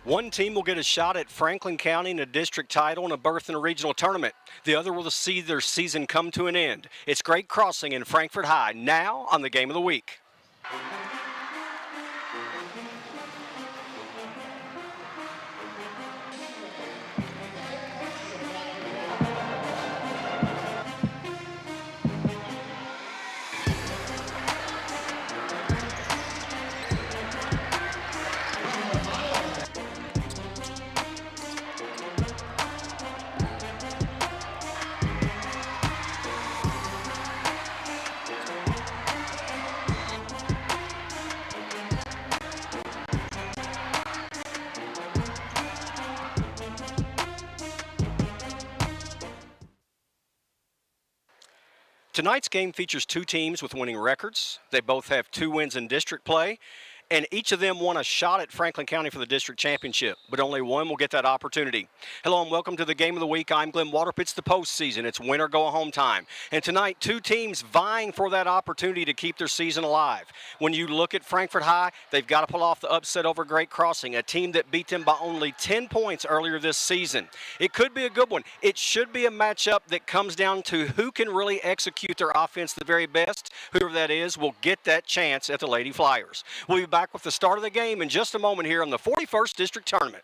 One team will get a shot at Franklin County in a district title and a berth in a regional tournament. The other will see their season come to an end. It's Great Crossing and Frankfort High now on the Game of the Week. Tonight's game features two teams with winning records. They both have 2 wins in district play, and each of them won a shot at Franklin County for the district championship, but only one will get that opportunity. Hello and welcome to the Game of the Week. I'm Glenn Waterp. It's the postseason. It's win or go home time. And tonight, 2 teams vying for that opportunity to keep their season alive. When you look at Frankfort High, they've got to pull off the upset over Great Crossing, a team that beat them by only 10 points earlier this season. It could be a good one. It should be a matchup that comes down to who can really execute their offense the very best. Whoever that is will get that chance at the Lady Flyers. We'll be back with the start of the game in just a moment here on the 41st District Tournament.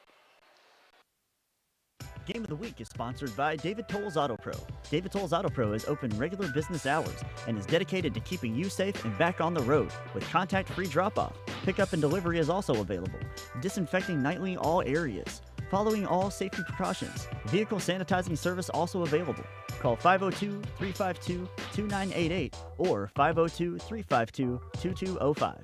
Game of the Week is sponsored by David Tolles Auto Pro. David Tolles Auto Pro is open regular business hours and is dedicated to keeping you safe and back on the road with contact-free drop-off. Pickup and delivery is also available. Disinfecting nightly all areas. Following all safety precautions. Vehicle sanitizing service also available. Call 502-352-2988 or 502-352-2205.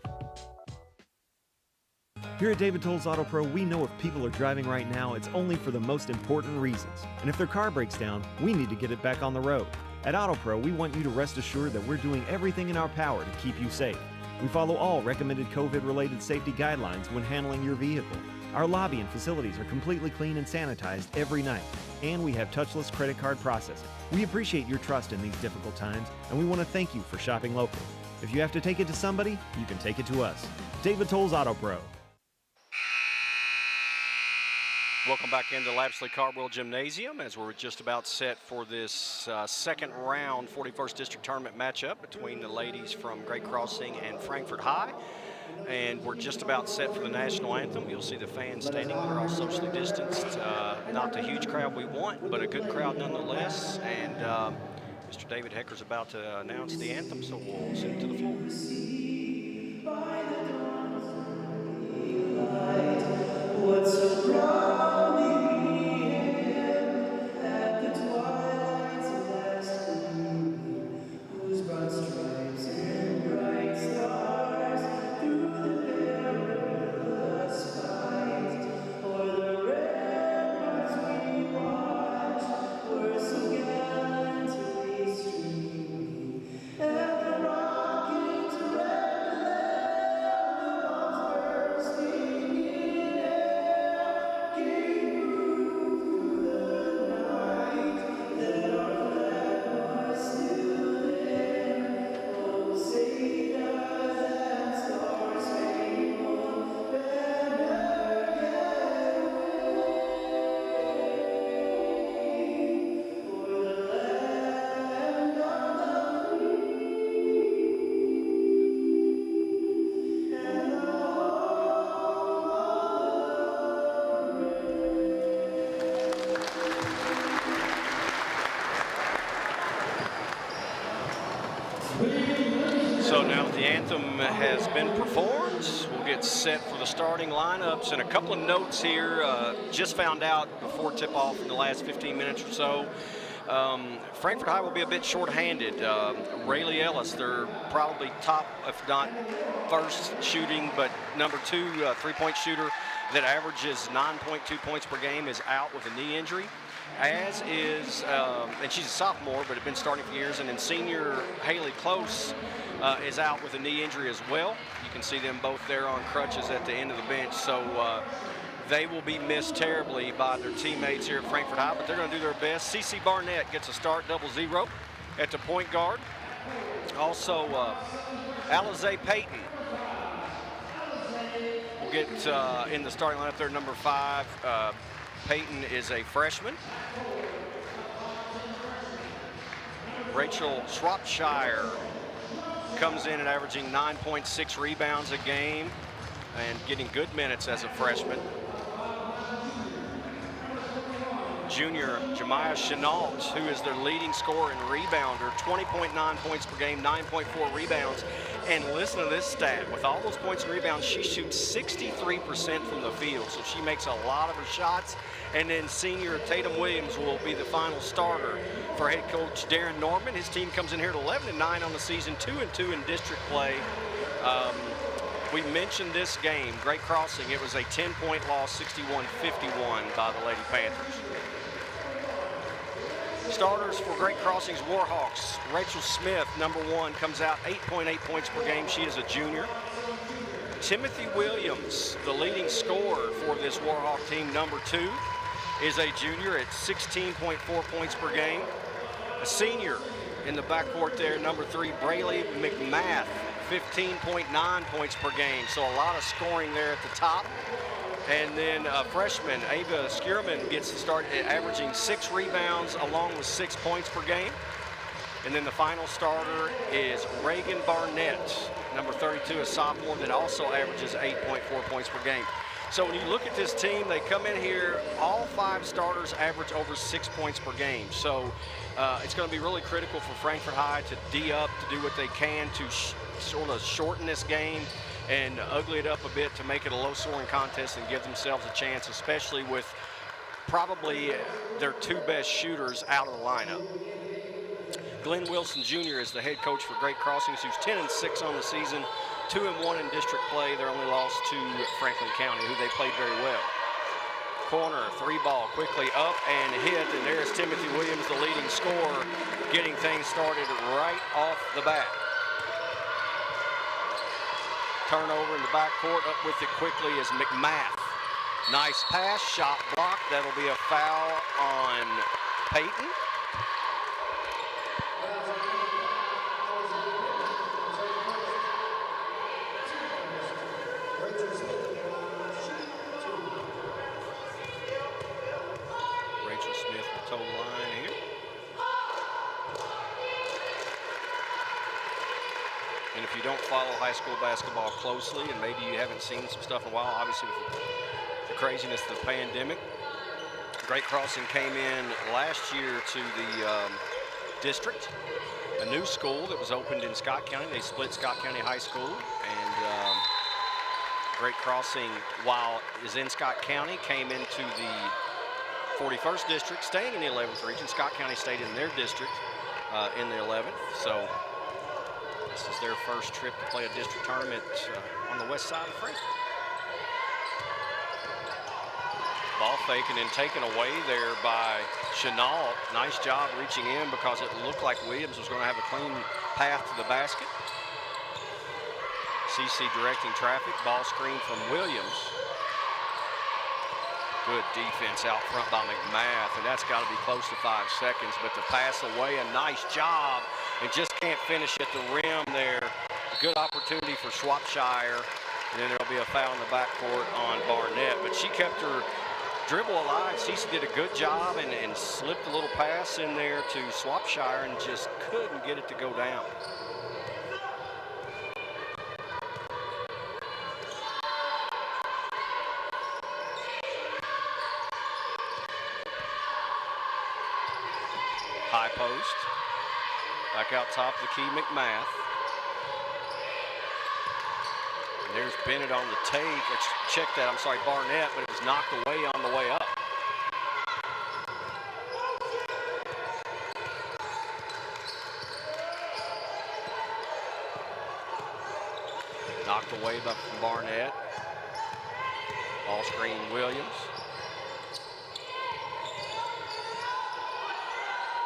Here at David Tolles Auto Pro, we know if people are driving right now, it's only for the most important reasons. And if their car breaks down, we need to get it back on the road. At Auto Pro, we want you to rest assured that we're doing everything in our power to keep you safe. We follow all recommended COVID-related safety guidelines when handling your vehicle. Our lobby and facilities are completely clean and sanitized every night. And we have touchless credit card processing. We appreciate your trust in these difficult times, and we want to thank you for shopping local. If you have to take it to somebody, you can take it to us. David Tolles Auto Pro. Welcome back into Lapsley Cardwell Gymnasium as we're just about set for this second round 41st District Tournament matchup between the ladies from Great Crossing and Frankfort High. And we're just about set for the national anthem. You'll see the fans standing. They're all socially distanced. Not the huge crowd we want, but a good crowd nonetheless. And Mr. David Hecker's about to announce the anthem, so we'll send it to the floor. What's so proudly at the twilight's last gleaming, whose broad stripes and bright stars through the perilous fight, o'er the ramparts we watched were so gallantly streaming, and the rocket's red glare, the bombs bursting in. So now the anthem has been performed. We'll get set for the starting lineups. And a couple of notes here. Just found out before tip-off in the last 15 minutes or so. Frankfort High will be a bit short-handed. Rayleigh Ellis, they're probably top, if not first shooting, but number 2 three-point shooter that averages 9.2 points per game, is out with a knee injury. As is, and she's a sophomore, but had been starting for years. And then senior Haley Close is out with a knee injury as well. You can see them both there on crutches at the end of the bench. So they will be missed terribly by their teammates here at Frankfort High, but they're going to do their best. CeCe Barnett gets a start, 0-0 at the point guard. Also, Alizé Payton We'll get in the starting lineup there, number 5. Peyton is a freshman. Rachel Shropshire comes in and averaging 9.6 rebounds a game and getting good minutes as a freshman. Junior Jemiah Chenault, who is their leading scorer and rebounder, 20.9 points per game, 9.4 rebounds. And listen to this stat, with all those points and rebounds, she shoots 63% from the field, so she makes a lot of her shots. And then senior Tatum Williams will be the final starter for head coach Darren Norman. His team comes in here at 11-9 on the season, 2-2 in district play. We mentioned this game, Great Crossing. It was a 10-point loss, 61-51 by the Lady Panthers. Starters for Great Crossing's Warhawks. Rachel Smith, number 1, comes out 8.8 points per game. She is a junior. Timothy Williams, the leading scorer for this Warhawk team, number 2, is a junior at 16.4 points per game. A senior in the backcourt there, number 3, Braylee McMath, 15.9 points per game. So a lot of scoring there at the top. And then freshman Ava Skierman gets the start, averaging 6 rebounds along with 6 points per game. And then the final starter is Reagan Barnett, number 32, a sophomore that also averages 8.4 points per game. So when you look at this team, they come in here, all 5 starters average over 6 points per game. So it's going to be really critical for Frankfort High to D-up, to do what they can to sort of shorten this game and ugly it up a bit to make it a low-scoring contest and give themselves a chance, especially with probably their 2 best shooters out of the lineup. Glenn Wilson Jr. is the head coach for Great Crossings, who's 10-6 on the season, 2-1 in district play. Their only loss to Franklin County, who they played very well. Corner, 3-ball, quickly up and hit, and there's Timothy Williams, the leading scorer, getting things started right off the bat. Turnover in the backcourt, up with it quickly is McMath. Nice pass, shot blocked. That'll be a foul on Peyton. Rachel Smith will toe the line here. And if you don't follow high school basketball closely, and maybe you haven't seen some stuff in a while, obviously with the craziness of the pandemic, Great Crossing came in last year to the district, a new school that was opened in Scott County. They split Scott County High School, and Great Crossing, while is in Scott County, came into the 41st district, staying in the 11th region. Scott County stayed in their district in the 11th. So this is their first trip to play a district tournament on the west side of Frankfort. Ball faking and taken away there by Chenault. Nice job reaching in because it looked like Williams was going to have a clean path to the basket. CC directing traffic. Ball screen from Williams. Good defense out front by McMath, and that's got to be close to 5 seconds, but to pass away, a nice job, and just can't finish at the rim there. Good opportunity for Shropshire, and then there'll be a foul in the backcourt on Barnett, but she kept her dribble alive. Cece did a good job and slipped a little pass in there to Shropshire and just couldn't get it to go down. High post, back out top the key, McMath. And there's Bennett on the take. Check that, I'm sorry, Barnett, but it was knocked away on the way up. Knocked away by Barnett. Ball screen Williams.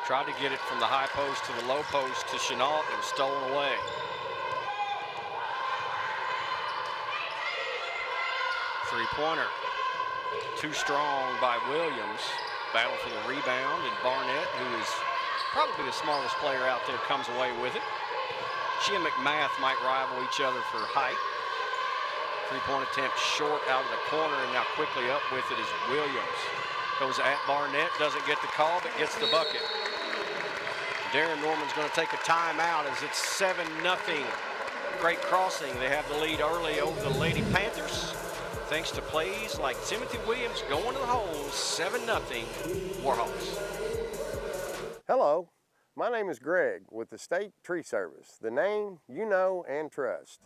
Tried to get it from the high post to the low post to Chenault. It was stolen away. Three-pointer. Too strong by Williams. Battle for the rebound, and Barnett, who is probably the smartest player out there, comes away with it. She and McMath might rival each other for height. Three-point attempt short out of the corner, and now quickly up with it is Williams. Goes at Barnett, doesn't get the call, but gets the bucket. Darren Norman's going to take a timeout as it's 7-0. Great crossing. They have the lead early over the Lady Panthers. Thanks to plays like Timothy Williams going to the hole, 7-0 Warhawks. Hello, my name is Greg with the State Tree Service, the name you know and trust.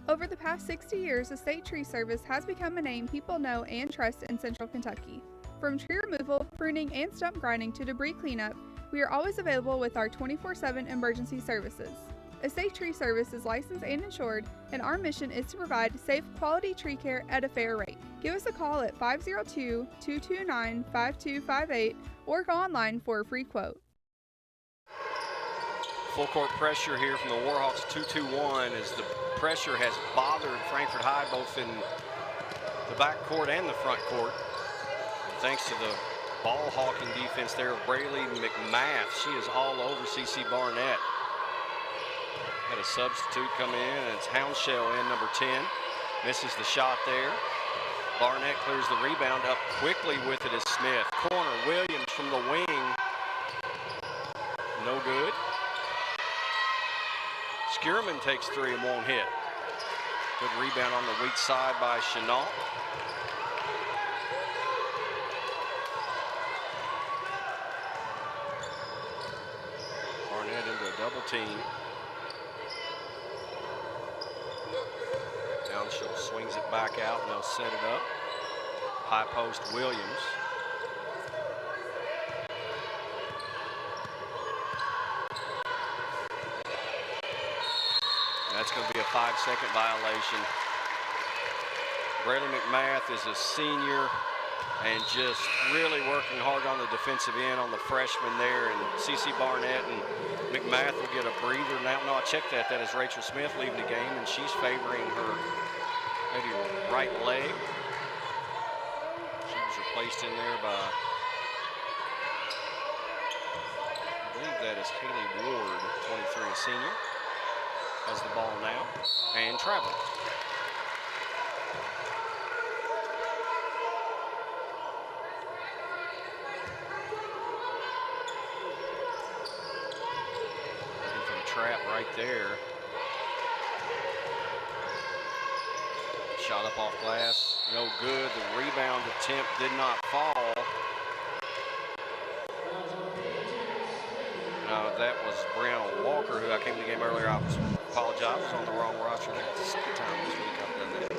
Over the past 60 years, the State Tree Service has become a name people know and trust in Central Kentucky. From tree removal, pruning, and stump grinding to debris cleanup, we are always available with our 24/7 emergency services. A State Tree Service is licensed and insured, and our mission is to provide safe, quality tree care at a fair rate. Give us a call at 502-229-5258 or go online for a free quote. Full court pressure here from the Warhawks, 2-2-1, as the pressure has bothered Frankfort High both in the back court and the front court. And thanks to the ball hawking defense there of Braylee McMath, she is all over CC Barnett. Had a substitute come in, and it's Houndshell in, number 10. Misses the shot there. Barnett clears the rebound. Up quickly with it is Smith. Corner, Williams from the wing. No good. Skierman takes three and won't hit. Good rebound on the weak side by Chenault. Barnett into a double team. Houndshell swings it back out, and they'll set it up. High post Williams. That's going to be a 5-second violation. Braylee McMath is a senior and just really working hard on the defensive end on the freshman there. And CC Barnett and McMath will get a breather. Now, no, I checked that. That is Rachel Smith leaving the game, and she's favoring her maybe right leg. She was replaced in there by, I believe that is Haley Ward, 23, a senior. Has the ball now and traveling. Looking for the trap right there. Shot up off glass, no good. The rebound attempt did not fall. That was Brianna Walker, who I came to the game earlier. I apologize, I was on the wrong roster. That's the second time this week I've done that.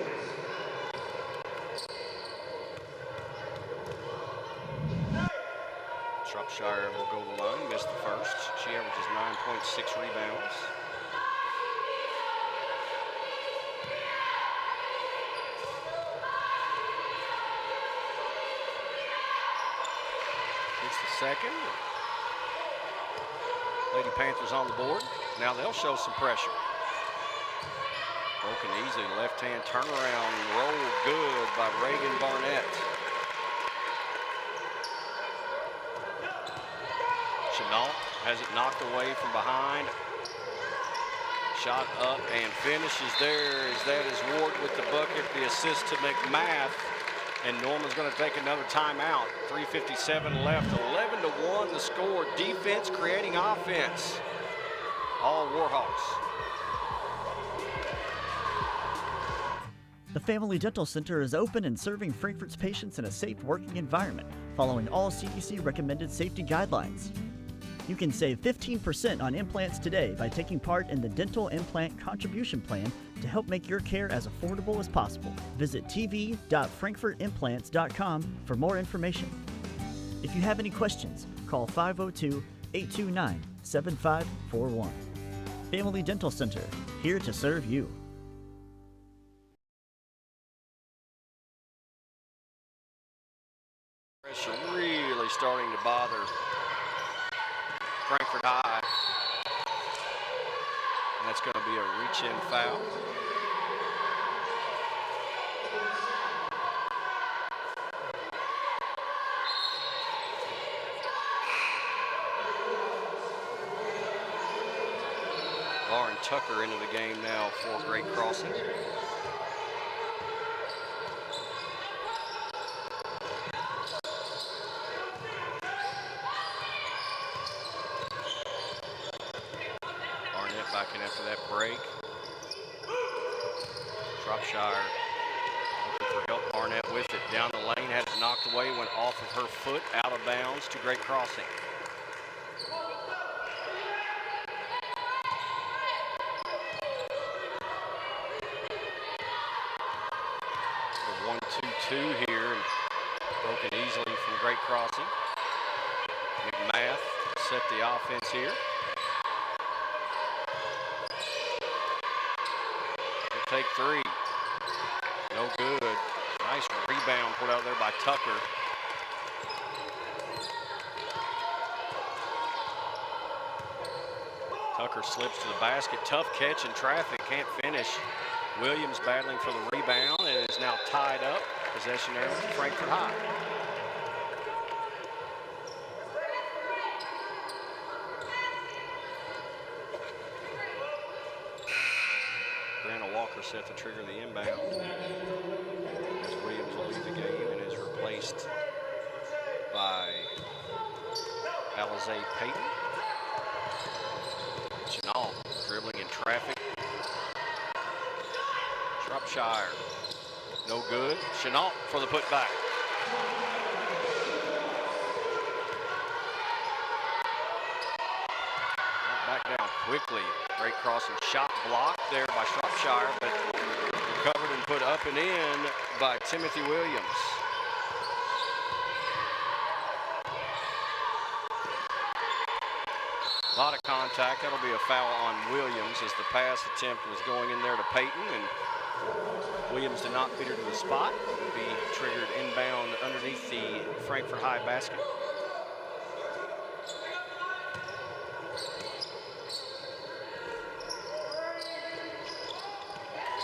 Shropshire will go to the line, missed the first. She averages 9.6 rebounds. It's the second. Lady Panthers on the board. Now they'll show some pressure. Broken easy, left hand turnaround, roll good by Reagan Barnett. Chenault has it knocked away from behind. Shot up and finishes there as that is Ward with the bucket, the assist to McMath. And Norman's going to take another timeout. 3:57 left, 11-1 the score. Defense creating offense. All Warhawks. The Family Dental Center is open and serving Frankfort's patients in a safe working environment, following all CDC recommended safety guidelines. You can save 15% on implants today by taking part in the Dental Implant Contribution Plan to help make your care as affordable as possible. Visit tv.frankfortimplants.com for more information. If you have any questions, call 502-829-7541. Family Dental Center, here to serve you. Pressure really starting to bother Frankfort High. And that's going to be a reach-in foul. Lauren Tucker into the game now for great crossing. striking after that break. Shropshire looking for help. Barnett with it down the lane, had it knocked away, went off of her foot, out of bounds to Great Crossing. A 1-2-2 here, and broken easily from Great Crossing. McMath set the offense here. He'll take three. No good. Nice rebound put out there by Tucker. Tucker slips to the basket. Tough catch in traffic. Can't finish. Williams battling for the rebound and is now tied up. Possession arrow to Frankfort High. Brianna Walker set to trigger the inbound. As Williams will leave the game and is replaced by Alizé Payton. Chenal dribbling in traffic. Shropshire, no good. Chenal for the putback. Back down quickly. Great Crossing shot blocked there by Shropshire, but recovered and put up and in by Timothy Williams. A lot of contact. That'll be a foul on Williams as the pass attempt was going in there to Payton, and Williams did not feed her to the spot. It will be triggered inbound underneath the Frankfort High basket.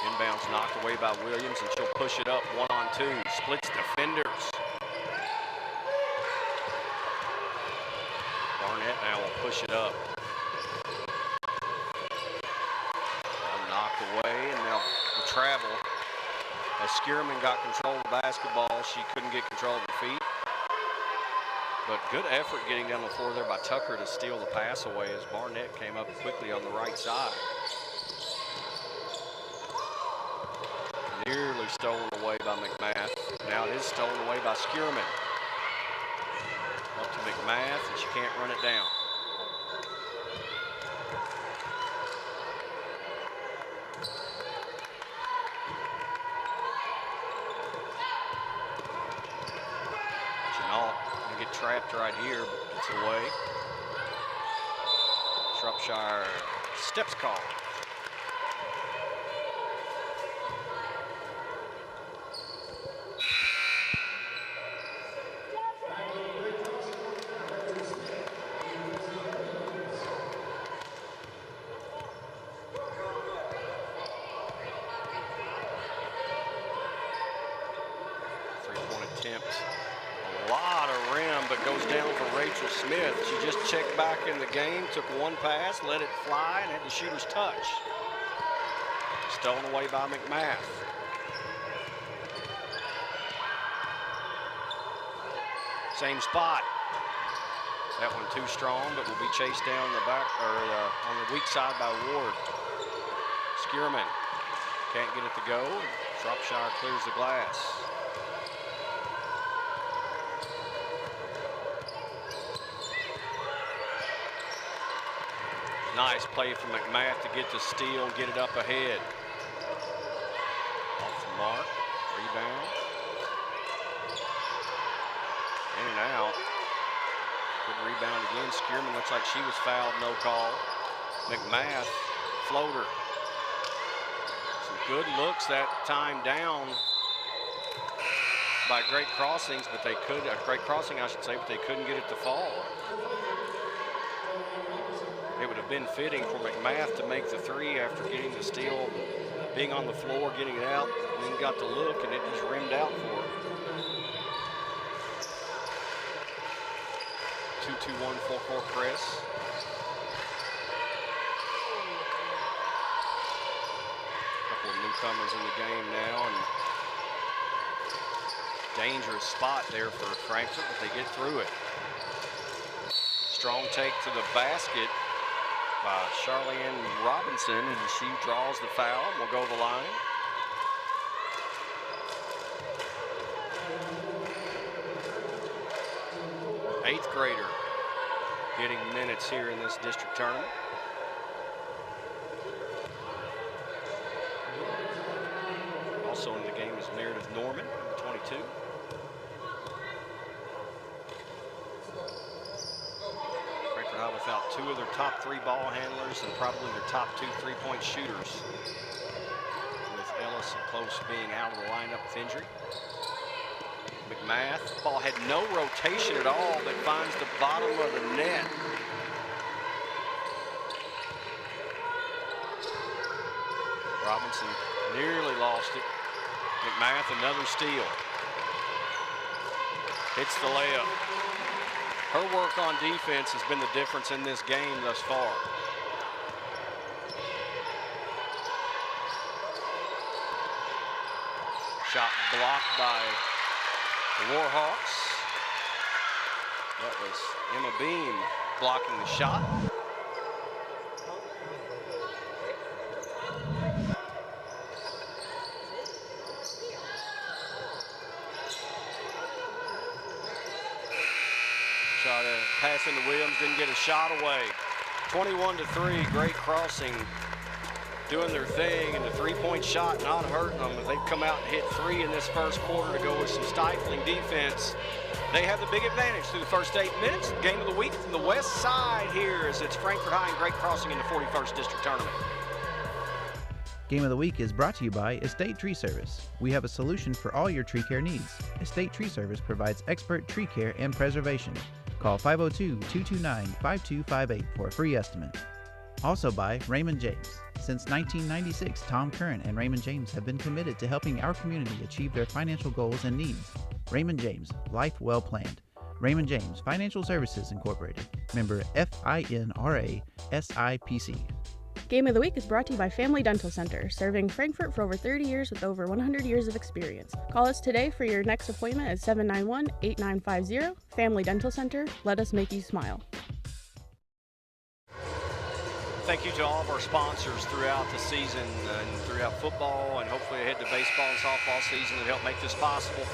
Inbounds knocked away by Williams, and she'll push it up 1-on-2. Splits defenders. Barnett now will push it up. Now knocked away, and now the travel. As Skierman got control of the basketball, she couldn't get control of her feet. But good effort getting down the floor there by Tucker to steal the pass away as Barnett came up quickly on the right side. Nearly stolen away by McMath. Now it is stolen away by Skierman. Up to McMath, and she can't run it down. Chenal gonna get trapped right here, but gets away. Shropshire steps call. Smith, she just checked back in the game, took one pass, let it fly, and had the shooter's touch. Stolen away by McMath. Same spot. That one too strong, but will be chased down the back, or on the weak side by Ward. Skierman can't get it to go. Shropshire clears the glass. Nice play from McMath to get the steal and get it up ahead. Off the mark, rebound. In and out. Good rebound again. Skierman looks like she was fouled, no call. McMath, floater. Some good looks that time down by Great Crossings, but they could, Great Crossing I should say, but they couldn't get it to fall. It would have been fitting for McMath to make the three after getting the steal, being on the floor, getting it out, and then got the look, and it just rimmed out for her. 2-2-1 full court press. Couple of newcomers in the game now, and dangerous spot there for Frankfort, but they get through it. Strong take to the basket. by Charlene Robinson, and she draws the foul. We'll go to the line. Eighth grader getting minutes here in this district tournament. Also in the game is Meredith Norman, number 22. Frankfurt High without two of their top three ball handlers and probably their top two three-point shooters, with Ellis and Close being out of the lineup with injury. McMath, ball had no rotation at all, but finds the bottom of the net. Robinson nearly lost it. McMath, another steal. Hits the layup. Her work on defense has been the difference in this game thus far. Shot blocked by the Warhawks. That was Emma Beam blocking the shot. Try to pass into Williams, didn't get a shot away. 21-3, great crossing, doing their thing, and the three-point shot not hurting them. If they've come out and hit three in this first quarter to go with some stifling defense, they have the big advantage through the first 8 minutes. Game of the week from the west side here as it's Frankfurt High and great crossing in the 41st District Tournament. Game of the Week is brought to you by Estate Tree Service. We have a solution for all your tree care needs. Estate Tree Service provides expert tree care and preservation. Call 502-229-5258 for a free estimate. Also by Raymond James. Since 1996, Tom Curran and Raymond James have been committed to helping our community achieve their financial goals and needs. Raymond James, life well planned. Raymond James Financial Services Incorporated. Member FINRA SIPC. Game of the Week is brought to you by Family Dental Center, serving Frankfurt for over 30 years with over 100 years of experience. Call us today for your next appointment at 791-8950. Family Dental Center, let us make you smile. Thank you to all of our sponsors throughout the season and throughout football and hopefully ahead to baseball and softball season that help make this possible.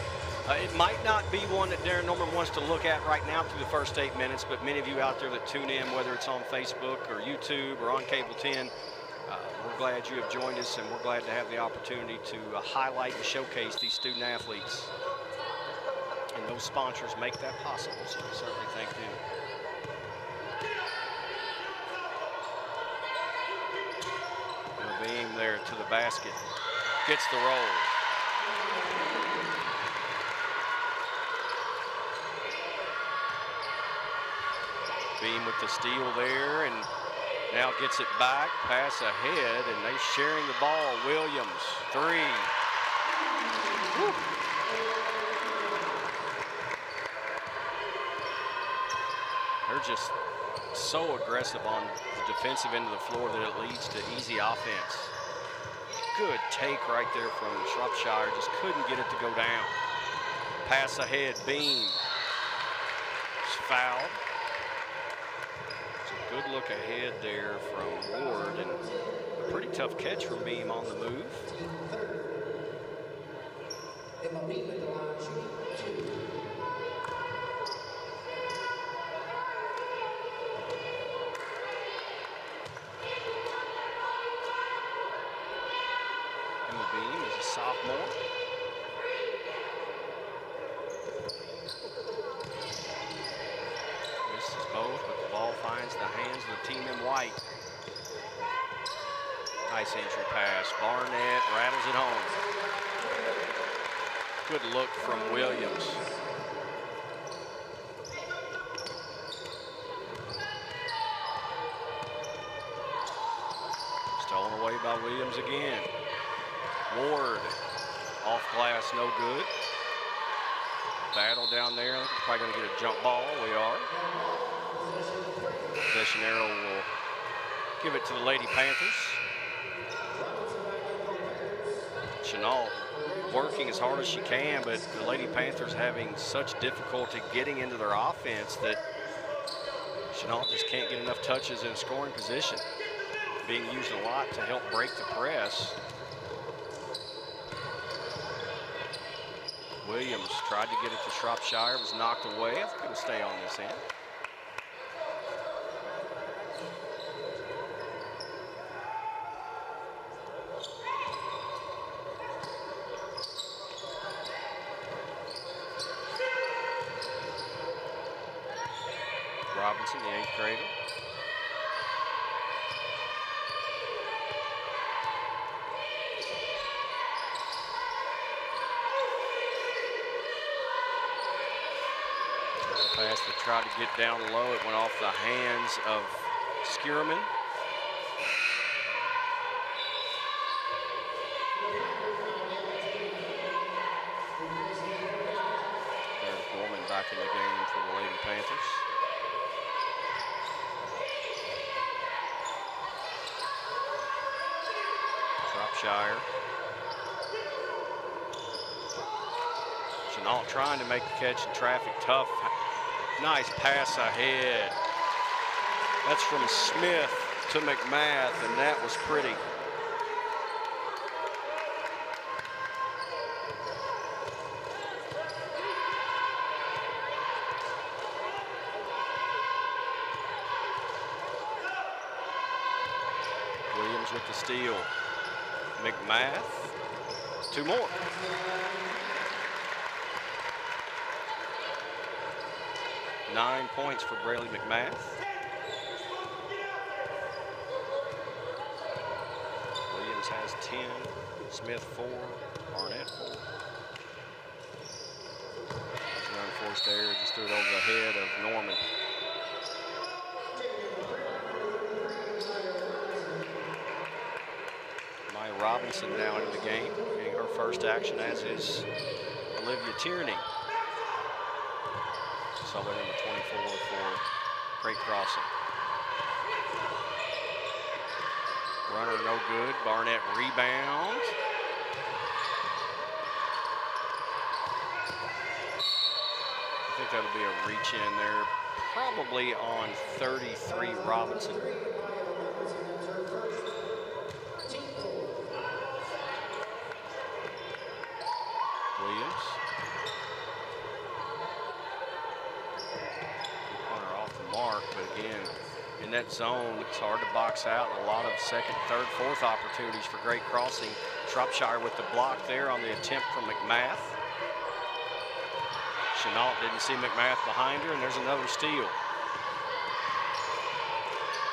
It might not be one that Darren Norman wants to look at right now through the first 8 minutes, but many of you out there that tune in, whether it's on Facebook or YouTube or on Cable 10, we're glad you have joined us, and we're glad to have the opportunity to highlight and showcase these student athletes. And those sponsors make that possible, so we certainly thank them. Beam there to the basket, gets the roll. Beam with the steal there, and now gets it back, pass ahead, and they're sharing the ball. Williams, three. Woo. They're just so aggressive on the defensive end of the floor that it leads to easy offense. Good take right there from Shropshire, just couldn't get it to go down. Pass ahead, Beam. It's fouled. It's a good look ahead there from Ward, and a pretty tough catch from Beam on the move. Beam is a sophomore. Misses both, but the ball finds the hands of the team in white. Nice entry pass. Barnett rattles it home. Good look from Williams. Stolen away by Williams again. Ward, off glass, no good. Battle down there. Probably going to get a jump ball. We are. Possession arrow will give it to the Lady Panthers. Chenault working as hard as she can, but the Lady Panthers having such difficulty getting into their offense that Chenault just can't get enough touches in scoring position. Being used a lot to help break the press. Williams tried to get it to Shropshire, was knocked away. I think it'll stay on this end. Robinson, the 8th grader. Pass to try to get down low. It went off the hands of Skierman. There's Gorman back in the game for the Lady Panthers. Shropshire. Chenault trying to make the catch in traffic tough. Nice pass ahead. That's from Smith to McMath, and that was pretty. Williams with the steal. McMath, 2 more. Nine points for Braley McMath. Williams has 10, Smith 4, Barnett 4. That's an unforced error, just threw it over the head of Norman. Maya Robinson now into the game, getting her first action, as is Olivia Tierney. So they're number 24 for Great Crossing. Runner no good. Barnett rebound. I think that'll be a reach in there, probably on 33 Robinson. Williams. Mark, but again, in that zone, it's hard to box out. A lot of second, third, fourth opportunities for Great Crossing. Shropshire with the block there on the attempt from McMath. Chenault didn't see McMath behind her, and there's another steal.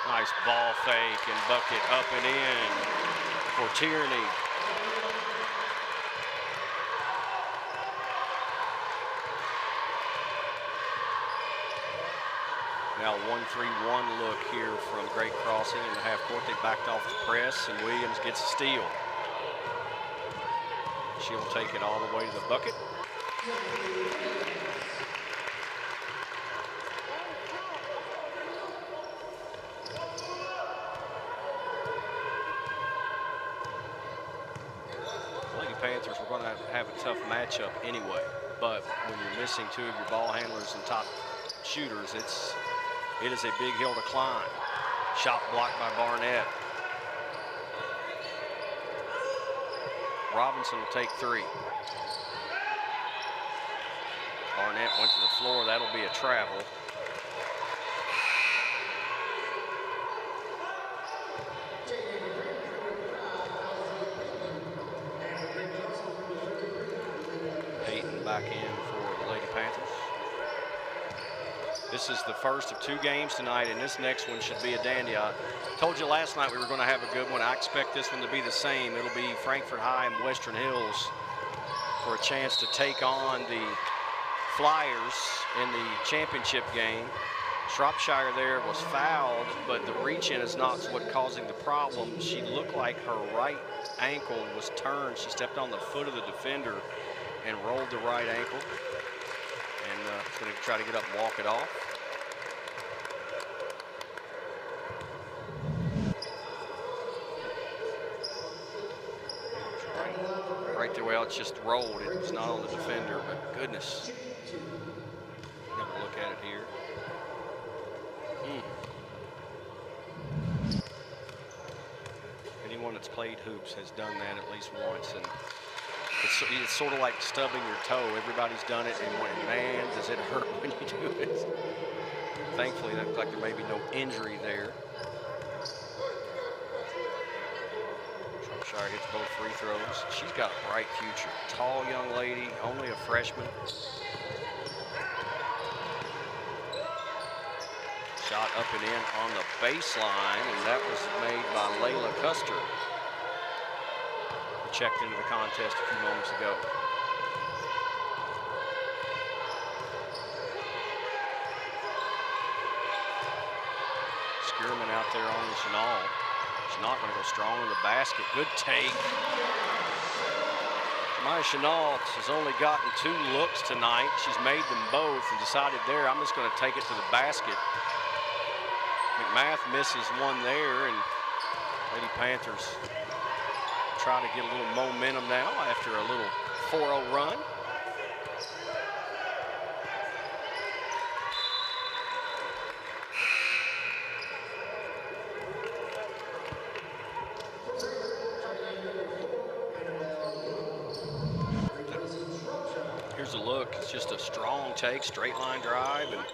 Nice ball fake and bucket up and in for Tierney. Now 1-3-1 look here from Great Crossing in the half court. They backed off the press, and Williams gets a steal. She'll take it all the way to the bucket. Lady Panthers were going to have a tough matchup anyway, but when you're missing 2 of your ball handlers and top shooters, it is a big hill to climb. Shot blocked by Barnett. Robinson will take 3. Barnett went to the floor. That'll be a travel. Peyton back in for the Lady Panthers. This is the first of 2 games tonight, and this next one should be a dandy. I told you last night we were going to have a good one. I expect this one to be the same. It'll be Frankfort High and Western Hills for a chance to take on the Flyers in the championship game. Shropshire there was fouled, but the reach-in is not what causing the problem. She looked like her right ankle was turned. She stepped on the foot of the defender and rolled the right ankle. And it's going to try to get up and walk it off. Right there, well, it's just rolled. It's not on the defender, but goodness. Have a look at it here. everyone that's played hoops has done that at least once, and it's sort of like stubbing your toe. Everybody's done it, and man, does it hurt when you do it. Thankfully, it looks like there may be no injury there. Shropshire hits both free throws. She's got a bright future. Tall young lady, only a freshman. Shot up and in on the baseline, and that was made by Layla Custer, who checked into the contest a few moments ago. Skierman out there on the Chenal. She's not going to go strong in the basket. Good take. Maya Chenal has only gotten 2 looks tonight. She's made them both and decided there, I'm just going to take it to the basket. McMath misses one there, and Lady Panthers trying to get a little momentum now after a little 4-0 run. Here's a look. It's just a strong take, straight line drive, and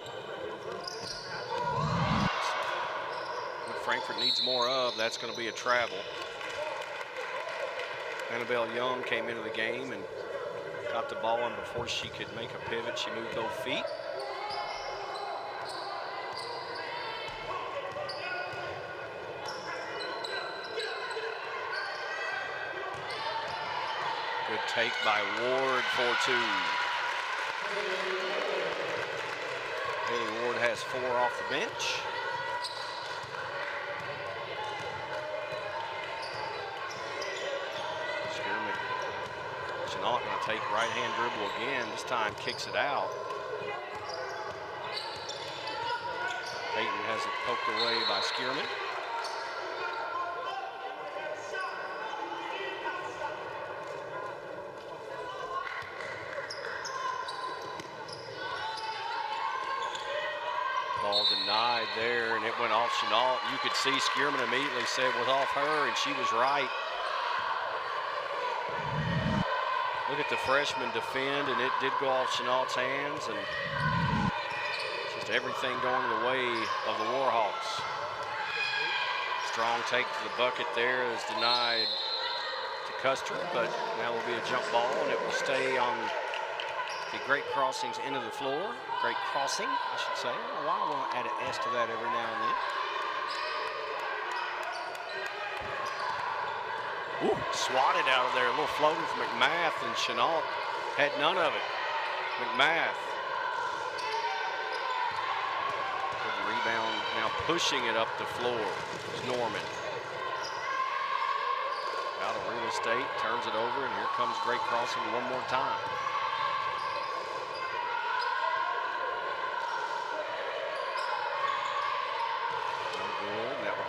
what Frankfort needs more of, that's going to be a travel. Annabelle Young came into the game and got the ball, and before she could make a pivot, she moved both feet. Good take by Ward for 2. Haley Ward has 4 off the bench. She's not going to take right-hand dribble again. This time kicks it out. Peyton has it poked away by Skierman. Ball denied there, and it went off Chenal. You could see Skierman immediately said it was off her, and she was right. Look at the freshman defend, and it did go off Chenal's hands, and just everything going the way of the Warhawks. Strong take to the bucket there is denied to Custer, but now will be a jump ball, and it will stay on the Great Crossings end of the floor. Great Crossing, I should say. I don't know why I want to add an S to that every now and then. Ooh, swatted out of there. A little floater from McMath, and Chenal had none of it. McMath. Good rebound, now pushing it up the floor is Norman. Out of real estate, turns it over, and here comes Great Crossing one more time.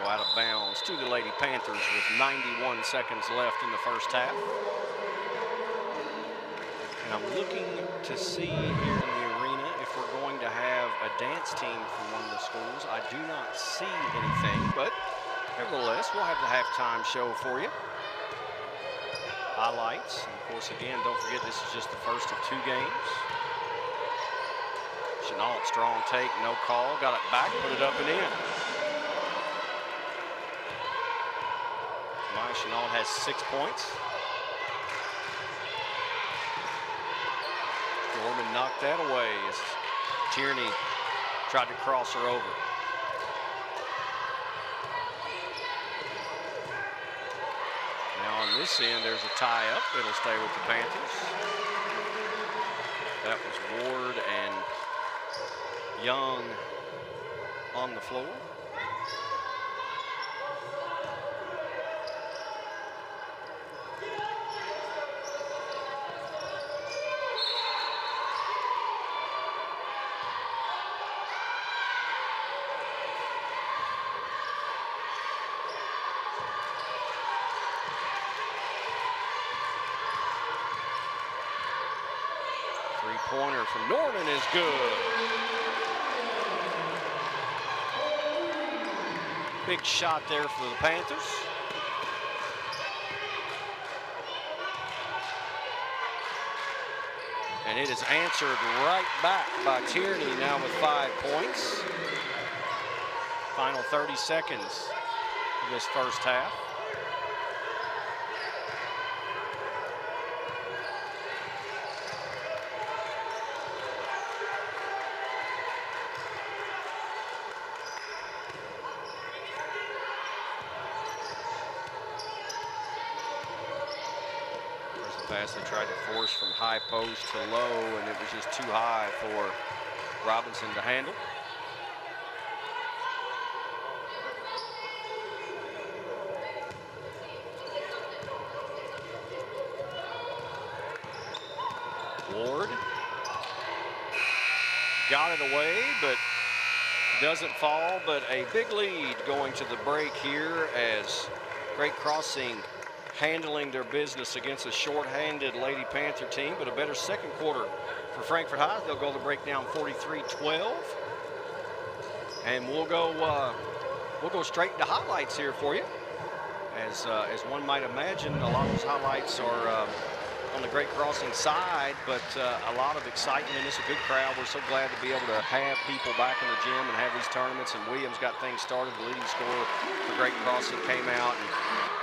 Out of bounds to the Lady Panthers with 91 seconds left in the first half. And I'm looking to see here in the arena if we're going to have a dance team from one of the schools. I do not see anything, but nevertheless, we'll have the halftime show for you. Highlights. And of course, again, don't forget this is just the first of 2 games. Chenal, strong take, no call. Got it back, put it up and in. Chenal has 6 points. Gorman knocked that away as Tierney tried to cross her over. Now on this end, there's a tie-up. It'll stay with the Panthers. That was Ward and Young on the floor. Three-pointer from Norman is good. Big shot there for the Panthers. And it is answered right back by Tierney, now with 5 points. Final 30 seconds of this first half. Pass they tried to force from high post to low, and it was just too high for Robinson to handle. Ward got it away, but doesn't fall. But a big lead going to the break here as Great Crossing handling their business against a short-handed Lady Panther team, but a better second quarter for Frankfort High. They'll go to break down 43-12. And we'll go straight into highlights here for you. As one might imagine, a lot of those highlights are on the Great Crossing side, but a lot of excitement, and it's a good crowd. We're so glad to be able to have people back in the gym and have these tournaments. And Williams got things started. The leading scorer for Great Crossing came out,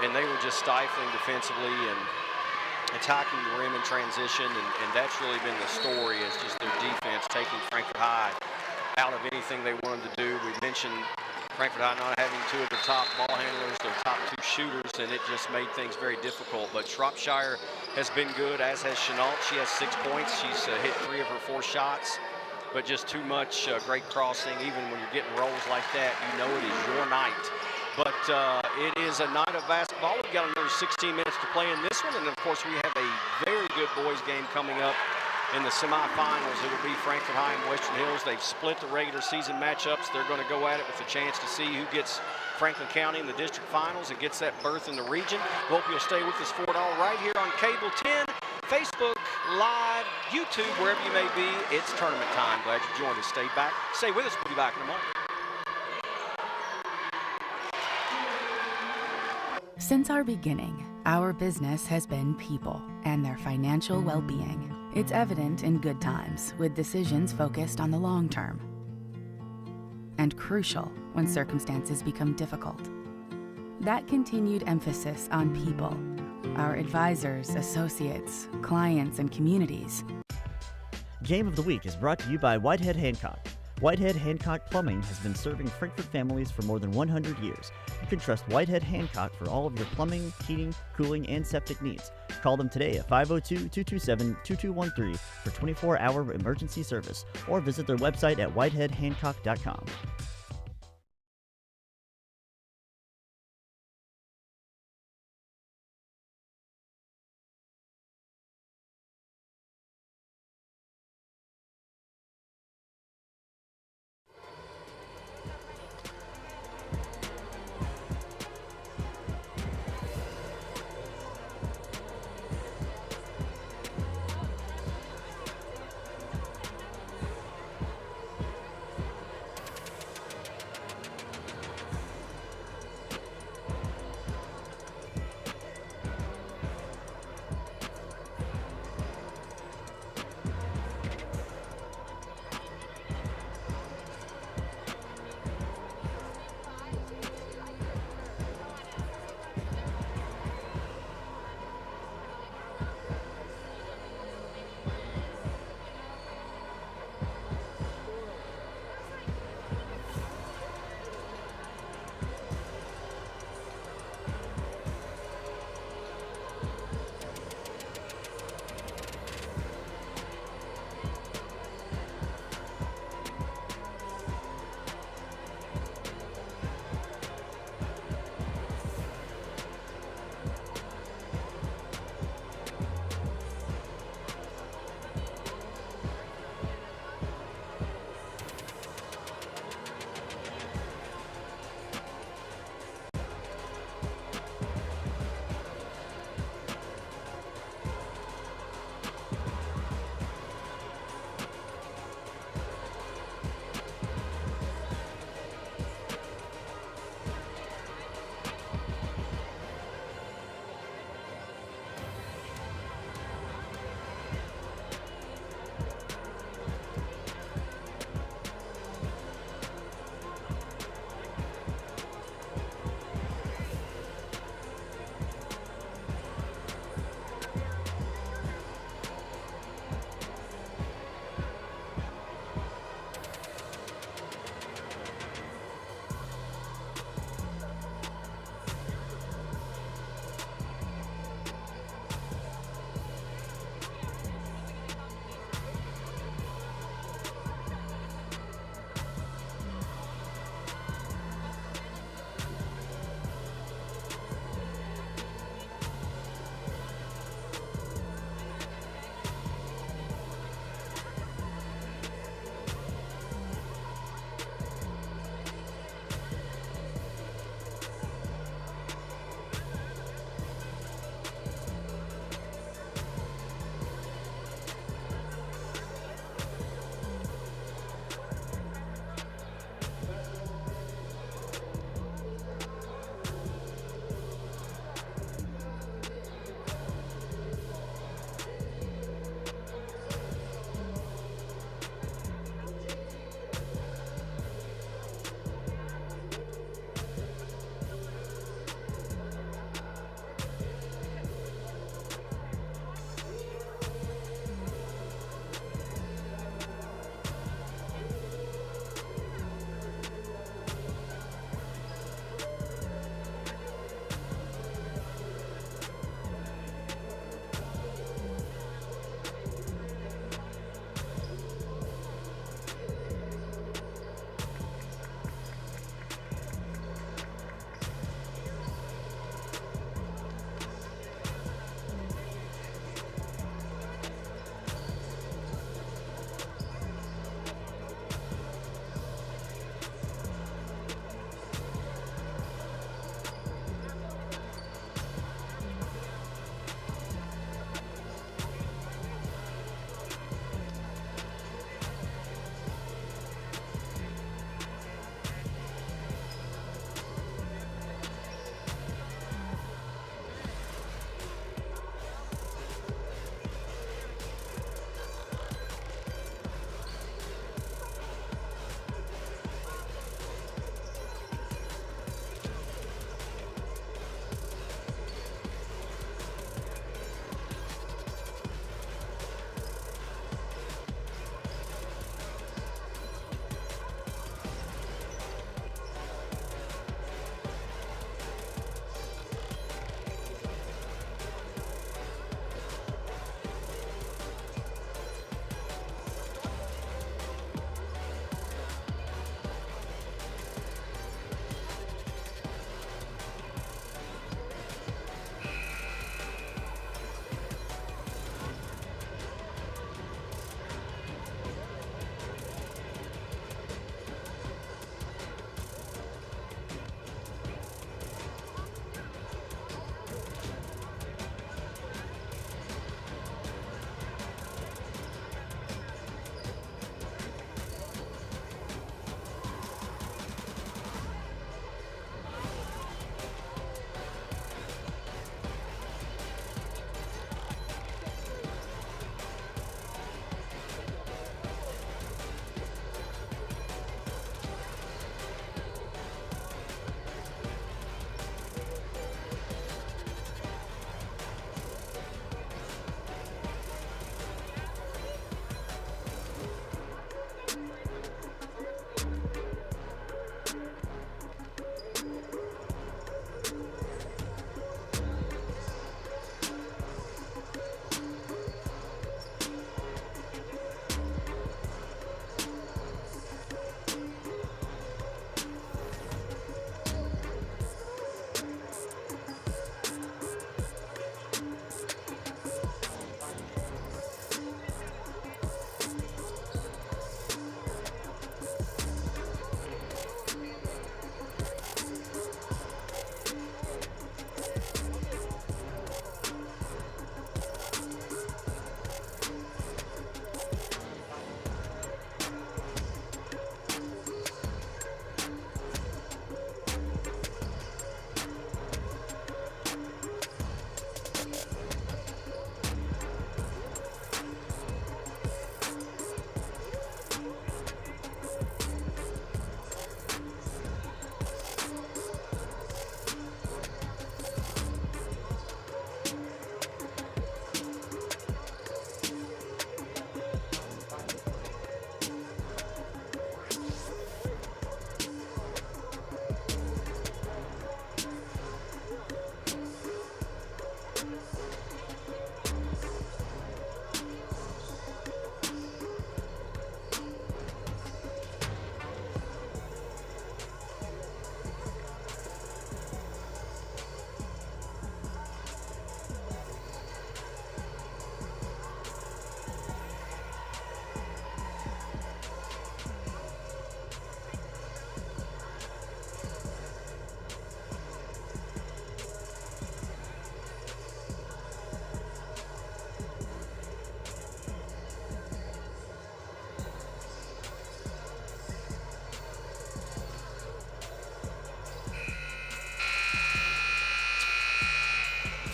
and they were just stifling defensively and attacking the rim in transition, and that's really been the story, is just their defense taking Frankfort High out of anything they wanted to do. We mentioned Frankfort High not having 2 of their top ball handlers, their top 2 shooters, and it just made things very difficult. But Shropshire has been good, as has Chenault. She has 6 points. She's hit 3 of her 4 shots, but just too much Great Crossing. Even when you're getting rolls like that, you know it is your night. But it is a night of basketball. We've got another 16 minutes to play in this one, and of course we have a very good boys game coming up in the semifinals. It will be Frankfort High and Western Hills. They've split the regular season matchups. They're going to go at it with a chance to see who gets Franklin County in the district finals and gets that berth in the region. Hope you'll stay with us for it all right here on Cable 10, Facebook, Live, YouTube, wherever you may be. It's tournament time. Glad you joined us. Stay with us. We'll be back in a moment. Since our beginning, our business has been people and their financial well-being. It's evident in good times, with decisions focused on the long term, and crucial when circumstances become difficult. That continued emphasis on people, our advisors, associates, clients, and communities. Game of the Week is brought to you by Whitehead Hancock. Whitehead Hancock Plumbing has been serving Frankfort families for more than 100 years. You can trust Whitehead Hancock for all of your plumbing, heating, cooling, and septic needs. Call them today at 502-227-2213 for 24-hour emergency service, or visit their website at whiteheadhancock.com.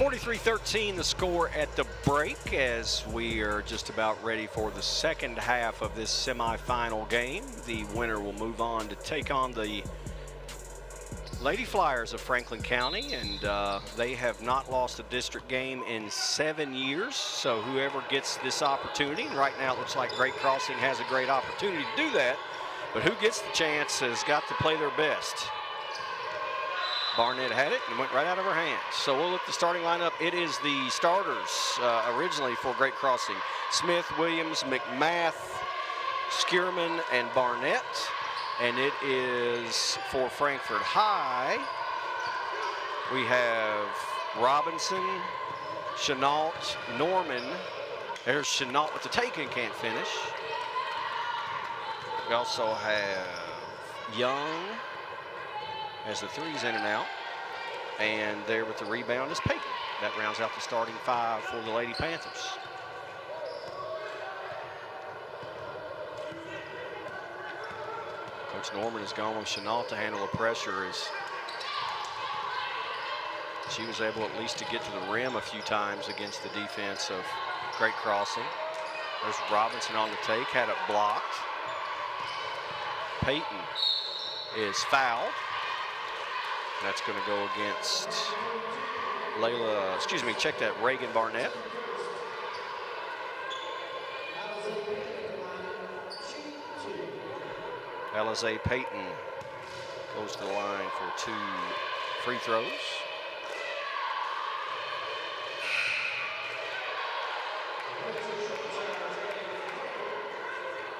43-13 the score at the break as we are just about ready for the second half of this semifinal game. The winner will move on to take on the Lady Flyers of Franklin County, and they have not lost a district game in 7 years. So whoever gets this opportunity, and right now it looks like Great Crossing has a great opportunity to do that, but who gets the chance has got to play their best. Barnett had it and went right out of her hands. So we'll look at the starting lineup. It is the starters originally for Great Crossing: Smith, Williams, McMath, Skierman, and Barnett. And it is for Frankfort High. We have Robinson, Chenault, Norman. There's Chenault with the take and can't finish. We also have Young as the three's in and out. And there with the rebound is Payton. That rounds out the starting five for the Lady Panthers. Coach Norman has gone with Chenault to handle the pressure as she was able at least to get to the rim a few times against the defense of Great Crossing. There's Robinson on the take, had it blocked. Payton is fouled. That's going to go against Reagan Barnett. Alize Payton goes to the line for 2 free throws.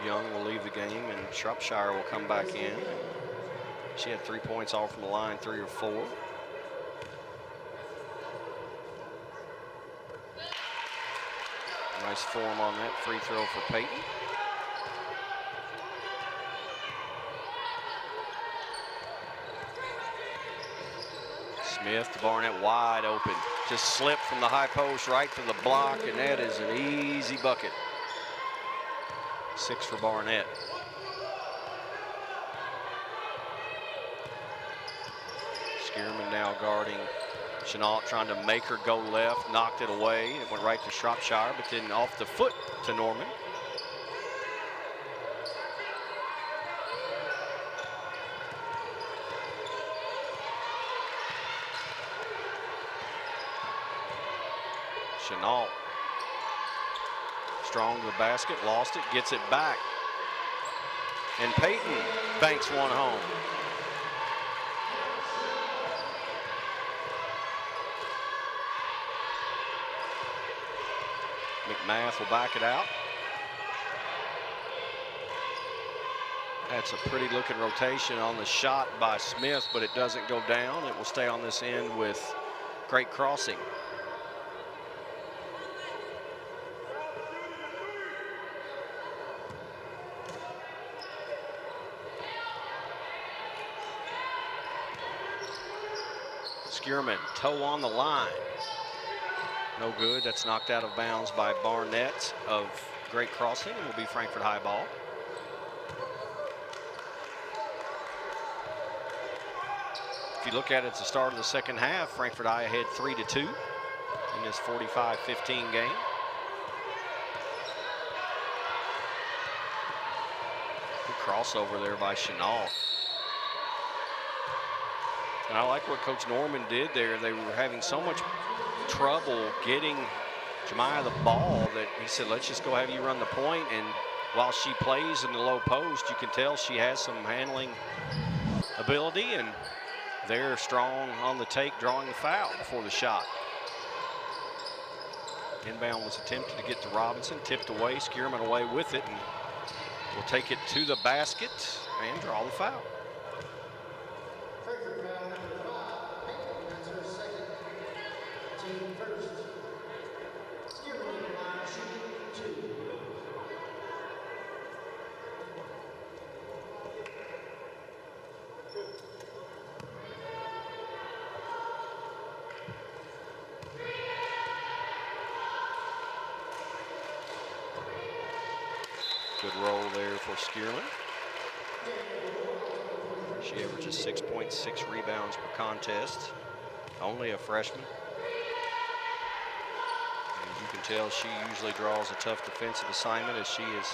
Young will leave the game and Shropshire will come back in. She had 3 points off from the line, 3 or 4. Nice form on that free throw for Payton. Smith to Barnett, wide open. Just slipped from the high post right to the block, and that is an easy bucket. 6 for Barnett. Skierman now guarding Chenault, trying to make her go left, knocked it away. It went right to Shropshire, but then off the foot to Norman. Chenault, strong to the basket, lost it, gets it back. And Payton banks one home. McMath will back it out. That's a pretty looking rotation on the shot by Smith, but it doesn't go down. It will stay on this end with Great Crossing. Skierman, toe on the line. No good. That's knocked out of bounds by Barnett of Great Crossing, and will be Frankfort High ball. If you look at it at the start of the second half, Frankfort High ahead 3-2 in this 45-15 game. Good crossover there by Chenault. And I like what Coach Norman did there. They were having so much trouble getting Jemiah the ball that he said, let's just go have you run the point. And while she plays in the low post, you can tell she has some handling ability, and they're strong on the take, drawing the foul before the shot. Inbound was attempted to get to Robinson, tipped away, Skierman away with it, and will take it to the basket and draw the foul. Good roll there for Skierman. She averages 6.6 rebounds per contest. Only a freshman. tell she usually draws a tough defensive assignment, as she has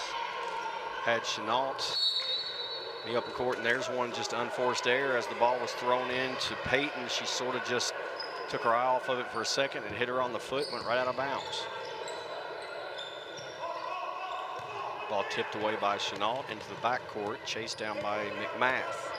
had Chenault in the upper court. And there's one just unforced error as the ball was thrown in to Peyton. She sort of just took her eye off of it for a second and hit her on the foot, went right out of bounds. Ball tipped away by Chenault into the backcourt, chased down by McMath.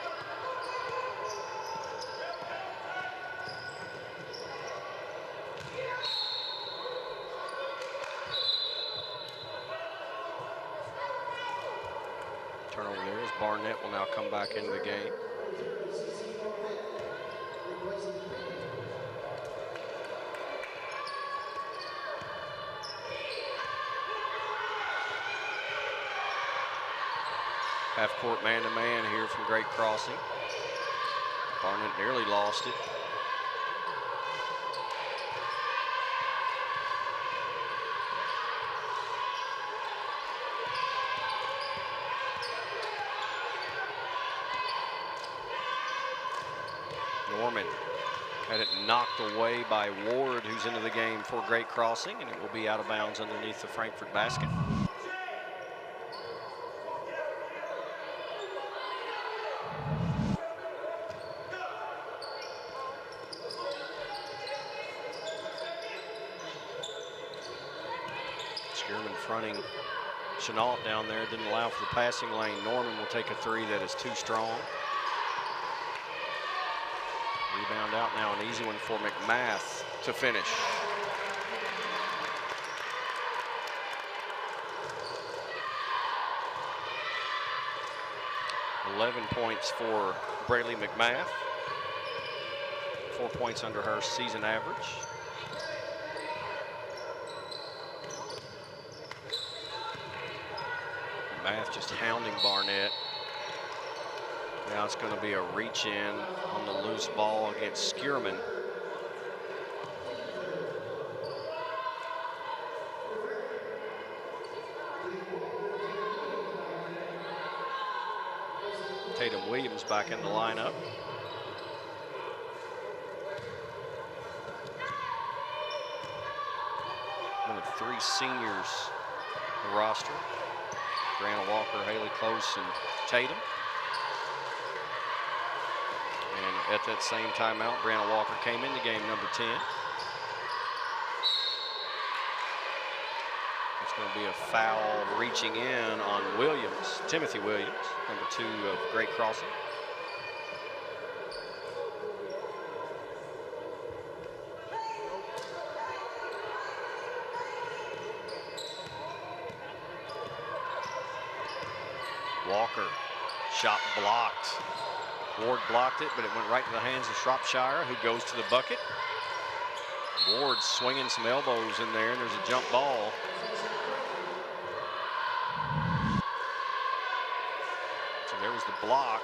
Turnover there as Barnett will now come back into the game. Half-court man-to-man here from Great Crossing. Barnett nearly lost it. Norman had it knocked away by Ward, who's into the game for Great Crossing, and it will be out of bounds underneath the Frankfort basket. Skierman fronting Chenault down there, didn't allow for the passing lane. Norman will take a three that is too strong. Rebound out now, an easy one for McMath to finish. .11 points for Braylee McMath. 4 points under her season average. McMath just hounding Barnett. Now it's going to be a reach in on the loose ball against Skierman. Tatum Williams back in the lineup. One of 3 seniors on the roster. Brianna Walker, Haley Close, and Tatum. And at that same timeout, Brianna Walker came into game number 10. It's going to be a foul reaching in on Williams, Timothy Williams, number 2 of Great Crossing. Walker, shot blocked. Ward blocked it, but it went right to the hands of Shropshire, who goes to the bucket. Ward swinging some elbows in there, and there's a jump ball. So there was the block.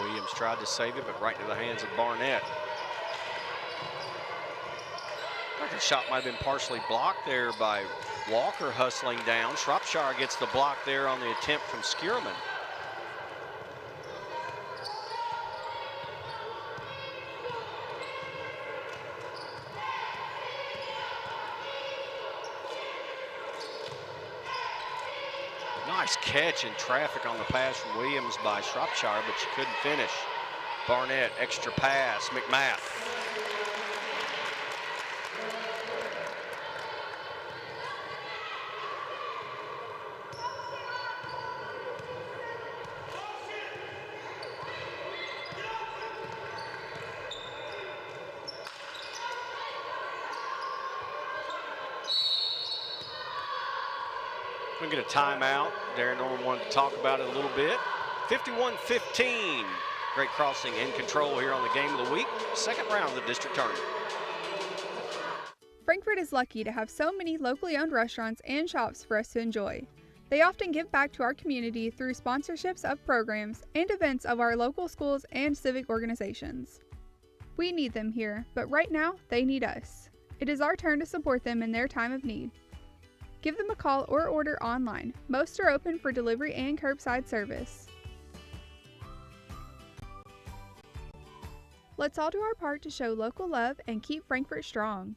Williams tried to save it, but right into the hands of Barnett. The shot might have been partially blocked there by Walker hustling down. Shropshire gets the block there on the attempt from Skierman. Nice catch in traffic on the pass from Williams by Shropshire, but she couldn't finish. Barnett, extra pass, McMath. We'll get a timeout. Darren Norman wanted to talk about it a little bit. 51-15. Great Crossing in control here on the game of the week. Second round of the district tournament. Frankfort is lucky to have so many locally owned restaurants and shops for us to enjoy. They often give back to our community through sponsorships of programs and events of our local schools and civic organizations. We need them here, but right now, they need us. It is our turn to support them in their time of need. Give them a call or order online. Most are open for delivery and curbside service. Let's all do our part to show local love and keep Frankfort strong.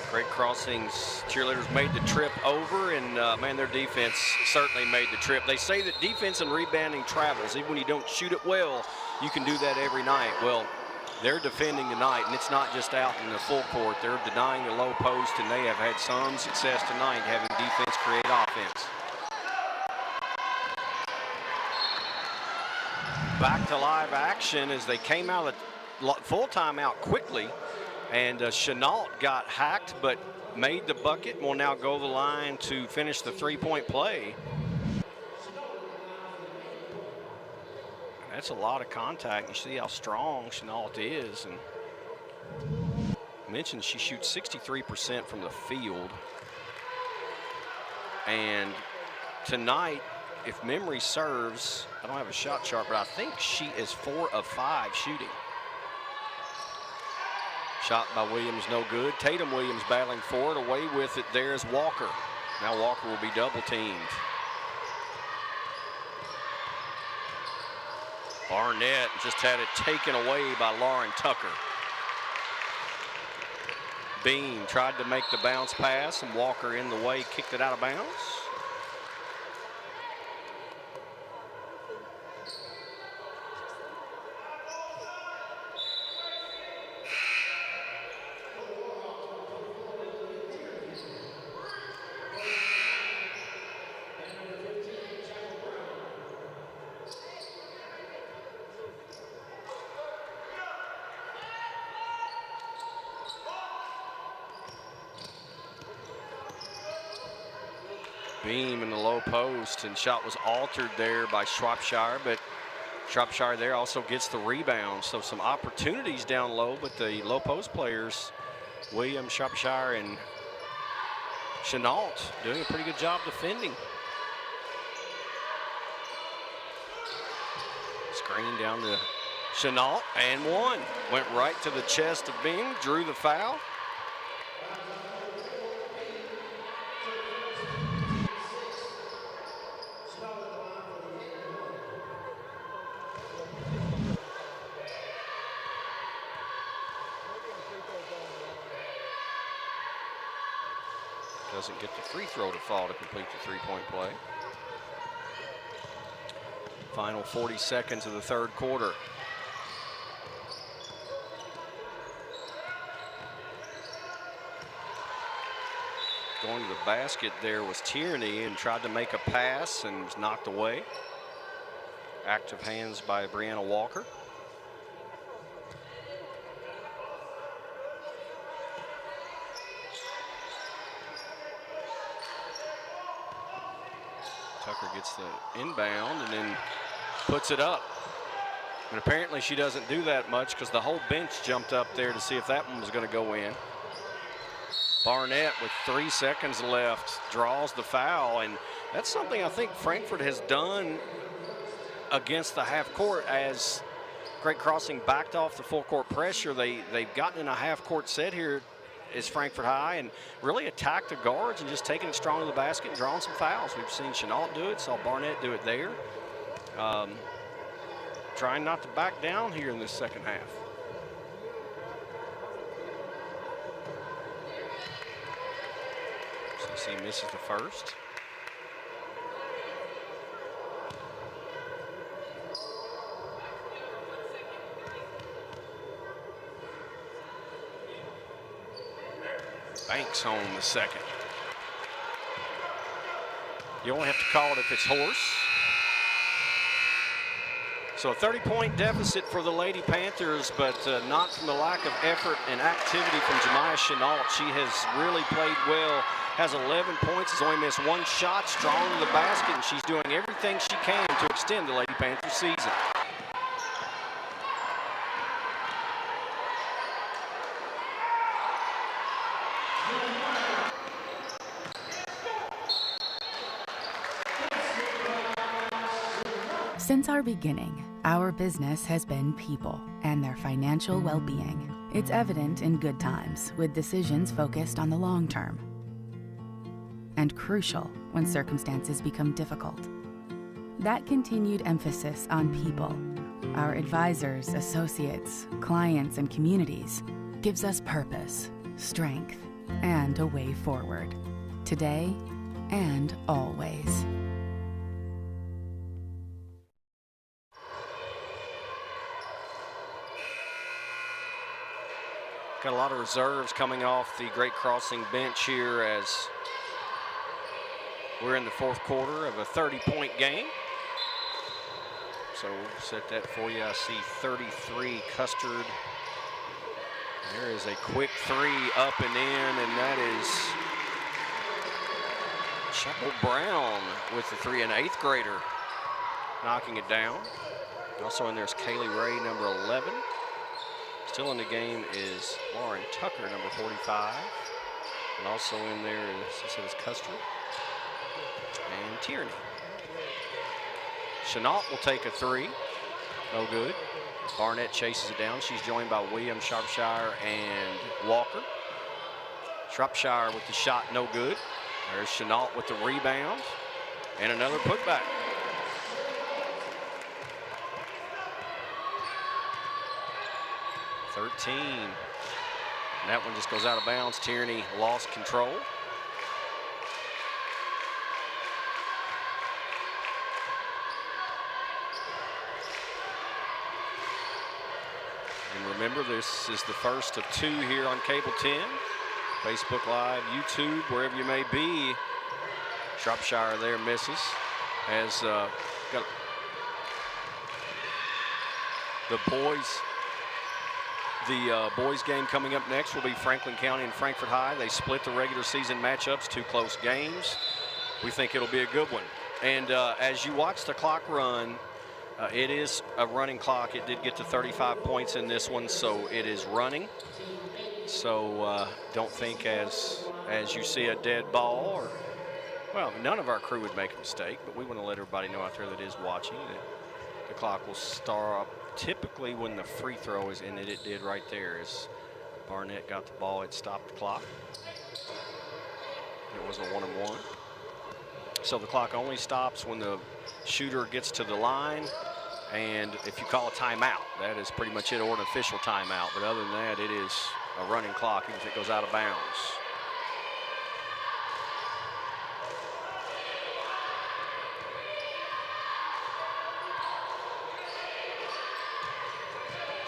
Great Crossings cheerleaders made the trip over, and man, their defense certainly made the trip. They say that defense and rebounding travels. Even when you don't shoot it well, you can do that every night. Well, they're defending tonight, and it's not just out in the full court. They're denying the low post, and they have had some success tonight having defense create offense. Back to live action as they came out of the full timeout quickly. And Chenault got hacked, but made the bucket and will now go to the line to finish the three-point play. That's a lot of contact. You see how strong Chenault is. And I mentioned she shoots 63% from the field. And tonight, if memory serves, I don't have a shot chart, but I think she is 4 of 5 shooting. Shot by Williams, no good. Tatum Williams battling for it. Away with it, there's Walker. Now Walker will be double teamed. Barnett just had it taken away by Lauren Tucker. Bean tried to make the bounce pass, and Walker in the way kicked it out of bounds. Beam in the low post, and shot was altered there by Shropshire, but Shropshire there also gets the rebound. So some opportunities down low, but the low post players, Williams, Shropshire, and Chenault doing a pretty good job defending. Screen down to Chenault, and one. Went right to the chest of Bing, drew the foul. Doesn't get the free throw to fall to complete the three-point play. Final 40 seconds of the third quarter. Going to the basket there was Tierney and tried to make a pass and was knocked away. Active hands by Brianna Walker. Tucker gets the inbound and then puts it up. And apparently she doesn't do that much because the whole bench jumped up there to see if that one was going to go in. Barnett with 3 seconds left draws the foul, and that's something I think Frankfort has done against the half court. As Great Crossing backed off the full court pressure, they've gotten in a half court set here is Frankfort High and really attacked the guards and just taking it strong to the basket and drawing some fouls. We've seen Chenault do it, saw Barnett do it there. Trying not to back down here in this second half. CC misses the first. Banks home the second. You only have to call it if it's horse. So a 30-point deficit for the Lady Panthers, but not from the lack of effort and activity from Jemiah Chenault. She has really played well, has 11 points, has only missed 1 shot, strong to the basket, and she's doing everything she can to extend the Lady Panthers season. Since our beginning, our business has been people and their financial well-being. It's evident in good times, with decisions focused on the long term, and crucial when circumstances become difficult. That continued emphasis on people our advisors, associates, clients, and communities, gives us purpose, strength, and a way forward, today and always. Got a lot of reserves coming off the Great Crossing bench here as we're in the fourth quarter of a 30-point game. So we'll set that for you. I see 33 Custard. There is a quick three up and in, and that is Sheppel Brown with the three, an 8th grader, knocking it down. Also in there's Kaylee Ray, number 11. Still in the game is Lauren Tucker, number 45. And also in there is Custer and Tierney. Chenault will take a three. No good. Barnett chases it down. She's joined by Williams, Shropshire, and Walker. Shropshire with the shot, no good. There's Chenault with the rebound. And another putback. And that one just goes out of bounds. Tierney lost control. And remember, this is the first of 2 here on Cable 10. Facebook Live, YouTube, wherever you may be. Shropshire there misses. Has got the boys. The boys game coming up next will be Franklin County and Frankfort High. They split the regular season matchups, 2 close games. We think it'll be a good one. And as you watch the clock run, it is a running clock. It did get to 35 points in this one, so it is running. So don't think as you see a dead ball, or, well, none of our crew would make a mistake, but we want to let everybody know out there that is watching that the clock will start typically when the free throw is in it. It did right there as Barnett got the ball. It stopped the clock. It was a 1-and-1. So the clock only stops when the shooter gets to the line, and if you call a timeout, that is pretty much it, or an official timeout. But other than that, it is a running clock even if it goes out of bounds.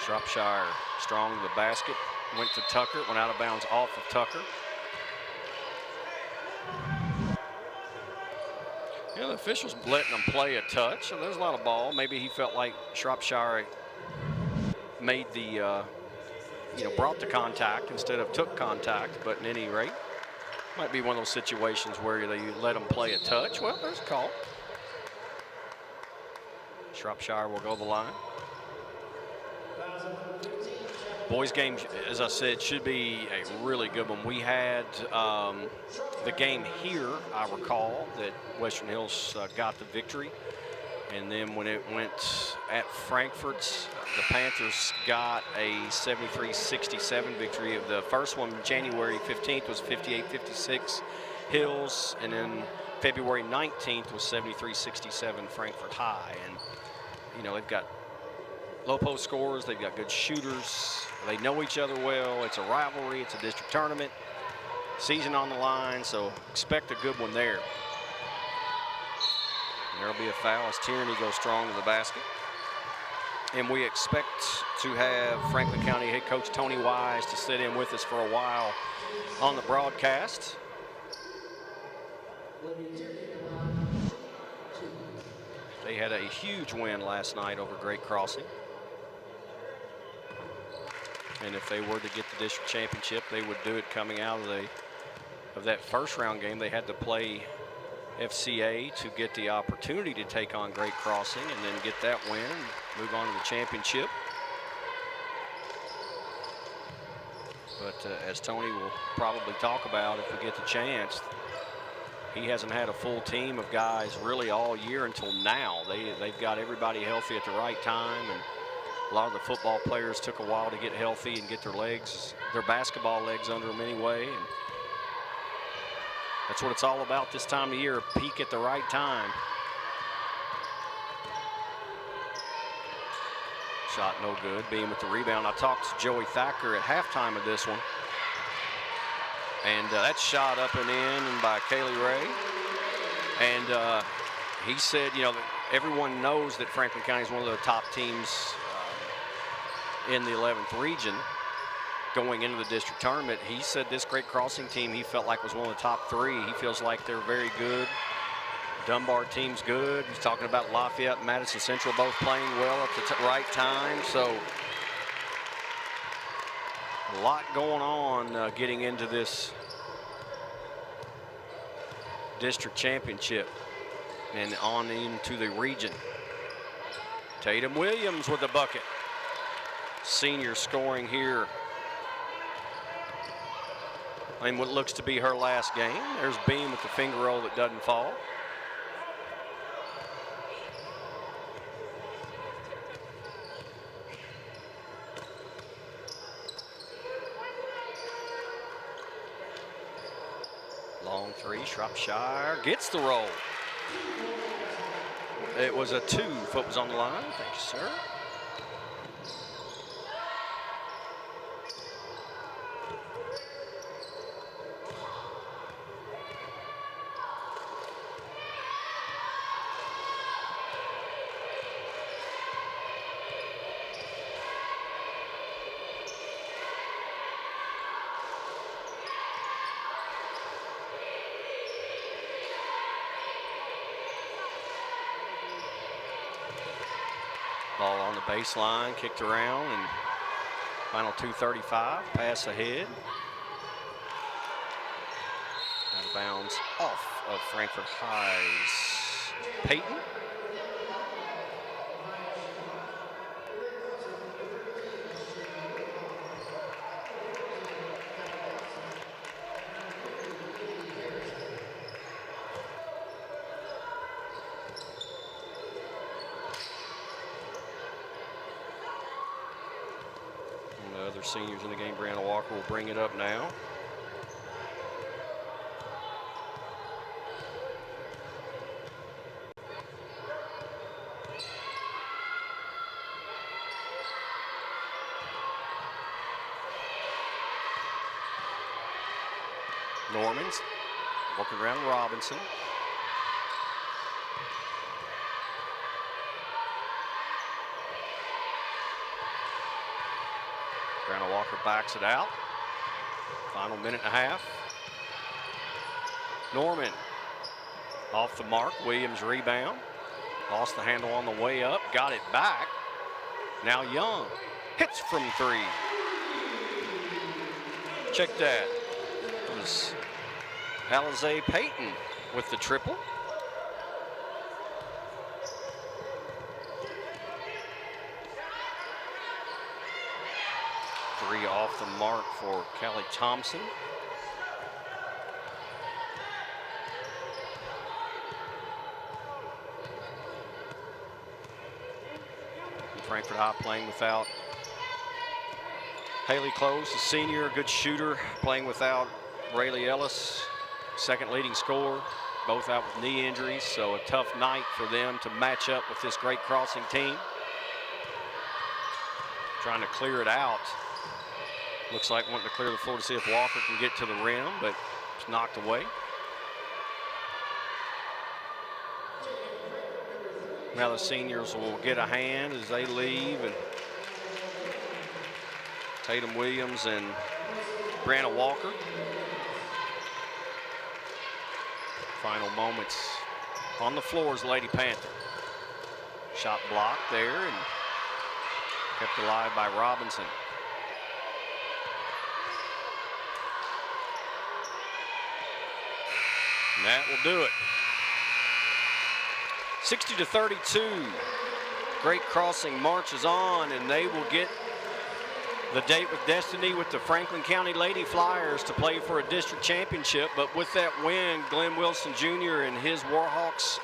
Shropshire strong to the basket, went to Tucker, went out of bounds off of Tucker. You know, the officials letting them play a touch, so there's a lot of ball. Maybe he felt like Shropshire made the, brought the contact instead of took contact, but at any rate, might be one of those situations where they let them play a touch. Well, there's a call. Shropshire will go to the line. Boys game, as I said, should be a really good one. We had the game here, I recall, that Western Hills got the victory. And then when it went at Frankfort, the Panthers got a 73-67 victory. The first one, January 15th, was 58-56 Hills. And then February 19th was 73-67 Frankfort High. And, they've got low post scorers. They've got good shooters. They know each other well. It's a rivalry. It's a district tournament. Season on the line, so expect a good one there. And there'll be a foul as Tierney goes strong to the basket. And we expect to have Franklin County head coach Tony Wise to sit in with us for a while on the broadcast. They had a huge win last night over Great Crossing. And if they were to get the district championship, they would do it coming out of that first round game. They had to play FCA to get the opportunity to take on Great Crossing and then get that win and move on to the championship. But as Tony will probably talk about if we get the chance, he hasn't had a full team of guys really all year until now. They've got everybody healthy at the right time, and a lot of the football players took a while to get healthy and get their basketball legs under them anyway. And that's what it's all about this time of year, peak at the right time. Shot no good. Beam with the rebound. I talked to Joey Thacker at halftime of this one. And that's shot up and in by Kaylee Ray. And he said, you know, everyone knows that Franklin County is one of the top teams in the 11th region going into the district tournament. He said this Great Crossing team he felt like was one of the top 3. He feels like they're very good. Dunbar team's good. He's talking about Lafayette and Madison Central both playing well at the right time. So a lot going on getting into this district championship and on into the region. Tatum Williams with the bucket. Senior scoring here in what looks to be her last game. There's Beam with the finger roll that doesn't fall. Long three, Shropshire gets the roll. It was a 2. Foot was on the line. Thank you, sir. Ball on the baseline, kicked around, and final 2:35, pass ahead. Out of bounds off of Frankfort High's Peyton. Seniors in the game, Brianna Walker will bring it up now. Norman's working around Robinson. Brianna Walker backs it out. Final minute and a half. Norman off the mark. Williams rebound. Lost the handle on the way up. Got it back. Now Young hits from 3. Check that. It was Alize Payton with the triple. Off the mark for Callie Thompson. Frankfort High playing without Haley Close, the senior, a good shooter, playing without Rayleigh Ellis, second leading scorer, both out with knee injuries, so a tough night for them to match up with this Great Crossing team. Trying to clear it out. Looks like wanting to clear the floor to see if Walker can get to the rim, but it's knocked away. Now the seniors will get a hand as they leave, and Tatum Williams and Brianna Walker. Final moments on the floor is Lady Panther. Shot blocked there and kept alive by Robinson. And that will do it. 60-32. Great Crossing marches on, and they will get the date with destiny with the Franklin County Lady Flyers to play for a district championship. But with that win, Glenn Wilson Jr. and his Warhawks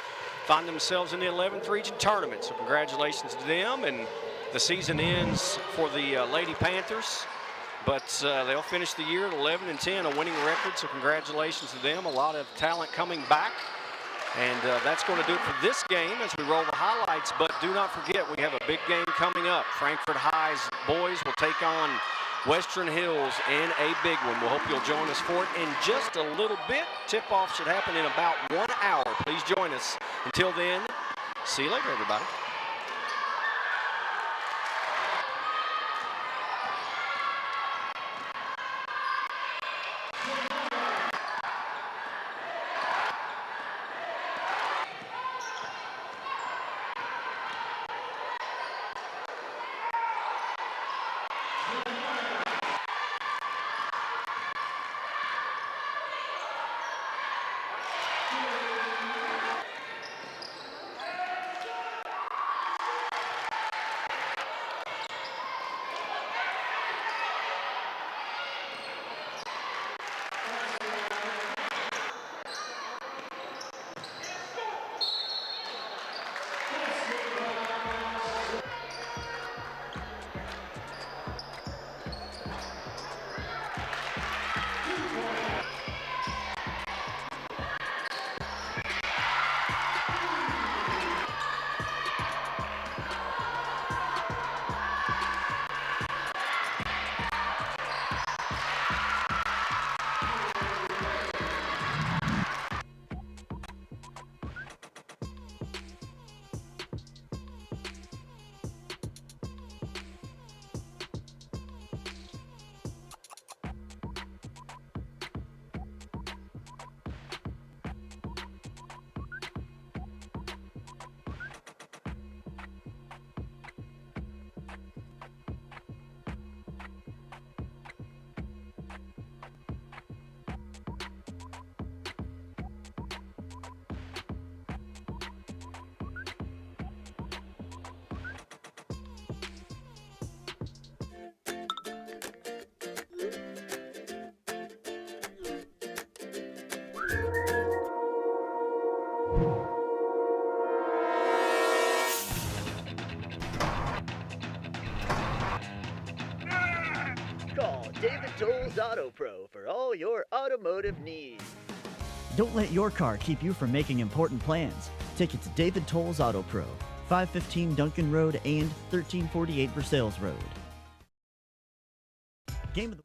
find themselves in the 11th region tournament. So congratulations to them, and the season ends for the Lady Panthers. But they'll finish the year at 11-10, a winning record, so congratulations to them. A lot of talent coming back And that's going to do it for this game as we roll the highlights. But do not forget, we have a big game coming up. Frankfort High's boys will take on Western Hills in a big one. We'll hope you'll join us for it in just a little bit. Tip-off should happen in about 1 hour. Please join us. Until then, see you later, everybody. Call David Tolles Auto Pro for all your automotive needs. Don't let your car keep you from making important plans. Take it to David Tolles Auto Pro, 515 Duncan Road and 1348 Versailles Road. Game of the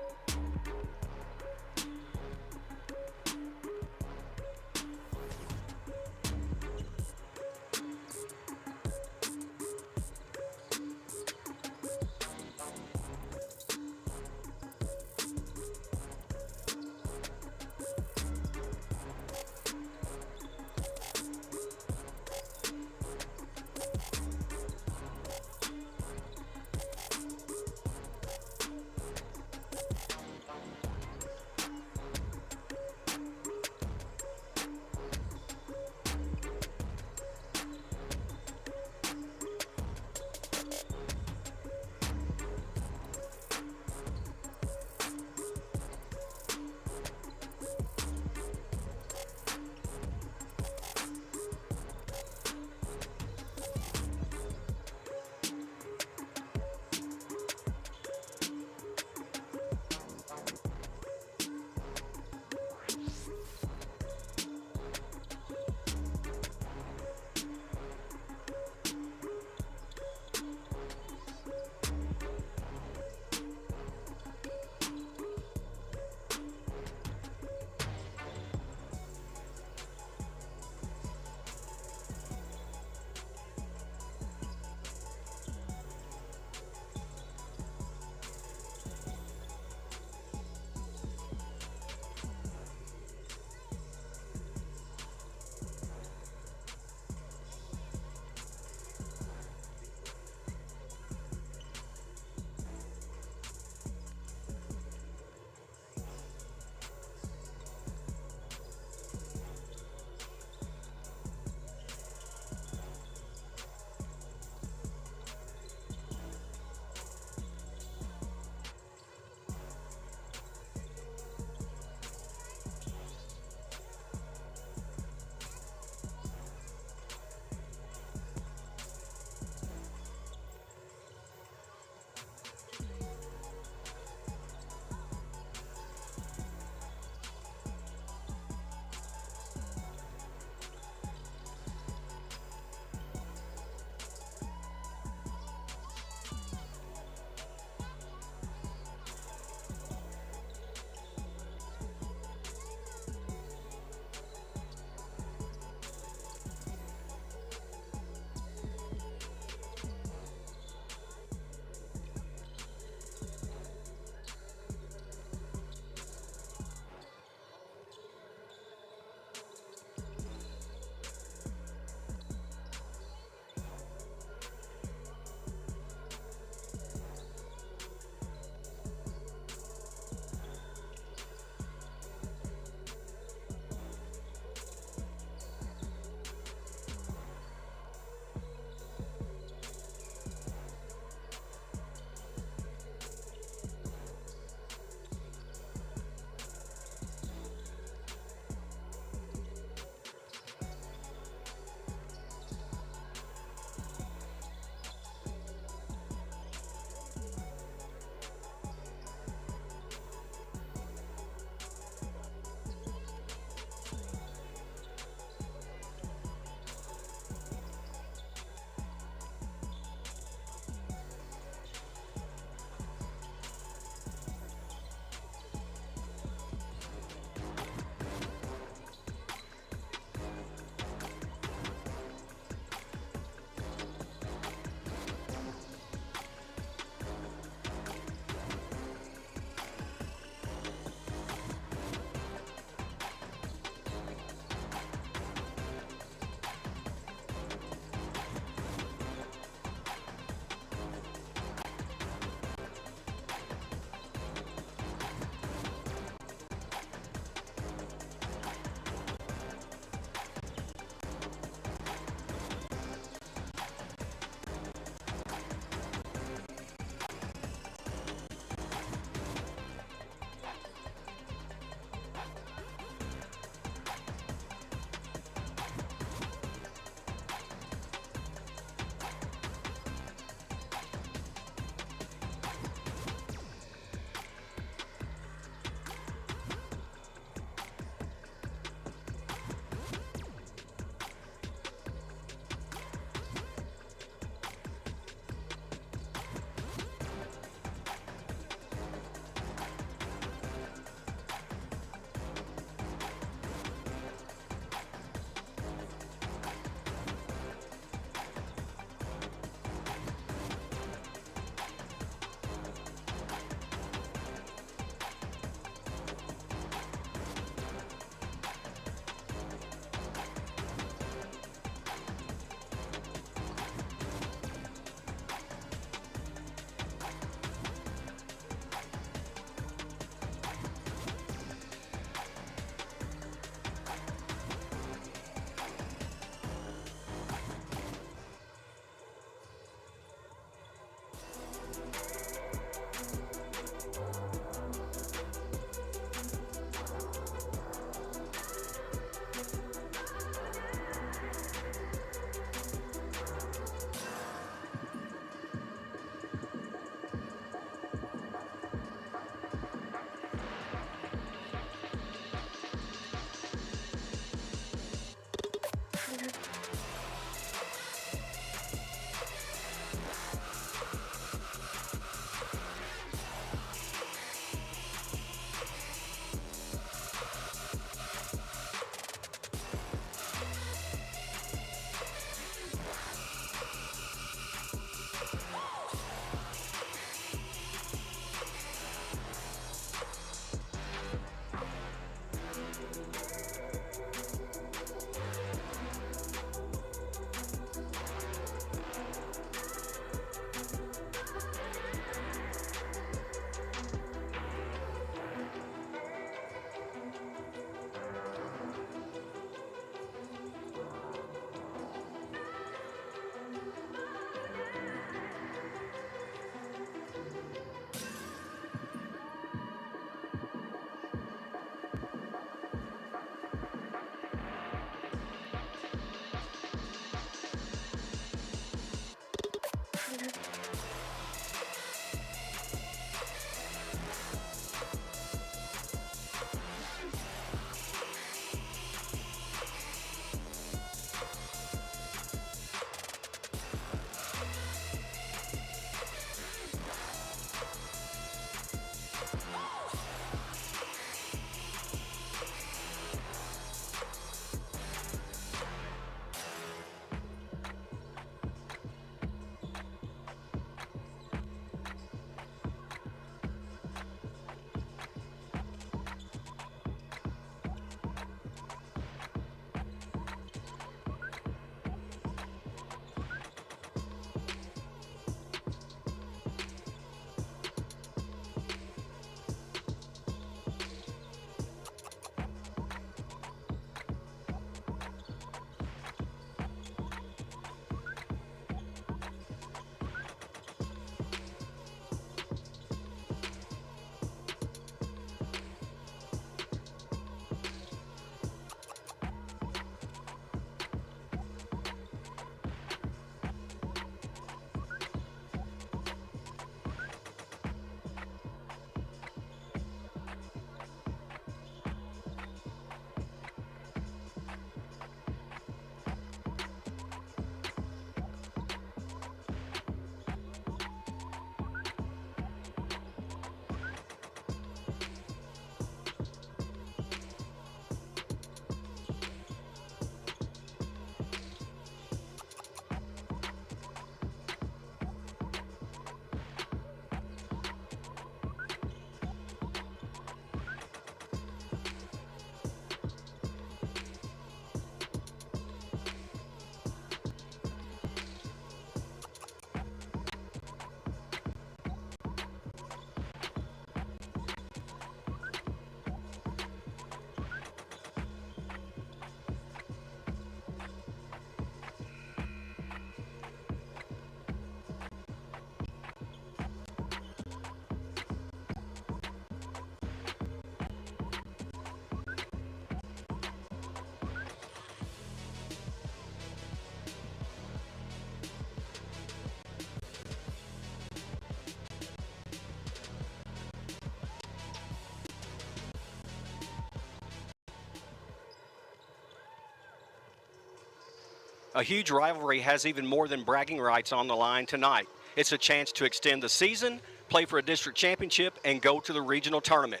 A huge rivalry has even more than bragging rights on the line tonight. It's a chance to extend the season, play for a district championship, and go to the regional tournament.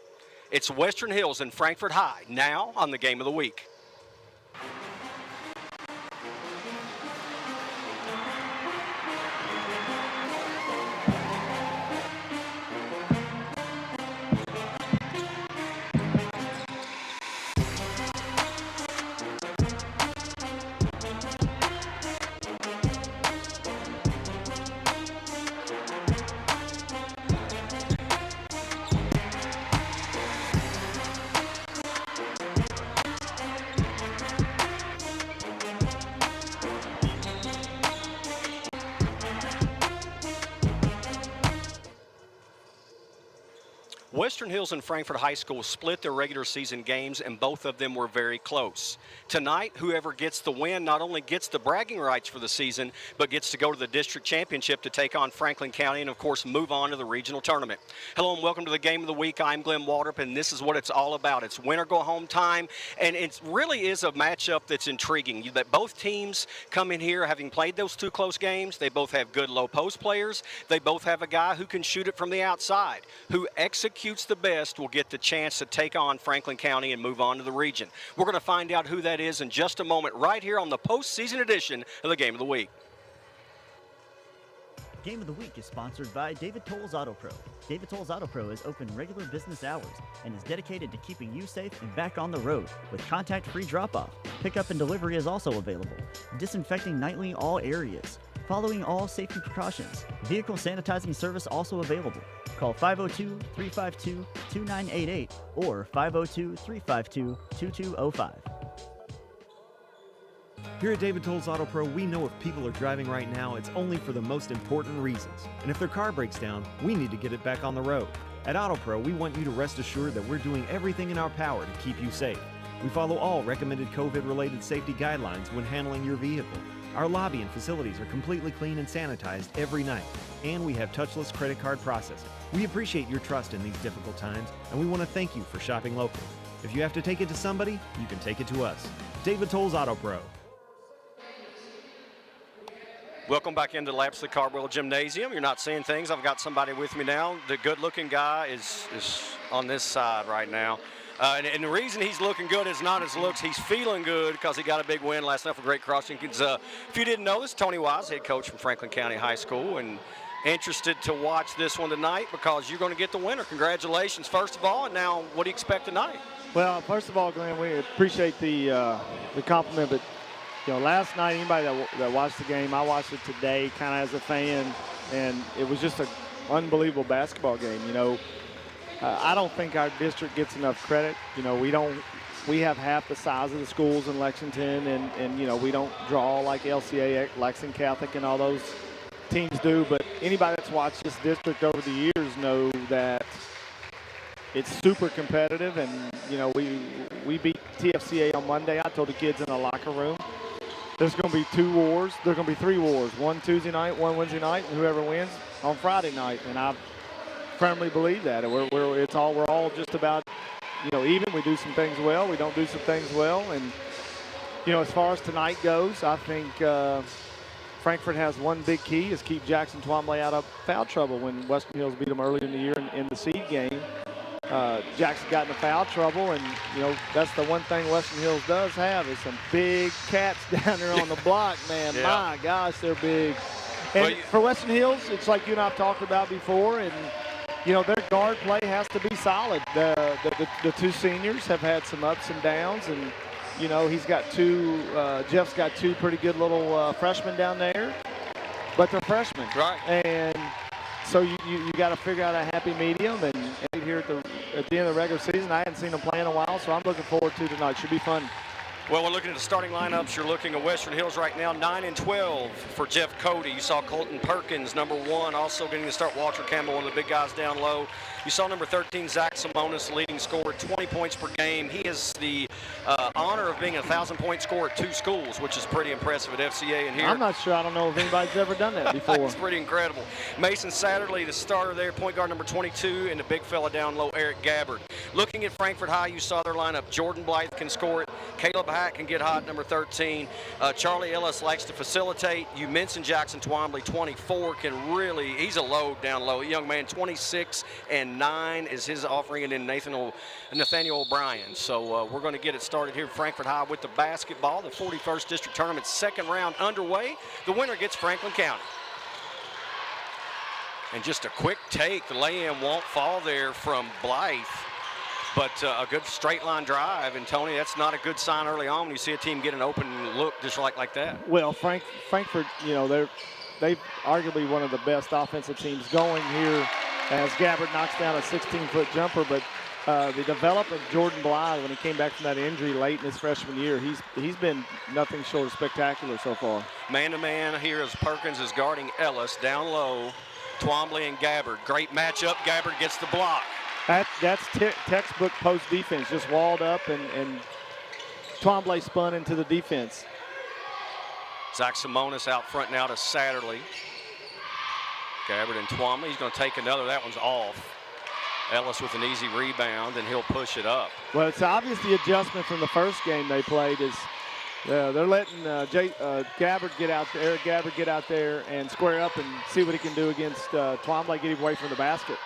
It's Western Hills and Frankfort High, now on the Game of the Week. Western Hills and Frankfort High School split their regular season games, and both of them were very close. Tonight, whoever gets the win not only gets the bragging rights for the season, but gets to go to the district championship to take on Franklin County and, of course, move on to the regional tournament. Hello and welcome to the Game of the Week. I'm Glenn Waldrop, and this is what it's all about. It's win or go home time, and it really is a matchup that's intriguing. That both teams come in here having played those two close games. They both have good low post players. They both have a guy who can shoot it from the outside, who executes the best will get the chance to take on Franklin County and move on to the region. We're going to find out who that is in just a moment right here on the postseason edition of the Game of the Week. Game of the Week is sponsored by David Tolles Auto Pro. David Tolles Auto Pro is open regular business hours and is dedicated to keeping you safe and back on the road with contact-free drop-off. Pickup and delivery is also available. Disinfecting nightly all areas. Following all safety precautions. Vehicle sanitizing service also available. Call 502-352-2988 or 502-352-2205. Here at David Tolles Auto Pro, we know if people are driving right now, it's only for the most important reasons. And if their car breaks down, we need to get it back on the road. At Auto Pro, we want you to rest assured that we're doing everything in our power to keep you safe. We follow all recommended COVID-related safety guidelines when handling your vehicle. Our lobby and facilities are completely clean and sanitized every night, and we have touchless credit card processing. We appreciate your trust in these difficult times, and we want to thank you for shopping locally. If you have to take it to somebody, you can take it to us. David Tolles Auto Pro. Welcome back into the Lapsley Cardwell Gymnasium. You're not seeing things. I've got somebody with me now. The good-looking guy is on this side right now. And the reason he's looking good is not his looks. He's feeling good because he got a big win last night for Great Crossing. If you didn't know this, Tony Wise, head coach from Franklin County High School, and interested to watch this one tonight because you're going to get the winner. Congratulations, first of all, and now what do you expect tonight? Well, first of all, Glenn, we appreciate the compliment, but last night, anybody that watched the game, I watched it today kind of as a fan, and it was just an unbelievable basketball game. I don't think our district gets enough credit. We have half the size of the schools in Lexington, and we don't draw like LCA, Lexington Catholic, and all those teams do. But anybody that's watched this district over the years know that it's super competitive, and we beat TFCA on Monday. I told the kids in the locker room, there's going to be 2 wars. There's going to be 3 wars, one Tuesday night, one Wednesday night, and whoever wins on Friday night. And I firmly believe that. We're all just about, even. We do some things well. We don't do some things well. And, as far as tonight goes, I think Frankfort has one big key is keep Jackson Twombly out of foul trouble. When Western Hills beat them earlier in the year in the seed game, Jackson got into foul trouble, and that's the one thing Western Hills does have is some big cats down there on the block, man. Yeah. My gosh, they're big. And for Western Hills, it's like you and I've talked about before, and their guard play has to be solid. The 2 seniors have had some ups and downs, and he's got Jeff's got 2 pretty good little freshmen down there, but they're freshmen, right? And so you got to figure out a happy medium, and here at the end of the regular season, I hadn't seen them play in a while, so I'm looking forward to tonight. Should be fun. Well, we're looking at the starting lineups. You're looking at Western Hills right now, 9-12 for Jeff Cody. You saw Colton Perkins, number 1, also getting to start. Walter Campbell, one of the big guys down low. You saw number 13, Zach Simonis, leading scorer, 20 points per game. He has the honor of being a 1,000-point scorer at 2 schools, which is pretty impressive at FCA. And here, I'm not sure. I don't know if anybody's ever done that before. It's pretty incredible. Mason Satterley, the starter there, point guard number 22, and the big fella down low, Eric Gabbard. Looking at Frankfort High, you saw their lineup. Jordan Blythe can score it. Caleb Hack can get hot, number 13. Charlie Ellis likes to facilitate. You mentioned Jackson Twombly, 24, can really, he's a load down low. A young man, 26 and 9 is his offering, and then Nathaniel O'Brien. So we're going to get it started here at Frankfort High with the basketball. The 41st District Tournament second round underway. The winner gets Franklin County. And just a quick take. The lay-in won't fall there from Blythe. But a good straight line drive, and Tony, that's not a good sign early on when you see a team get an open look just like that. Well, Frankfort, you know, they're arguably one of the best offensive teams going here as Gabbard knocks down a 16-foot jumper. But the development of Jordan Blythe when he came back from that injury late in his freshman year, he's been nothing short of spectacular so far. Man-to-man here as Perkins is guarding Ellis down low. Twombly and Gabbard. Great matchup. Gabbard gets the block. That's textbook post defense, just walled up, and Twombly spun into the defense. Zach Simonis out front now to Satterley. Gabbard and Twombly. He's going to take another. That one's off. Ellis with an easy rebound, and he'll push it up. Well, it's obvious the adjustment from the first game they played is they're letting Gabbard get out there, Eric Gabbard get out there and square up and see what he can do against Twombly, get him away from the basket.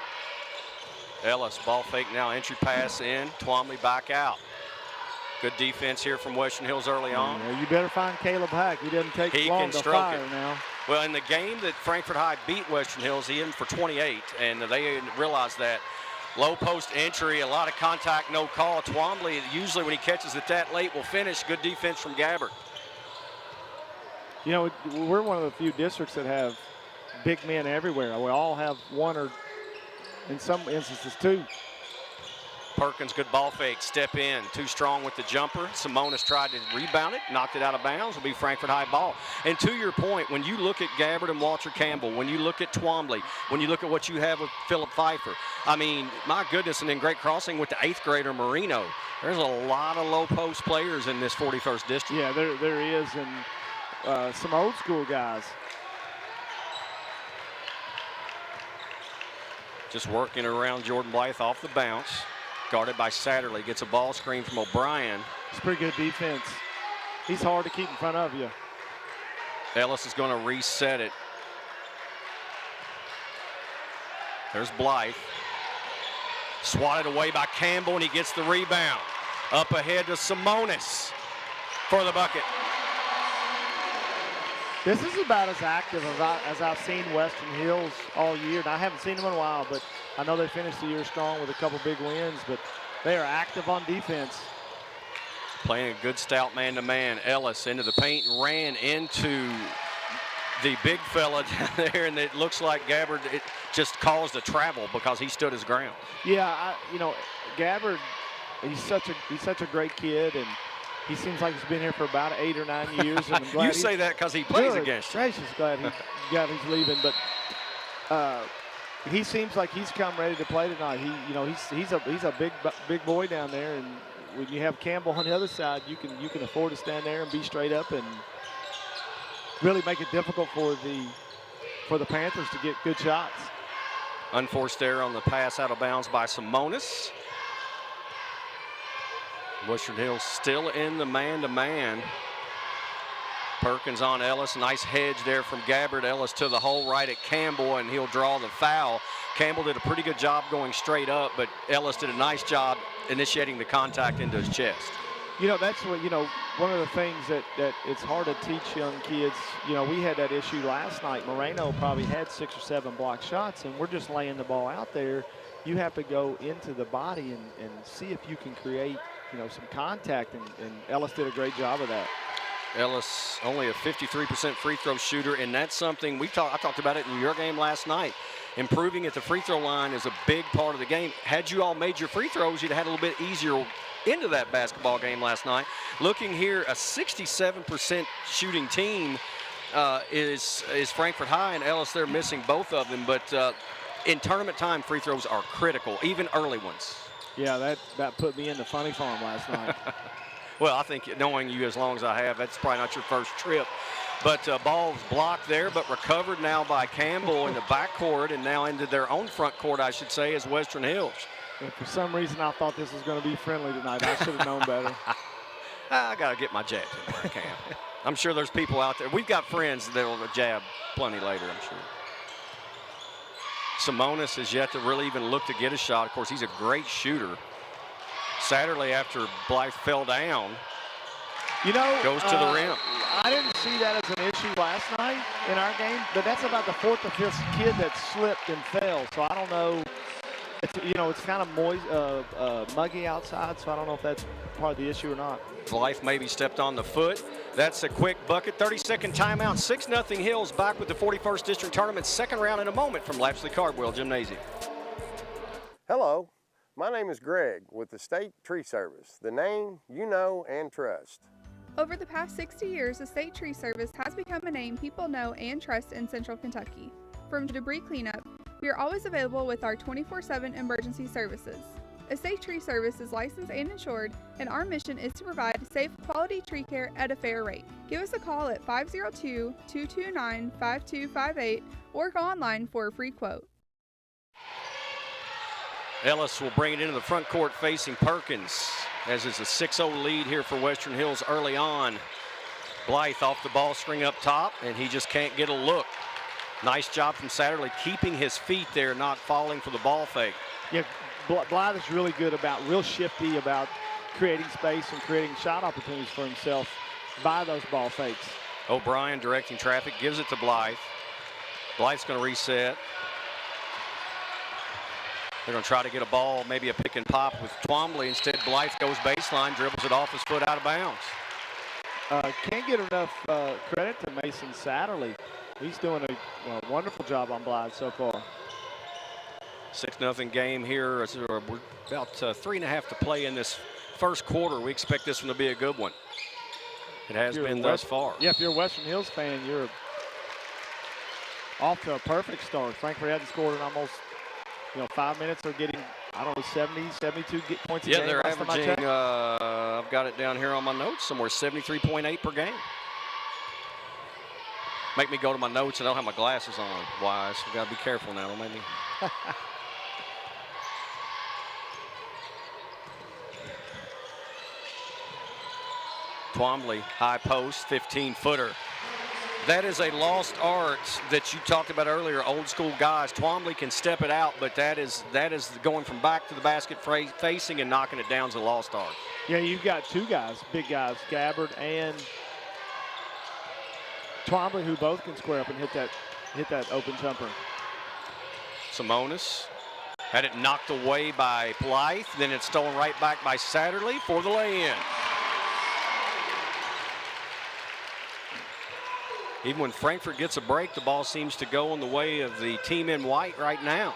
Ellis, ball fake now, entry pass in, Twombly back out. Good defense here from Western Hills early on. Yeah, you better find Caleb Hack. He doesn't take long to fire now. Well, in the game that Frankfort High beat Western Hills, he in for 28, and they realized that. Low post entry, a lot of contact, no call. Twombly, usually when he catches it that late, will finish. Good defense from Gabbard. You know, we're one of the few districts that have big men everywhere. We all have one or, in some instances, two. Perkins, good ball fake, step in, too strong with the jumper. Simonis tried to rebound it, knocked it out of bounds. Will be Frankfort High ball. And to your point, when you look at Gabbard and Walter Campbell, when you look at Twombly, when you look at what you have with Philip Pfeiffer, I mean, my goodness, and then great crossing with the 8th grader Marino. There's a lot of low post players in this 41st district. Yeah, there is, and some old school guys. Just working around Jordan Blythe off the bounce. Guarded by Satterley, gets a ball screen from O'Brien. It's pretty good defense. He's hard to keep in front of you. Ellis is going to reset it. There's Blythe. Swatted away by Campbell, and he gets the rebound. Up ahead to Simonis for the bucket. This is about as active as I've seen Western Hills all year. And I haven't seen them in a while, but I know they finished the year strong with a couple big wins, but they are active on defense. Playing a good stout man-to-man. Ellis into the paint, ran into the big fella down there, and it looks like Gabbard just caused a travel because he stood his ground. Yeah, you know, Gabbard, he's such a great kid, and he seems like he's been here for about 8 or 9 years. And I'm glad you say that because he plays against you. Gracious, glad he's leaving, but he seems like he's come ready to play tonight. He's a big boy down there, and when you have Campbell on the other side, you can afford to stand there and be straight up and really make it difficult for the Panthers to get good shots. Unforced error on the pass out of bounds by Simonis. Western Hills still in the man-to-man. Perkins on Ellis. Nice hedge there from Gabbard. Ellis to the hole right at Campbell, and he'll draw the foul. Campbell did a pretty good job going straight up, but Ellis did a nice job initiating the contact into his chest. You know, that's what, one of the things that it's hard to teach young kids. We had that issue last night. Moreno probably had 6 or 7 block shots, and we're just laying the ball out there. You have to go into the body and see if you can create some contact, and Ellis did a great job of that. Ellis only a 53% free throw shooter, and that's something I talked about it in your game last night. Improving at the free throw line is a big part of the game. Had you all made your free throws, you'd have had a little bit easier into that basketball game last night. Looking here, a 67% shooting team is Frankfort High, and Ellis, they're missing both of them, but in tournament time, free throws are critical, even early ones. Yeah, that put me in the funny farm last night. Well, I think knowing you as long as I have, that's probably not your first trip. But ball's blocked there, but recovered now by Campbell in the backcourt, and now into their own front court, I should say, is Western Hills. And for some reason, I thought this was going to be friendly tonight. I should have known better. I got to get my jabs in there, Cam. I'm sure there's people out there. We've got friends that will jab plenty later, I'm sure. Simonis has yet to really even look to get a shot. Of course, he's a great shooter. Satterley, after Blythe fell down, goes to the rim. I didn't see that as an issue last night in our game, but that's about the fourth or fifth kid that slipped and fell. So I don't know. It's kind of moist, muggy outside, so I don't know if that's part of the issue or not. Blythe maybe stepped on the foot. That's a quick bucket. 30-second timeout. 6-0 Hills back with the 41st District Tournament second round in a moment from Lapsley Cardwell Gymnasium. Hello, my name is Greg with the State Tree Service, the name you know and trust. Over the past 60 years, the State Tree Service has become a name people know and trust in Central Kentucky. From debris cleanup, we are always available with our 24/7 emergency services. A State Tree Service is licensed and insured, and our mission is to provide safe, quality tree care at a fair rate. Give us a call at 502-229-5258 or go online for a free quote. Ellis will bring it into the front court facing Perkins, as is a 6-0 lead here for Western Hills early on. Blythe off the ball screen up top, and he just can't get a look. Nice job from Satterley keeping his feet there, not falling for the ball fake. Yeah, Blythe is really good real shifty about creating space and creating shot opportunities for himself by those ball fakes. O'Brien directing traffic, gives it to Blythe. Blythe's going to reset. They're going to try to get a ball, maybe a pick and pop with Twombly. Instead, Blythe goes baseline, dribbles it off his foot out of bounds. Can't get enough credit to Mason Satterley. He's doing a wonderful job on Blythe so far. 6-0 game here. We're about 3.5 to play in this first quarter. We expect this one to be a good one. It has been thus far. Yeah, if you're a Western Hills fan, you're off to a perfect start. Frankfurt hadn't scored in almost 5 minutes. They're getting, 70, 72 points a game. Yeah, they're averaging, I've got it down here on my notes somewhere, 73.8 per game. Make me go to my notes and I don't have my glasses on, Wise. We've got to be careful now. Don't make me. Twombly, high post, 15-footer. That is a lost art that you talked about earlier, old school guys. Twombly can step it out, but that is going from back to the basket facing and knocking it down is a lost art. Yeah, you've got two guys, big guys, Gabbard and Twombly, who both can square up and hit that open jumper. Simonis had it knocked away by Blythe, then it's stolen right back by Satterley for the lay-in. Even when Frankfurt gets a break, the ball seems to go in the way of the team in white right now.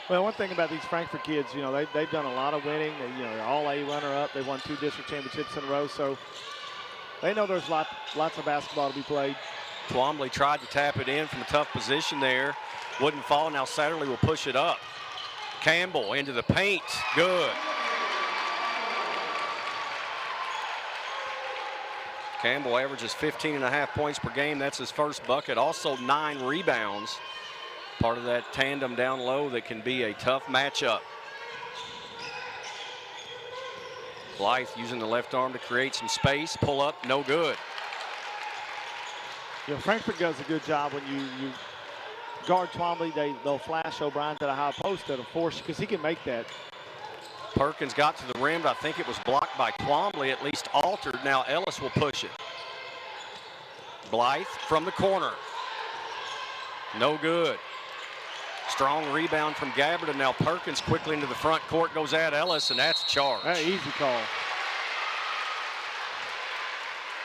Well, one thing about these Frankfurt kids, they've done a lot of winning. They're all-A runner-up. They won 2 district championships in a row, so they know there's lots of basketball to be played. Twombly tried to tap it in from a tough position there. Wouldn't fall. Now Satterley will push it up. Campbell into the paint. Good. Campbell averages 15.5 points per game. That's his first bucket. Also 9 rebounds. Part of that tandem down low that can be a tough matchup. Blythe using the left arm to create some space. Pull up, no good. Frankfurt does a good job when you guard Twombly. They'll flash O'Brien to the high post that'll force, because he can make that. Perkins got to the rim, but I think it was blocked by Twombly, at least altered. Now Ellis will push it. Blythe from the corner. No good. Strong rebound from Gabbard, and now Perkins quickly into the front court, goes at Ellis, and that's a charge. Easy call.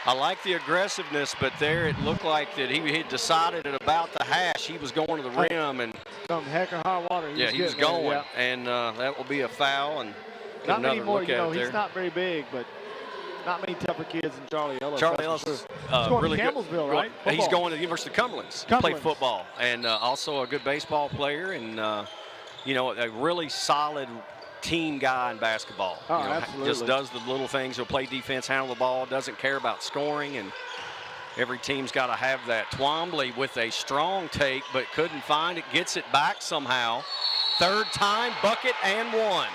I like the aggressiveness, but there it looked like that he had decided at about the hash he was going to the rim, and some heck of hot water. He was going, and that will be a foul, and not many more. Look at it there. He's not very big, but not many tougher kids than Charlie Ellis. Charlie Ellis is really good. Campbellsville, right? He's going to the University of Cumberland. Play football, and also a good baseball player, and a really solid team guy in basketball. Absolutely. Just does the little things. He'll play defense, handle the ball, doesn't care about scoring, and every team's got to have that. Twombly with a strong take, but couldn't find it. Gets it back somehow. Third time, bucket and one.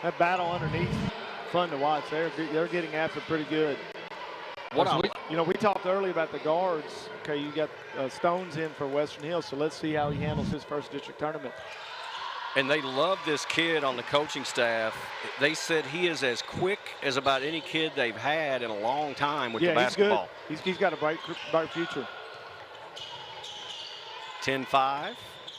That battle underneath, fun to watch. They're getting after pretty good. We talked earlier about the guards. Okay, you got Stones in for Western Hills, so let's see how he handles his first district tournament. And they love this kid on the coaching staff. They said he is as quick as about any kid they've had in a long time with the basketball. He's got a bright future. 10-5.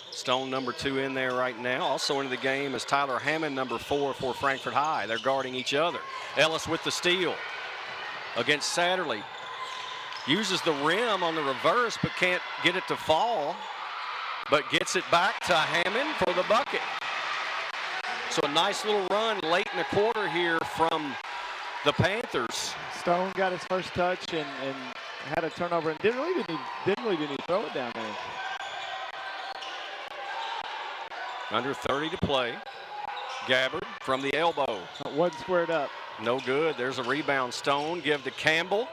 Stone number 2 in there right now. Also into the game is Tyler Hammond, number 4 for Frankfort High. They're guarding each other. Ellis with the steal against Satterley. Uses the rim on the reverse but can't get it to fall. But gets it back to Hammond for the bucket. So a nice little run late in the quarter here from the Panthers. Stone got his first touch and had a turnover and didn't really need to throw it down there. Under 30 to play. Gabbard from the elbow. Wasn't squared up. No good. There's a rebound. Stone give to Campbell.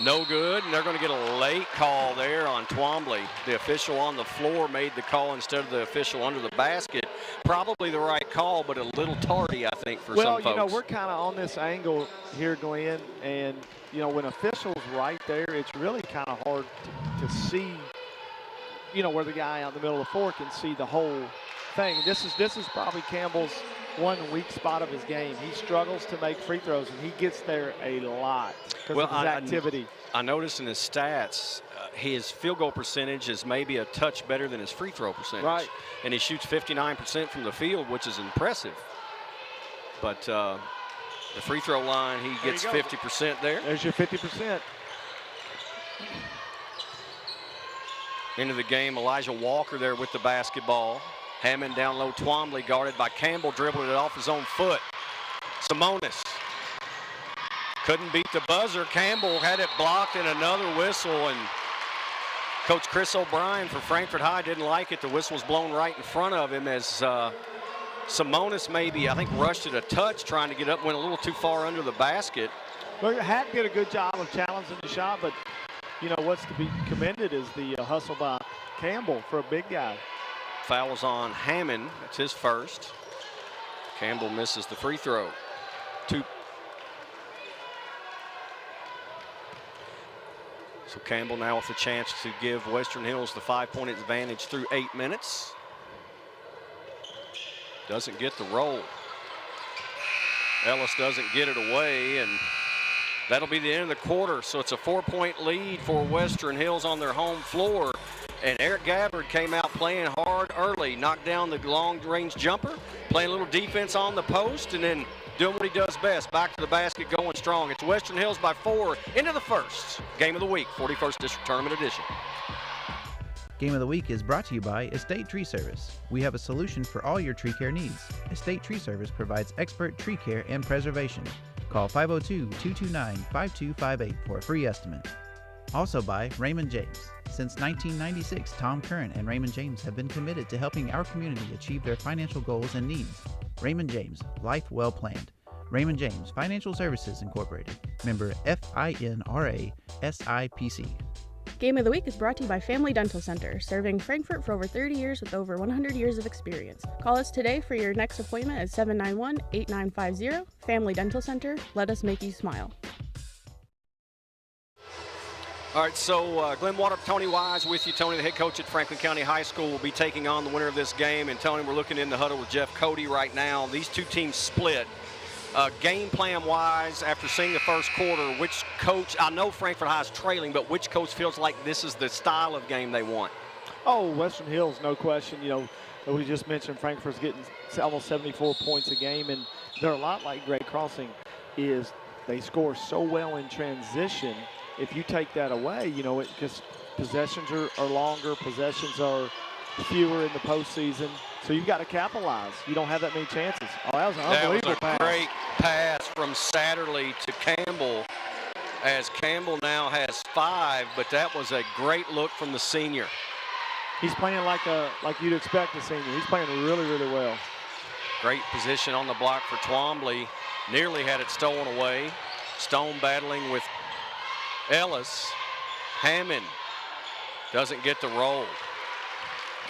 No good, and they're going to get a late call there on Twombly. The official on the floor made the call instead of the official under the basket. Probably the right call, but a little tardy, I think, for some folks. Well, we're kind of on this angle here, Glenn, and, when officials right there, it's really kind of hard to see, where the guy out in the middle of the floor can see the whole thing. This is probably Campbell's one weak spot of his game. He struggles to make free throws, and he gets there a lot because of his activity. I noticed in his stats, his field goal percentage is maybe a touch better than his free throw percentage. Right. And he shoots 59% from the field, which is impressive. But the free throw line, he gets 50% there. There's your 50%. Into the game, Elijah Walker there with the basketball. Hammond down low, Twombly guarded by Campbell, dribbling it off his own foot. Simonis couldn't beat the buzzer. Campbell had it blocked and another whistle, and Coach Chris O'Brien for Frankfort High didn't like it. The whistle was blown right in front of him as Simonis maybe, I think, rushed it a touch trying to get up, went a little too far under the basket. Well, Hack did a good job of challenging the shot, but, what's to be commended is the hustle by Campbell for a big guy. Fouls on Hammond. That's his first. Campbell misses the free throw. So Campbell now with a chance to give Western Hills the 5-point advantage through 8 minutes. Doesn't get the roll. Ellis doesn't get it away, and that'll be the end of the quarter. So it's a 4-point lead for Western Hills on their home floor. And Eric Gabbard came out playing hard early, knocked down the long-range jumper, playing a little defense on the post, and then doing what he does best, back to the basket, going strong. It's Western Hills by 4 into the first game of the week, 41st District Tournament Edition. Game of the Week is brought to you by Estate Tree Service. We have a solution for all your tree care needs. Estate Tree Service provides expert tree care and preservation. Call 502-229-5258 for a free estimate. Also by Raymond James. Since 1996, Tom Curran and Raymond James have been committed to helping our community achieve their financial goals and needs. Raymond James, life well planned. Raymond James Financial Services Incorporated, member FINRA SIPC. Game of the Week is brought to you by Family Dental Center, serving Frankfort for over 30 years with over 100 years of experience. Call us today for your next appointment at 791-8950. Family Dental Center, let us make you smile. All right, so Glenn Water, Tony Wise with you. Tony, the head coach at Franklin County High School, will be taking on the winner of this game. And Tony, we're looking in the huddle with Jeff Cody right now. These two teams split. Game plan-wise, after seeing the first quarter, which coach, I know Frankfort High is trailing, but which coach feels like this is the style of game they want? Oh, Western Hills, no question. We just mentioned Frankfort's getting almost 74 points a game, and they're a lot like Great Crossing, is they score so well in transition. If you take that away, because possessions are longer, possessions are fewer in the postseason. So you've got to capitalize. You don't have that many chances. Oh, that was an unbelievable pass. That was a great pass from Satterley to Campbell, as Campbell now has 5, but that was a great look from the senior. He's playing like you'd expect a senior. He's playing really, really well. Great position on the block for Twombly. Nearly had it stolen away. Stone battling with Ellis. Hammond doesn't get the roll.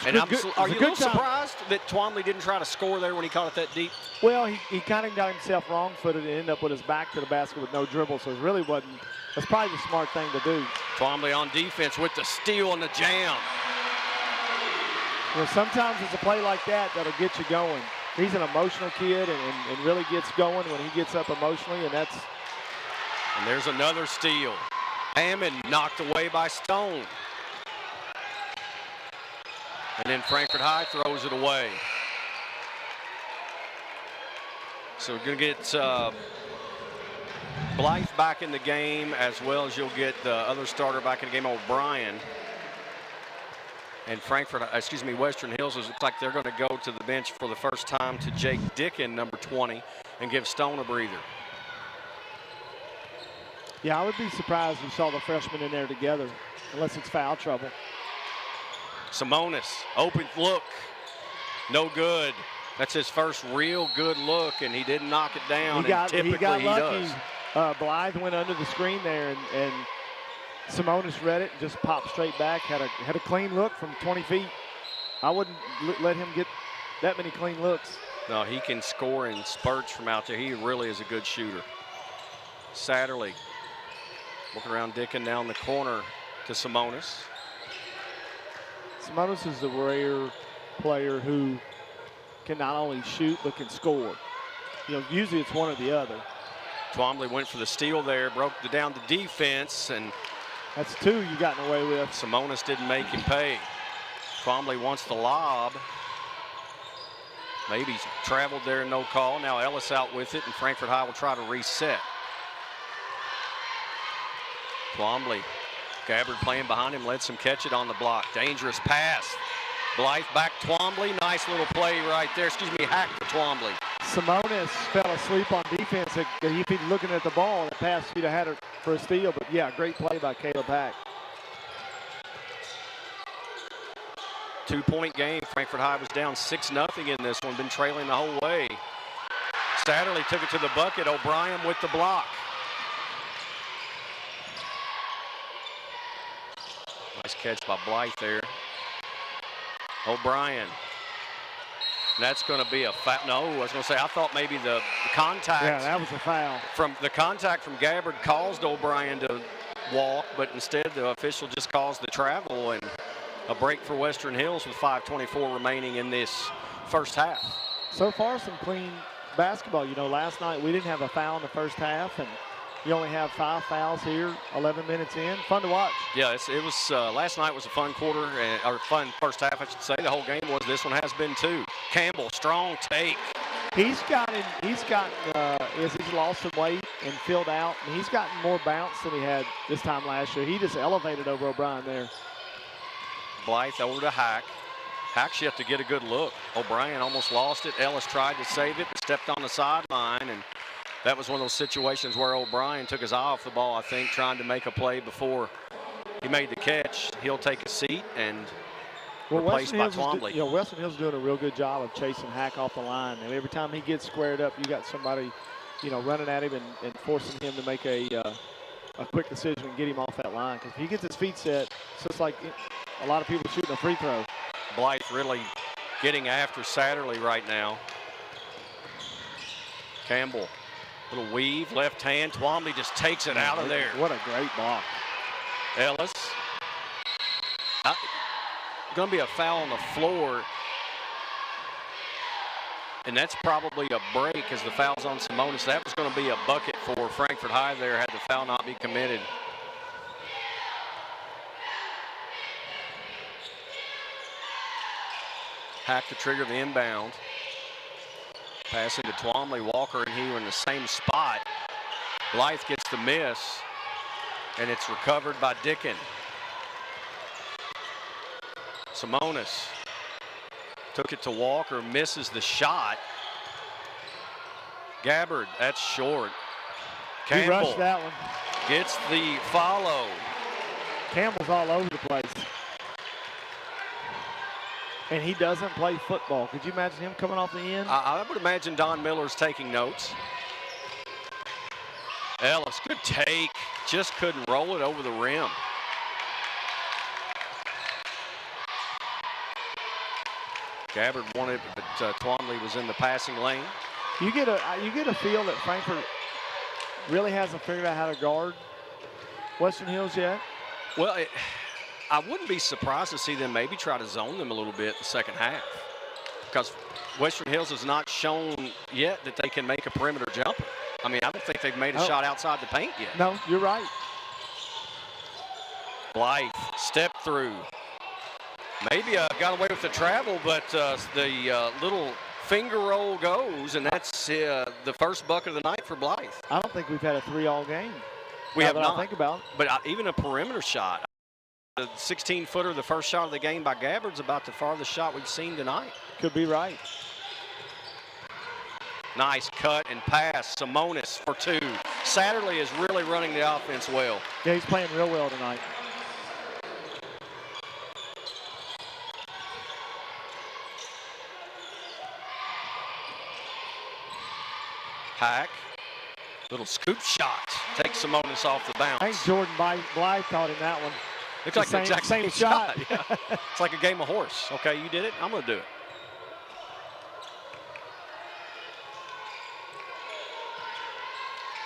And are you a little time. surprised that Twombly didn't try to score there when he caught it that deep? Well, he kind of got himself wrong-footed and ended up with his back to the basket with no dribble, so it really wasn't. That's probably the smart thing to do. Twombly on defense with the steal and the jam. You know, sometimes it's a play like that that'll get you going. He's an emotional kid and really gets going when he gets up emotionally, and that's. And there's another steal. Hammond knocked away by Stone. And then Frankfort High throws it away. So we're going to get Blythe back in the game, as well as you'll get the other starter back in the game, O'Brien. And Western Hills looks like they're going to go to the bench for the first time to Jake Dickin, number 20, and give Stone a breather. Yeah, I would be surprised if you saw the freshmen in there together, unless it's foul trouble. Simonis, open look, no good. That's his first real good look, and he didn't knock it down. He got lucky. Does. Blythe went under the screen there, and Simonis read it and just popped straight back. Had a clean look from 20 feet. I wouldn't let him get that many clean looks. No, he can score in spurts from out there. He really is a good shooter. Satterley looking around Dickin down the corner to Simonis. Simonis is the rare player who can not only shoot but can score. You know, usually it's one or the other. Twombly went for the steal there, broke down the defense, and that's two you gotten away with. Simonis didn't make him pay. Twombly wants the lob. Maybe he's traveled there, no call. Now Ellis out with it, and Frankfort High will try to reset. Twombly, Gabbard playing behind him, lets him catch it on the block. Dangerous pass. Blythe back Twombly. Nice little play right there. Hack to Twombly. Simonis fell asleep on defense. If he'd looking at the ball, the pass he'd have had it for a steal. But yeah, great play by Caleb Hack. 2-point game. Frankfort High was down 6-0 in this one. Been trailing the whole way. Satterley took it to the bucket. O'Brien with the block. Nice catch by Blythe there. O'Brien. That's going to be a foul. No, I was going to say, I thought maybe the contact. Yeah, that was a foul. The contact from Gabbard caused O'Brien to walk, but instead the official just caused the travel, and a break for Western Hills with 5:24 remaining in this first half. So far, some clean basketball. You know, last night we didn't have a foul in the first half, and you only have 5 fouls here, 11 minutes in. Fun to watch. Yeah, it was. Last night was a fun quarter, or fun first half, I should say. The whole game was. This one has been too. Campbell, strong take. He's lost some weight and filled out, and he's gotten more bounce than he had this time last year. He just elevated over O'Brien there. Blythe over to Hack. Hack's yet to get a good look. O'Brien almost lost it. Ellis tried to save it, but stepped on the sideline, and that was one of those situations where O'Brien took his eye off the ball, I think, trying to make a play before he made the catch. He'll take a seat and replaced by Twombly. Western Hill's doing a real good job of chasing Hack off the line. And every time he gets squared up, you got somebody, running at him and forcing him to make a quick decision and get him off that line. Because if he gets his feet set, it's just like a lot of people shooting a free throw. Blythe really getting after Satterley right now. Campbell. Little weave, left hand. Twombly just takes it out of there. What a great block. Ellis. Going to be a foul on the floor. And that's probably a break as the foul's on Simonis. That was going to be a bucket for Frankfort High there had the foul not be committed. Hack to trigger the inbound. Passing to Twombly, Walker, and he were in the same spot. Blythe gets the miss, and it's recovered by Dickin. Simonis took it to Walker, misses the shot. Gabbard, that's short. Campbell he rushed that one. Gets the follow. Campbell's all over the place. And he doesn't play football. Could you imagine him coming off the end? I would imagine Don Miller's taking notes. Ellis, good take. Just couldn't roll it over the rim. Gabbard wanted, but Twombly was in the passing lane. You get a feel that Frankfort really hasn't figured out how to guard Western Hills yet. Well, I wouldn't be surprised to see them maybe try to zone them a little bit the second half, because Western Hills has not shown yet that they can make a perimeter jumper. I mean, I don't think they've made a shot outside the paint yet. No, you're right. Blythe, step through. Maybe got away with the travel, but the little finger roll goes, and that's the first bucket of the night for Blythe. I don't think we've had a 3-all game. We have not. I think about it. But even a perimeter shot. The 16-footer, the first shot of the game by Gabbard's about the farthest shot we've seen tonight. Could be right. Nice cut and pass. Simonis for 2. Satterley is really running the offense well. Yeah, he's playing real well tonight. Hack. Little scoop shot. Takes Simonis off the bounce. I think Jordan Blythe caught him that one. Looks like the exact same shot. Yeah. It's like a game of horse. Okay, you did it. I'm going to do it.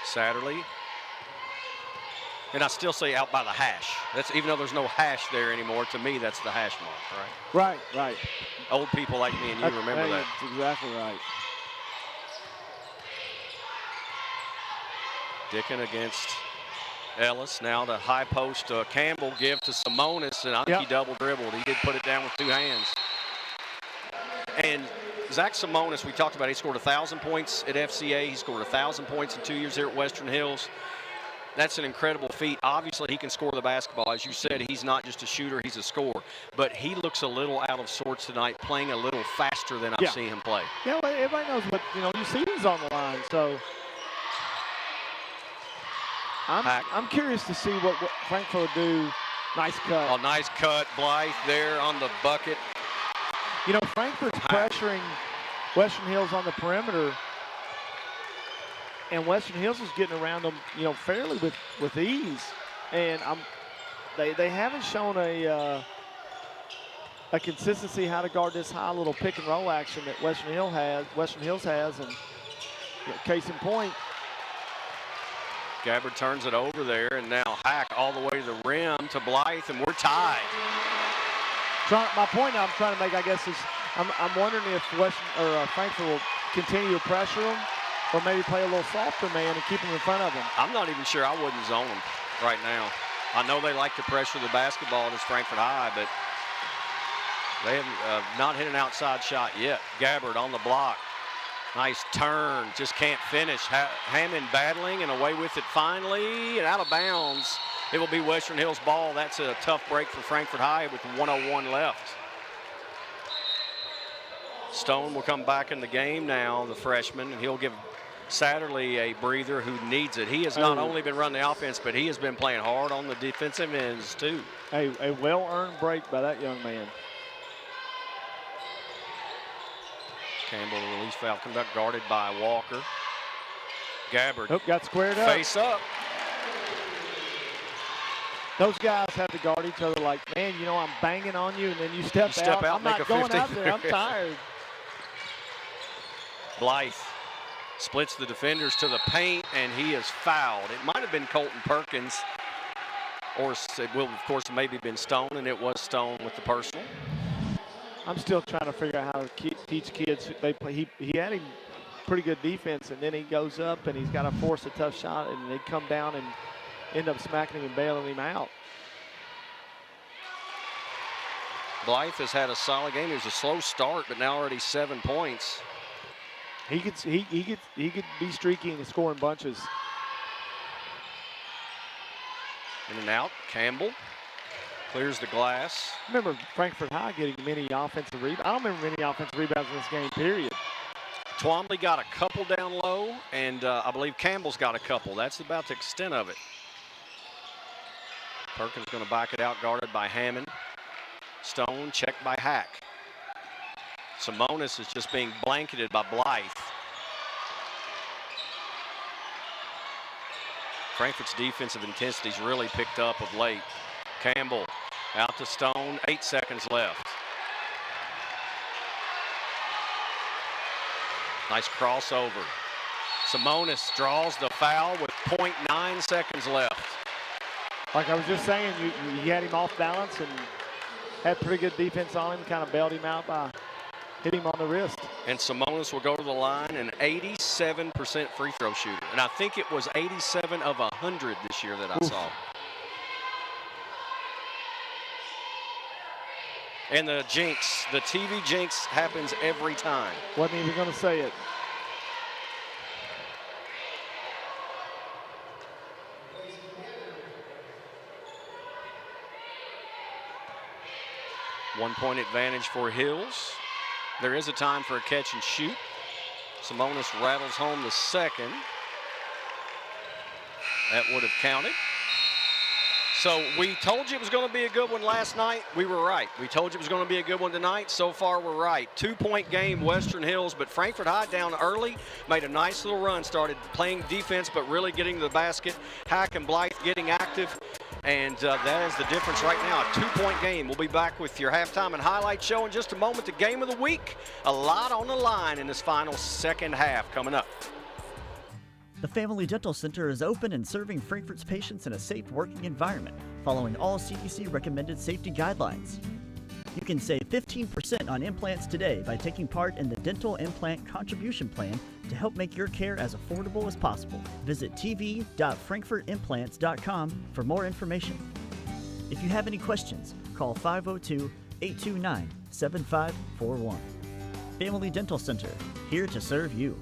Satterley. And I still say out by the hash. That's even though there's no hash there anymore. To me, that's the hash mark, right? Right. Old people like me and you remember that. That's exactly right. Dickin against Ellis. Now the high post Campbell give to Simonis, and I think he double dribbled. He did put it down with 2 hands. And Zach Simonis, we talked about, he scored 1,000 points at FCA. He scored 1,000 points in 2 years here at Western Hills. That's an incredible feat. Obviously, he can score the basketball. As you said, he's not just a shooter, he's a scorer. But he looks a little out of sorts tonight, playing a little faster than I've seen him play. Yeah, well, everybody knows what, your season's on the line, so I'm curious to see what Frankfort will do. Nice cut. Oh, nice cut. Blythe there on the bucket. Frankfort's pressuring Western Hills on the perimeter, and Western Hills is getting around them, fairly with ease. And they haven't shown a consistency how to guard this high little pick and roll action that Western Hills has, and case in point. Gabbard turns it over there, and now Hack all the way to the rim to Blythe, and we're tied. My point I'm trying to make, I guess, is I'm wondering if Frankfort will continue to pressure them, or maybe play a little softer man and keep them in front of them. I'm not even sure. I wouldn't zone them right now. I know they like to pressure the basketball at Frankfort High, but they have not hit an outside shot yet. Gabbard on the block. Nice turn, just can't finish. Hammond battling and away with it finally, and out of bounds. It will be Western Hills ball. That's a tough break for Frankfort High with 1:01 left. Stone will come back in the game now, the freshman, and he'll give Satterley a breather who needs it. He has not only been running the offense, but he has been playing hard on the defensive ends too. A well-earned break by that young man. Campbell, the release foul conduct, guarded by Walker. Gabbard. Got squared up. Face up. Those guys have to guard each other like, man, I'm banging on you, and then you step out. I'm not going out there. I'm tired. Blythe splits the defenders to the paint, and he is fouled. It might have been Colton Perkins, or it will, of course, maybe been Stone, and it was Stone with the personal. I'm still trying to figure out how to teach kids. They play. He had a pretty good defense, and then he goes up and he's got to force a tough shot, and they come down and end up smacking him and bailing him out. Blythe has had a solid game. It was a slow start, but now already 7 points. He could be streaky and scoring bunches. In and out. Campbell clears the glass. Remember Frankfort High getting many offensive rebounds. I don't remember many offensive rebounds in this game, period. Twombly got a couple down low, and I believe Campbell's got a couple. That's about the extent of it. Perkins going to back it out, guarded by Hammond. Stone checked by Hack. Simonis is just being blanketed by Blythe. Frankfort's defensive intensity's really picked up of late. Campbell out to Stone, 8 seconds left. Nice crossover. Simonis draws the foul with 0.9 seconds left. Like I was just saying, you had him off balance and had pretty good defense on him, kind of bailed him out by hitting him on the wrist. And Simonis will go to the line, an 87% free throw shooter. And I think it was 87 of 100 this year that I saw. And the jinx, the TV jinx happens every time. Wasn't even going to say it. One-point advantage for Hills. There is a time for a catch and shoot. Simonis rattles home the second. That would have counted. So we told you it was going to be a good one last night. We were right. We told you it was going to be a good one tonight. So far, we're right. 2-point game, Western Hills, but Frankfort High down early, made a nice little run, started playing defense, but really getting to the basket. Hack and Blythe getting active. And that is the difference right now, a 2-point game. We'll be back with your halftime and highlight show in just a moment. The game of the week, a lot on the line in this final second half coming up. The Family Dental Center is open and serving Frankfort's patients in a safe working environment, following all CDC recommended safety guidelines. You can save 15% on implants today by taking part in the Dental Implant Contribution Plan to help make your care as affordable as possible. Visit tv.frankfortimplants.com for more information. If you have any questions, call 502-829-7541. Family Dental Center, here to serve you.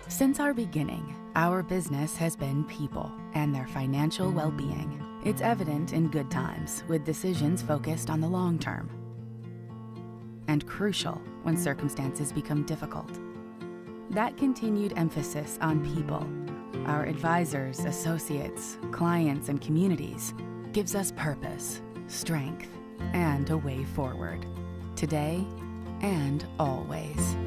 Since our beginning, our business has been people and their financial well-being. It's evident in good times, with decisions focused on the long term, and crucial when circumstances become difficult. That continued emphasis on people, our advisors, associates, clients, and communities, gives us purpose, strength, and a way forward, today and always.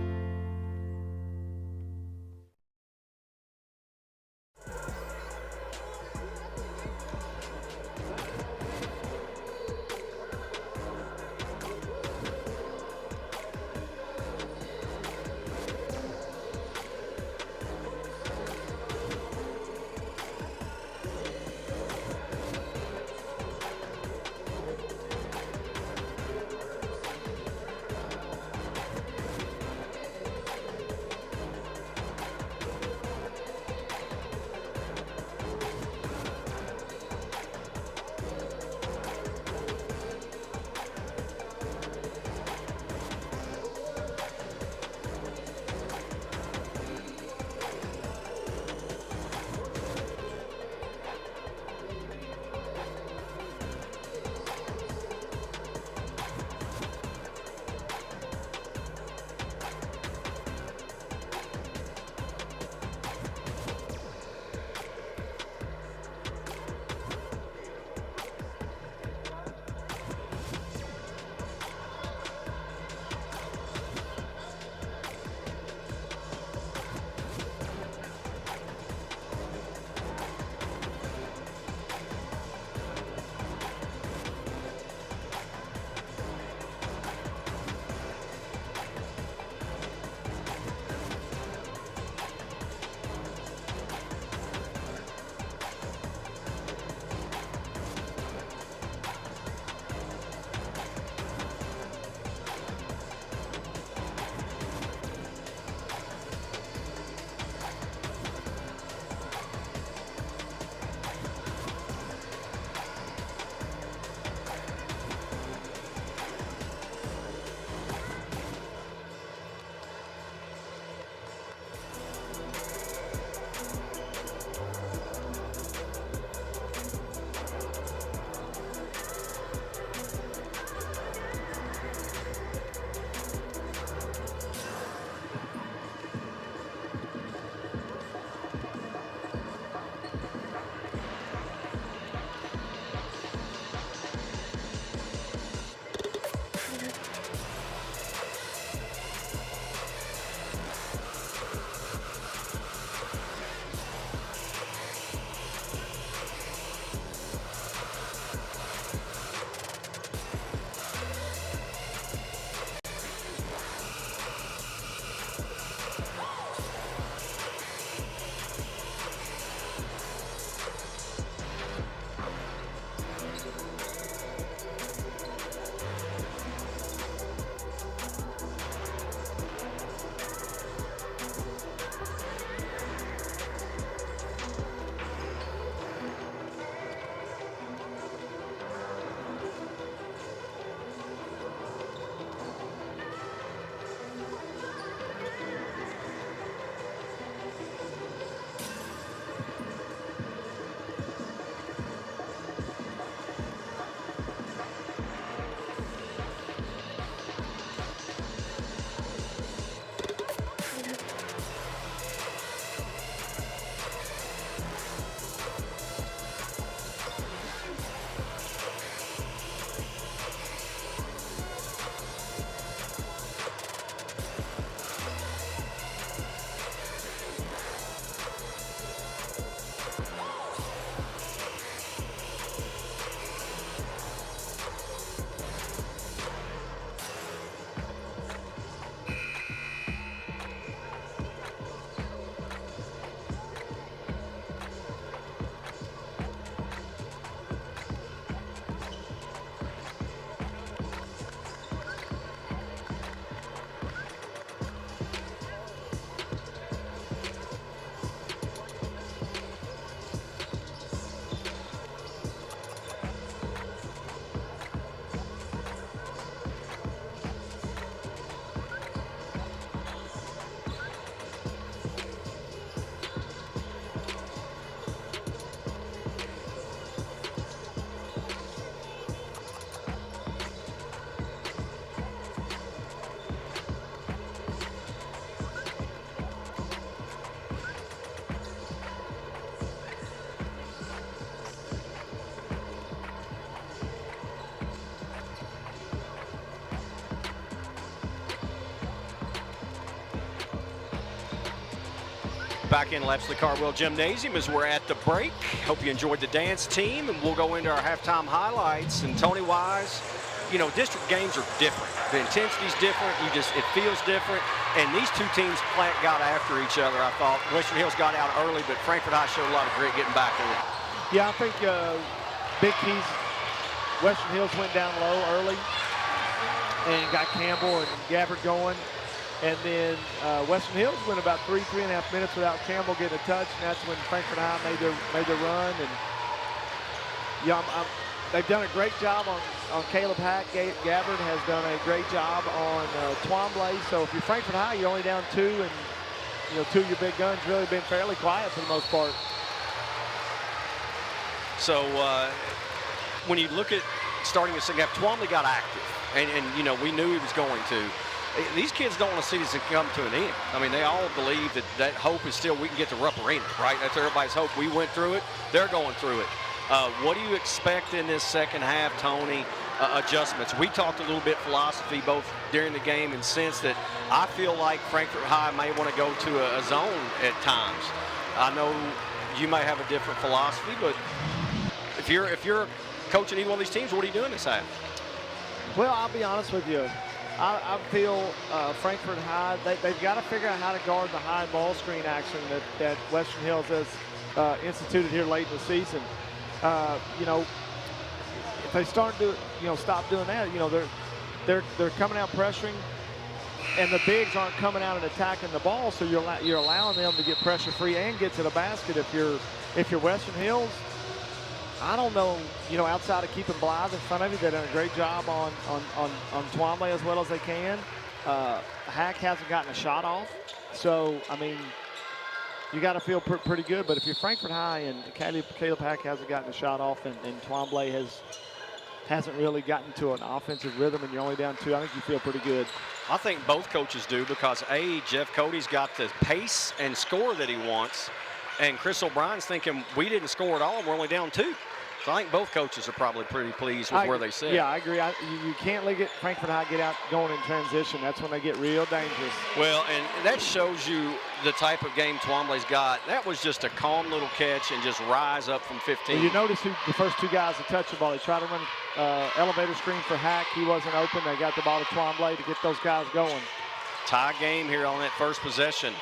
back in Lapsley Cardwell Gymnasium as we're at the break. Hope you enjoyed the dance team, and we'll go into our halftime highlights. And Tony Wise, you know, district games are different. The intensity's different. It feels different. And these two teams flat got after each other. I thought Western Hills got out early, but Frankfort High showed a lot of grit getting back in it. Yeah, I think big keys. Western Hills went down low early and got Campbell and Gabbard going. And then Western Hills went about 3.5 minutes without Campbell getting a touch, and that's when Frankfort High made their run. And yeah, they've done a great job on Caleb Hack. Gabbard has done a great job on Twombly. So if you're Frankfort High, you're only down 2, and you know 2 of your big guns really been fairly quiet for the most part. So when you look at starting the second half, Twombly got active, and you know we knew he was going to. These kids don't want to see this come to an end. I mean, they all believe that hope is still we can get to Rupp Arena, right? That's everybody's hope. We went through it. They're going through it. What do you expect in this second half, Tony? Adjustments. We talked a little bit philosophy both during the game and since that. I feel like Frankfort High may want to go to a zone at times. I know you may have a different philosophy, but if you're coaching either one of these teams, what are you doing this half? Well, I'll be honest with you. I feel Frankfort High, they've got to figure out how to guard the high ball screen action that Western Hills has instituted here late in the season. You know, if they start to, stop doing that, they're coming out pressuring, and the bigs aren't coming out and attacking the ball, so you're allowing them to get pressure free and get to the basket. If you're Western Hills, I don't know, outside of keeping Blythe in front of you, they've done a great job on Twombly as well as they can. Hack hasn't gotten a shot off, so I mean, you got to feel pretty good. But if you're Frankfort High and Caleb Hack hasn't gotten a shot off, and Twombly hasn't really gotten to an offensive rhythm, and you're only down 2, I think you feel pretty good. I think both coaches do because Jeff Cody's got the pace and score that he wants, and Chris O'Brien's thinking we didn't score at all and we're only down 2. So I think both coaches are probably pretty pleased with where they sit. Yeah, I agree. You can't let Frankfort High get out going in transition. That's when they get real dangerous. Well, and that shows you the type of game Twombly's got. That was just a calm little catch and just rise up from 15. Well, you notice the first 2 guys that touch the ball. They tried to run elevator screen for Hack. He wasn't open. They got the ball to Twombly to get those guys going. Tie game here on that first possession.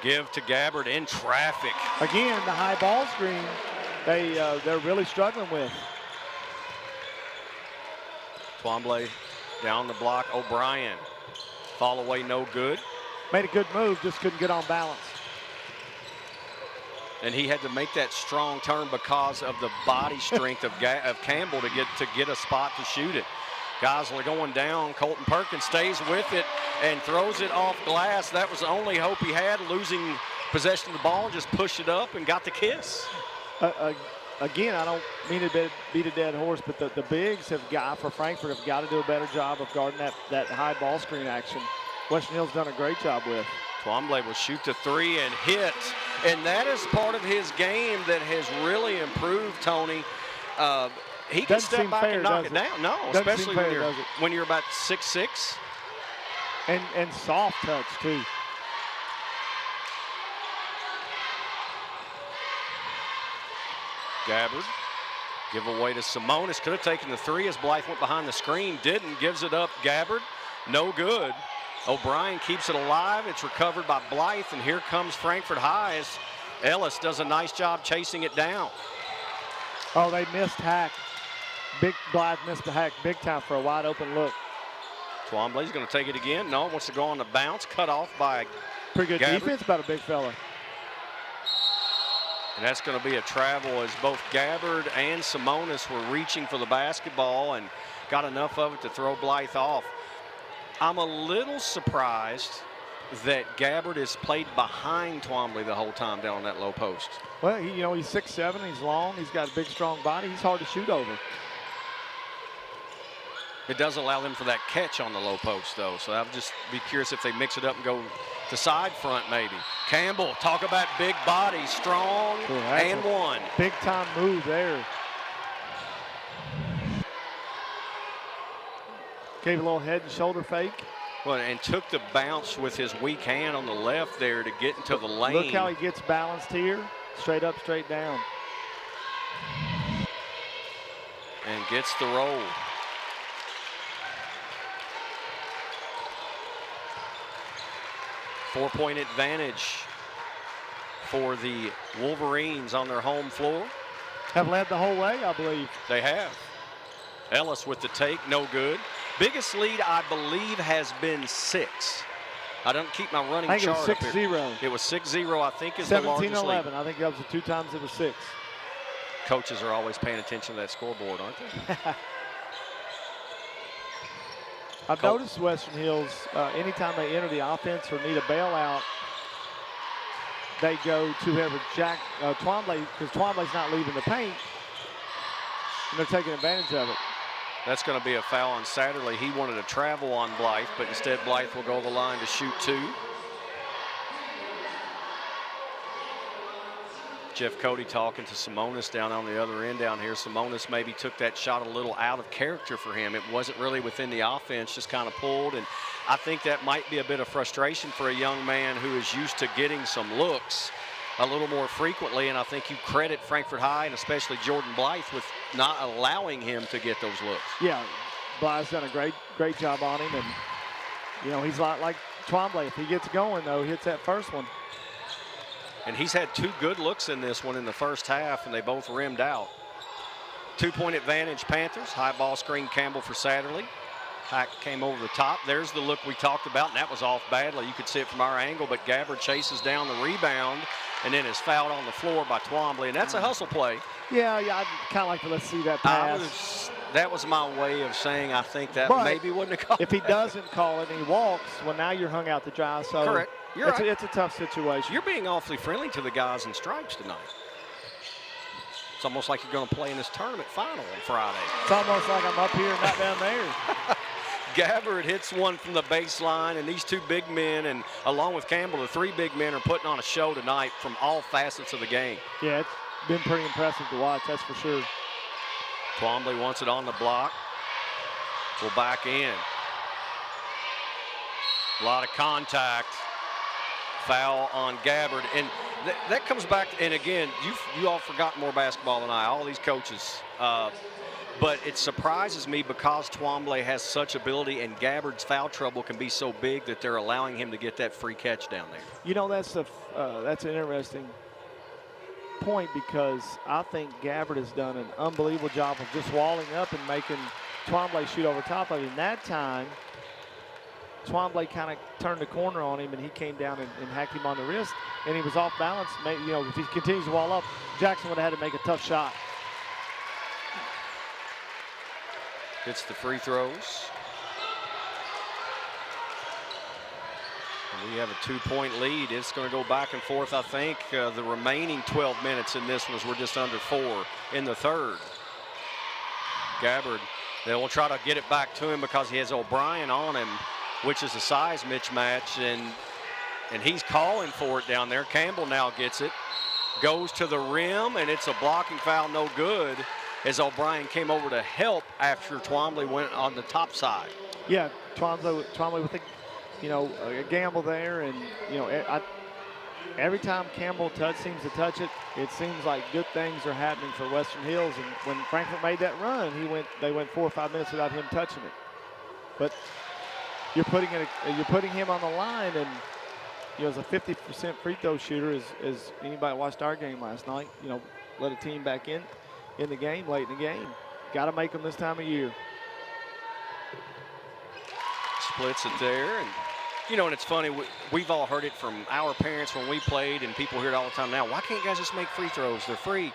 Give to Gabbard in traffic. Again, the high ball screen. They're really struggling with. Twombly down the block. O'Brien. Fall away, no good. Made a good move, just couldn't get on balance. And he had to make that strong turn because of the body strength of Campbell to get a spot to shoot it. Guys are going down. Colton Perkins stays with it and throws it off glass. That was the only hope he had, losing possession of the ball, just pushed it up and got the kiss. Again, I don't mean to beat a dead horse, but the bigs for Frankfort have got to do a better job of guarding that high ball screen action. Western Hill's done a great job with. Twombly will shoot the 3 and hit. And that is part of his game that has really improved, Tony. He can step back and knock it down. No, especially when you're about 6'6". And soft touch, too. Gabbard, give away to Simonis. Could have taken the 3 as Blythe went behind the screen. Didn't. Gives it up. Gabbard, no good. O'Brien keeps it alive. It's recovered by Blythe, and here comes Frankfort High as Ellis does a nice job chasing it down. Oh, they missed Hack. Big Blythe missed the Hack big time for a wide open look. Twombly's going to take it again. No, wants to go on the bounce. Cut off by pretty good Gabbard. Defense by the big fella. And that's going to be a travel as both Gabbard and Simonis were reaching for the basketball and got enough of it to throw Blythe off. I'm a little surprised that Gabbard has played behind Twombly the whole time down on that low post. Well, he's 6'7", he's long, he's got a big, strong body. He's hard to shoot over. It does allow them for that catch on the low post, though. So I'll just be curious if they mix it up and go to side front, maybe. Campbell, talk about big body, strong, and one. Big time move there. Gave a little head and shoulder fake. Well, and took the bounce with his weak hand on the left there to get into the lane. Look how he gets balanced here. Straight up, straight down. And gets the roll. Four-point advantage for the Wolverines on their home floor. Have led the whole way, I believe. They have. Ellis with the take, no good. Biggest lead, I believe, has been 6. I don't keep my running chart up here. It was 6-0. It was 6-0, I think, is the largest lead. 17-11. I think that was the 2 times it was 6. Coaches are always paying attention to that scoreboard, aren't they? I've noticed Western Hills, anytime they enter the offense or need a bailout, they go to whoever Twombly, because Twombly's not leaving the paint, and they're taking advantage of it. That's going to be a foul on Satterley. He wanted to travel on Blythe, but instead Blythe will go to the line to shoot 2. Jeff Cody talking to Simonis down on the other end down here. Simonis maybe took that shot a little out of character for him. It wasn't really within the offense, just kind of pulled. And I think that might be a bit of frustration for a young man who is used to getting some looks a little more frequently. And I think you credit Frankfort High and especially Jordan Blythe with not allowing him to get those looks. Yeah, Blythe's done a great job on him. And, you know, he's like Twombly. If he gets going, though, hits that first one. And he's had 2 good looks in this one in the first half, and they both rimmed out. 2-point advantage, Panthers. High ball screen, Campbell for Satterley. Hack came over the top. There's the look we talked about, and that was off badly. You could see it from our angle, but Gabbard chases down the rebound and then is fouled on the floor by Twombly, and that's a hustle play. Yeah, I'd kind of like to let's see that pass. That was my way of saying I think that maybe wouldn't have called if he doesn't call it and he walks, well, now you're hung out to dry. So correct. You're right. It's a tough situation. You're being awfully friendly to the guys in stripes tonight. It's almost like you're going to play in this tournament final on Friday. It's almost like I'm up here and not down there. Gabbard hits one from the baseline, and these 2 big men, and along with Campbell, the 3 big men are putting on a show tonight from all facets of the game. Yeah, it's been pretty impressive to watch, that's for sure. Twombly wants it on the block. Will back in. A lot of contact. Foul on Gabbard, and that comes back, and again, you all forgot more basketball than I, all these coaches, but it surprises me because Twombly has such ability and Gabbard's foul trouble can be so big that they're allowing him to get that free catch down there. You know, that's an interesting point because I think Gabbard has done an unbelievable job of just walling up and making Twombly shoot over top of him. That time, Twombly kind of turned the corner on him, and he came down and hacked him on the wrist, and he was off balance. You know, if he continues to wall up, Jackson would have had to make a tough shot. Hits the free throws. And we have a 2-point lead. It's going to go back and forth, I think. The remaining 12 minutes in this one, we're just under 4 in the third. Gabbard, they will try to get it back to him because he has O'Brien on him, which is a size mismatch, and he's calling for it down there. Campbell now gets it, goes to the rim, and it's a blocking foul, no good, as O'Brien came over to help after Twombly went on the top side. Yeah, Twombly with a gamble there, and every time Campbell seems to touch it, it seems like good things are happening for Western Hills. And when Frankfort made that run, they went 4 or 5 minutes without him touching it. But you're putting him on the line, and as a 50% free throw shooter, as anybody watched our game last night, let a team back in the game late in the game. Got to make them this time of year. Splits it there, and and it's funny, we've all heard it from our parents when we played, and people hear it all the time now. Why can't guys just make free throws? They're free.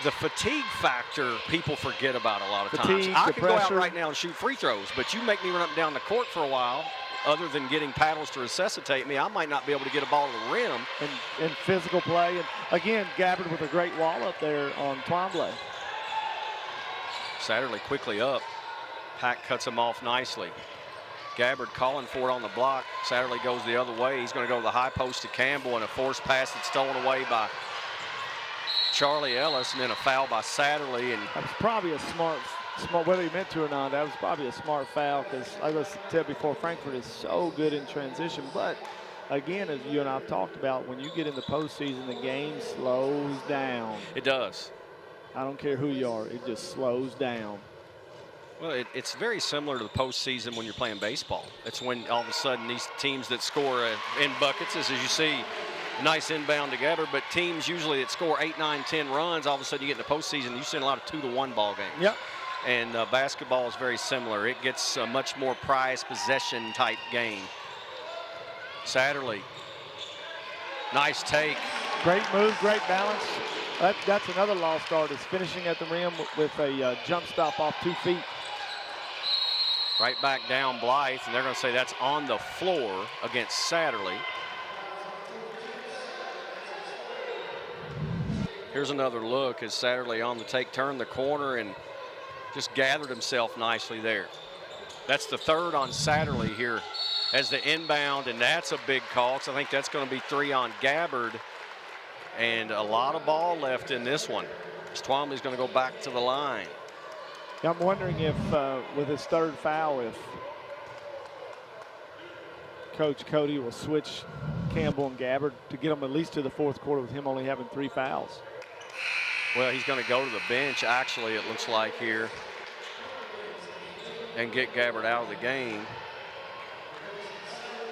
The fatigue factor people forget about a lot of times. I can go out right now and shoot free throws, but you make me run up and down the court for a while, other than getting paddles to resuscitate me, I might not be able to get a ball to the rim. And physical play. And again, Gabbard with a great wall up there on Twombly. Satterley quickly up. Pack cuts him off nicely. Gabbard calling for it on the block. Satterley goes the other way. He's going to go to the high post to Campbell, and a forced pass that's stolen away by Charlie Ellis, and then a foul by Satterley. And that was probably a smart smart, whether he meant to or not, that was probably a smart foul because, like I said before, Frankfurt is so good in transition. But, again, as you and I have talked about, when you get in the postseason, the game slows down. It does. I don't care who you are. It just slows down. Well, it's very similar to the postseason when you're playing baseball. It's when all of a sudden these teams that score in buckets, as you see, nice inbound together, but teams usually that score 8, 9, 10 runs, all of a sudden you get in the postseason, you see a lot of 2-1 ball games. Yep. And basketball is very similar. It gets a much more prized possession type game. Satterley, nice take. Great move, great balance. That's another lost art, is finishing at the rim with a jump stop off 2 feet. Right back down Blythe, and they're going to say that's on the floor against Satterley. Here's another look as Satterley on the take, turned the corner and just gathered himself nicely there. That's the third on Satterley here as the inbound, and that's a big call. So I think that's going to be 3 on Gabbard, and a lot of ball left in this one. As Twombly's going to go back to the line. I'm wondering if, with his third foul, if Coach Cody will switch Campbell and Gabbard to get them at least to the fourth quarter with him only having 3 fouls. Well, he's going to go to the bench, actually, it looks like here, and get Gabbard out of the game,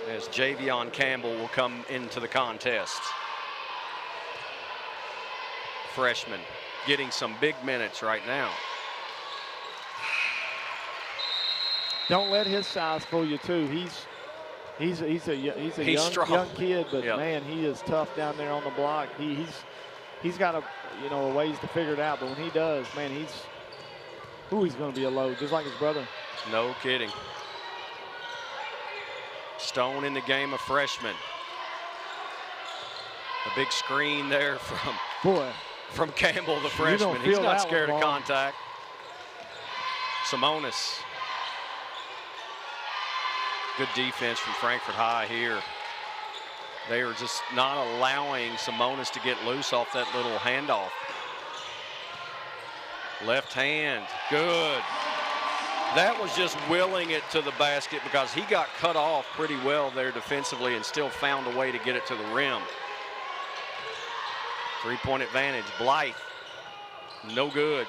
as Javion Campbell will come into the contest. Freshman getting some big minutes right now. Don't let his size fool you too. He's a young kid, but yep. Man, he is tough down there on the block. He's got a ways to figure it out, but when he does, man, he's going to be a load, just like his brother. No kidding. Stone in the game, a freshman. A big screen there from Campbell, the freshman. He's not scared of contact. Simonis. Good defense from Frankfurt High here. They are just not allowing Simonis to get loose off that little handoff. Left hand, good. That was just willing it to the basket because he got cut off pretty well there defensively and still found a way to get it to the rim. 3-point advantage, Blythe, no good.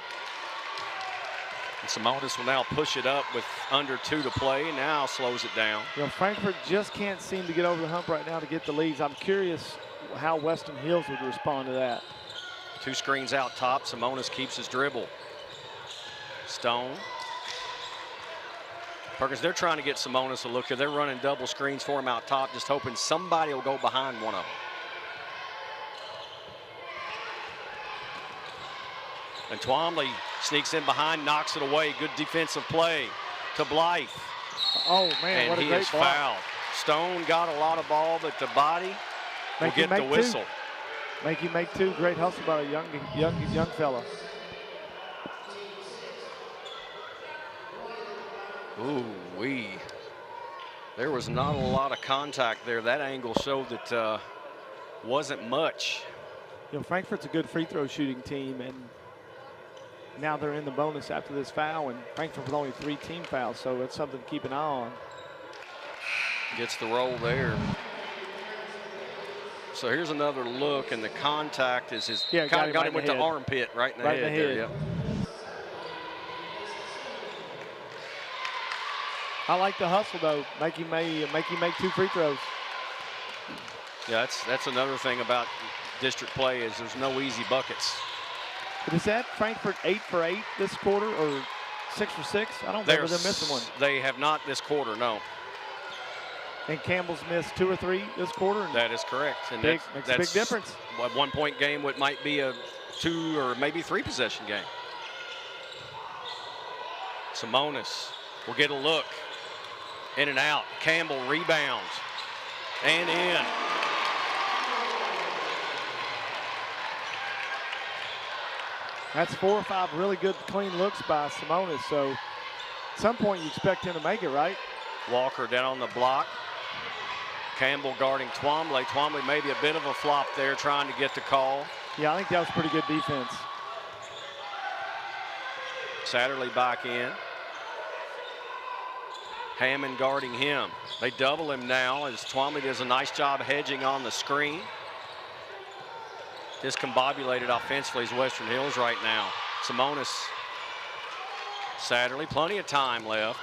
And Simonis will now push it up with under 2 to play. Now slows it down. Frankfurt just can't seem to get over the hump right now to get the leads. I'm curious how Western Hills would respond to that. 2 screens out top. Simonis keeps his dribble. Stone. Perkins, they're trying to get Simonis a look here. They're running double screens for him out top, just hoping somebody will go behind one of them. And Twombly sneaks in behind, knocks it away. Good defensive play to Blythe. Oh, man, what a great block. And he is fouled. Stone got a lot of ball, but the body will get the whistle. Make him make 2. Great hustle by a young fella. Ooh-wee. There was not a lot of contact there. That angle showed that wasn't much. Frankfurt's a good free throw shooting team, and now they're in the bonus after this foul, and Frankfurt with only 3 team fouls, so that's something to keep an eye on. Gets the roll there. So here's another look, and the contact is his got him with the armpit right in the head there. Yep. I like the hustle though. Make him make 2 free throws. Yeah, that's another thing about district play is there's no easy buckets. But is that Frankfurt 8 for 8 this quarter or 6 for 6? I don't remember them missing one. They have not this quarter, no. And Campbell's missed 2 or 3 this quarter. That is correct. And makes a big difference. A 1-point game, what might be a 2 or maybe 3 possession game. Simonis will get a look. In and out. Campbell rebounds. And in. That's 4 or 5 really good clean looks by Simonis. So at some point you expect him to make it, right? Walker down on the block. Campbell guarding Twombly. Twombly maybe a bit of a flop there trying to get the call. Yeah, I think that was pretty good defense. Satterley back in. Hammond guarding him. They double him now as Twombly does a nice job hedging on the screen. Discombobulated offensively is Western Hills right now. Simonis, Satterley, plenty of time left.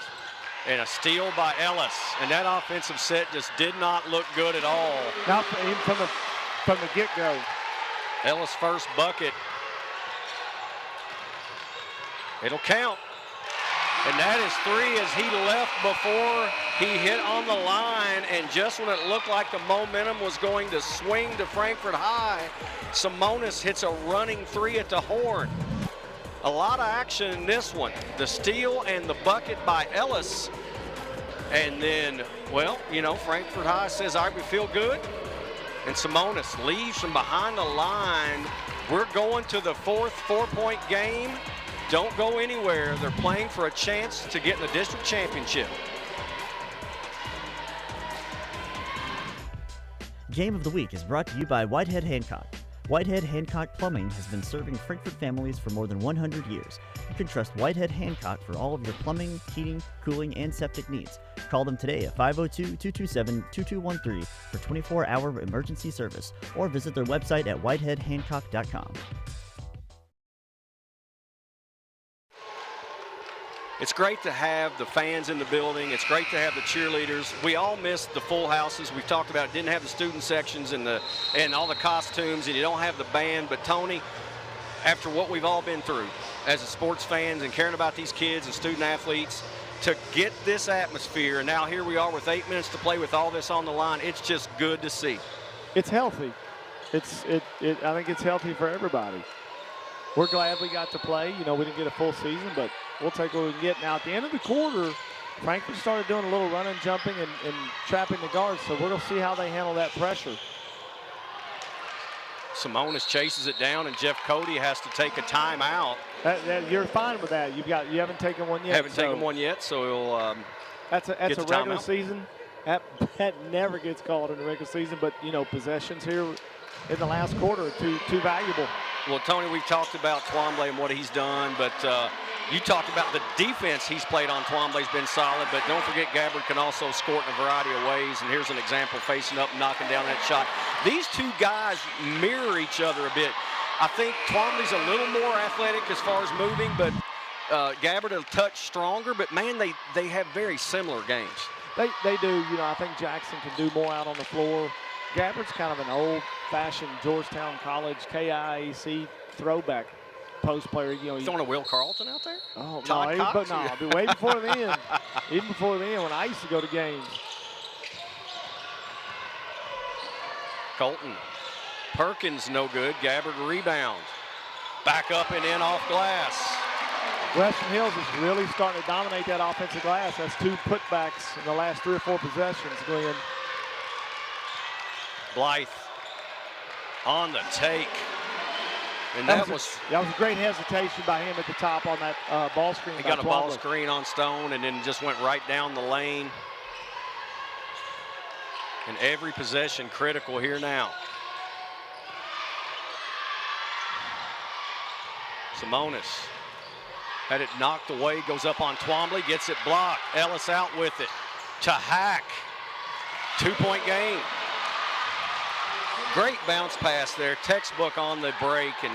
And a steal by Ellis. And that offensive set just did not look good at all. Not even from the get-go. Ellis' first bucket. It'll count. And that is 3 as he left before he hit on the line. And just when it looked like the momentum was going to swing to Frankfort High, Simonis hits a running 3 at the horn. A lot of action in this one. The steal and the bucket by Ellis. And then, well, you know, Frankfort High says, all right, we feel good. And Simonis leaves from behind the line. We're going to the 4th 4-point game. Don't go anywhere. They're playing for a chance to get in the district championship. Game of the Week is brought to you by Whitehead Hancock. Whitehead Hancock Plumbing has been serving Frankfort families for more than 100 years. You can trust Whitehead Hancock for all of your plumbing, heating, cooling, and septic needs. Call them today at 502-227-2213 for 24-hour emergency service, or visit their website at whiteheadhancock.com. It's great to have the fans in the building. It's great to have the cheerleaders. We all missed the full houses. We've talked about it. Didn't have the student sections and all the costumes, and you don't have the band. But Tony, after what we've all been through as a sports fans and caring about these kids and student athletes, to get this atmosphere, and now here we are with 8 minutes to play with all this on the line, it's just good to see. It's healthy. I think it's healthy for everybody. We're glad we got to play. You know, we didn't get a full season, but we'll take what we can get. Now, at the end of the quarter, Frankfort started doing a little running, jumping, and trapping the guards, so we're going to see how they handle that pressure. Simonis chases it down, and Jeff Cody has to take a timeout. You're fine with that. You haven't taken one yet. Taken one yet, so he'll that's a regular timeout. season. That never gets called in the regular season, but, you know, possessions here in the last quarter are too valuable. Well, Tony, we've talked about Twombly and what he's done, but you talked about the defense he's played on. Twombly's been solid, but don't forget Gabbard can also score it in a variety of ways, and here's an example facing up and knocking down that shot. These two guys mirror each other a bit. I think Twombly's a little more athletic as far as moving, but Gabbard a touch stronger, but, man, they have very similar games. They do. You know, I think Jackson can do more out on the floor. Gabbard's kind of an old-fashioned Georgetown College KIAC throwback post player. You know, he's throwing a Will Carlton out there? Oh, Todd Cox? No, way before then. Even before then, when I used to go to games. Colton. Perkins no good. Gabbard rebound. Back up and in off glass. Western Hills is really starting to dominate that offensive glass. That's 2 putbacks in the last 3 or 4 possessions, Glenn. Blythe on the take. And that was a great hesitation by him at the top on that ball screen. He got a ball screen on Stone and then just went right down the lane. And every possession critical here now. Simonis had it knocked away, goes up on Twombly, gets it blocked. Ellis out with it to Hack. 2-point game. Great bounce pass there, textbook on the break, and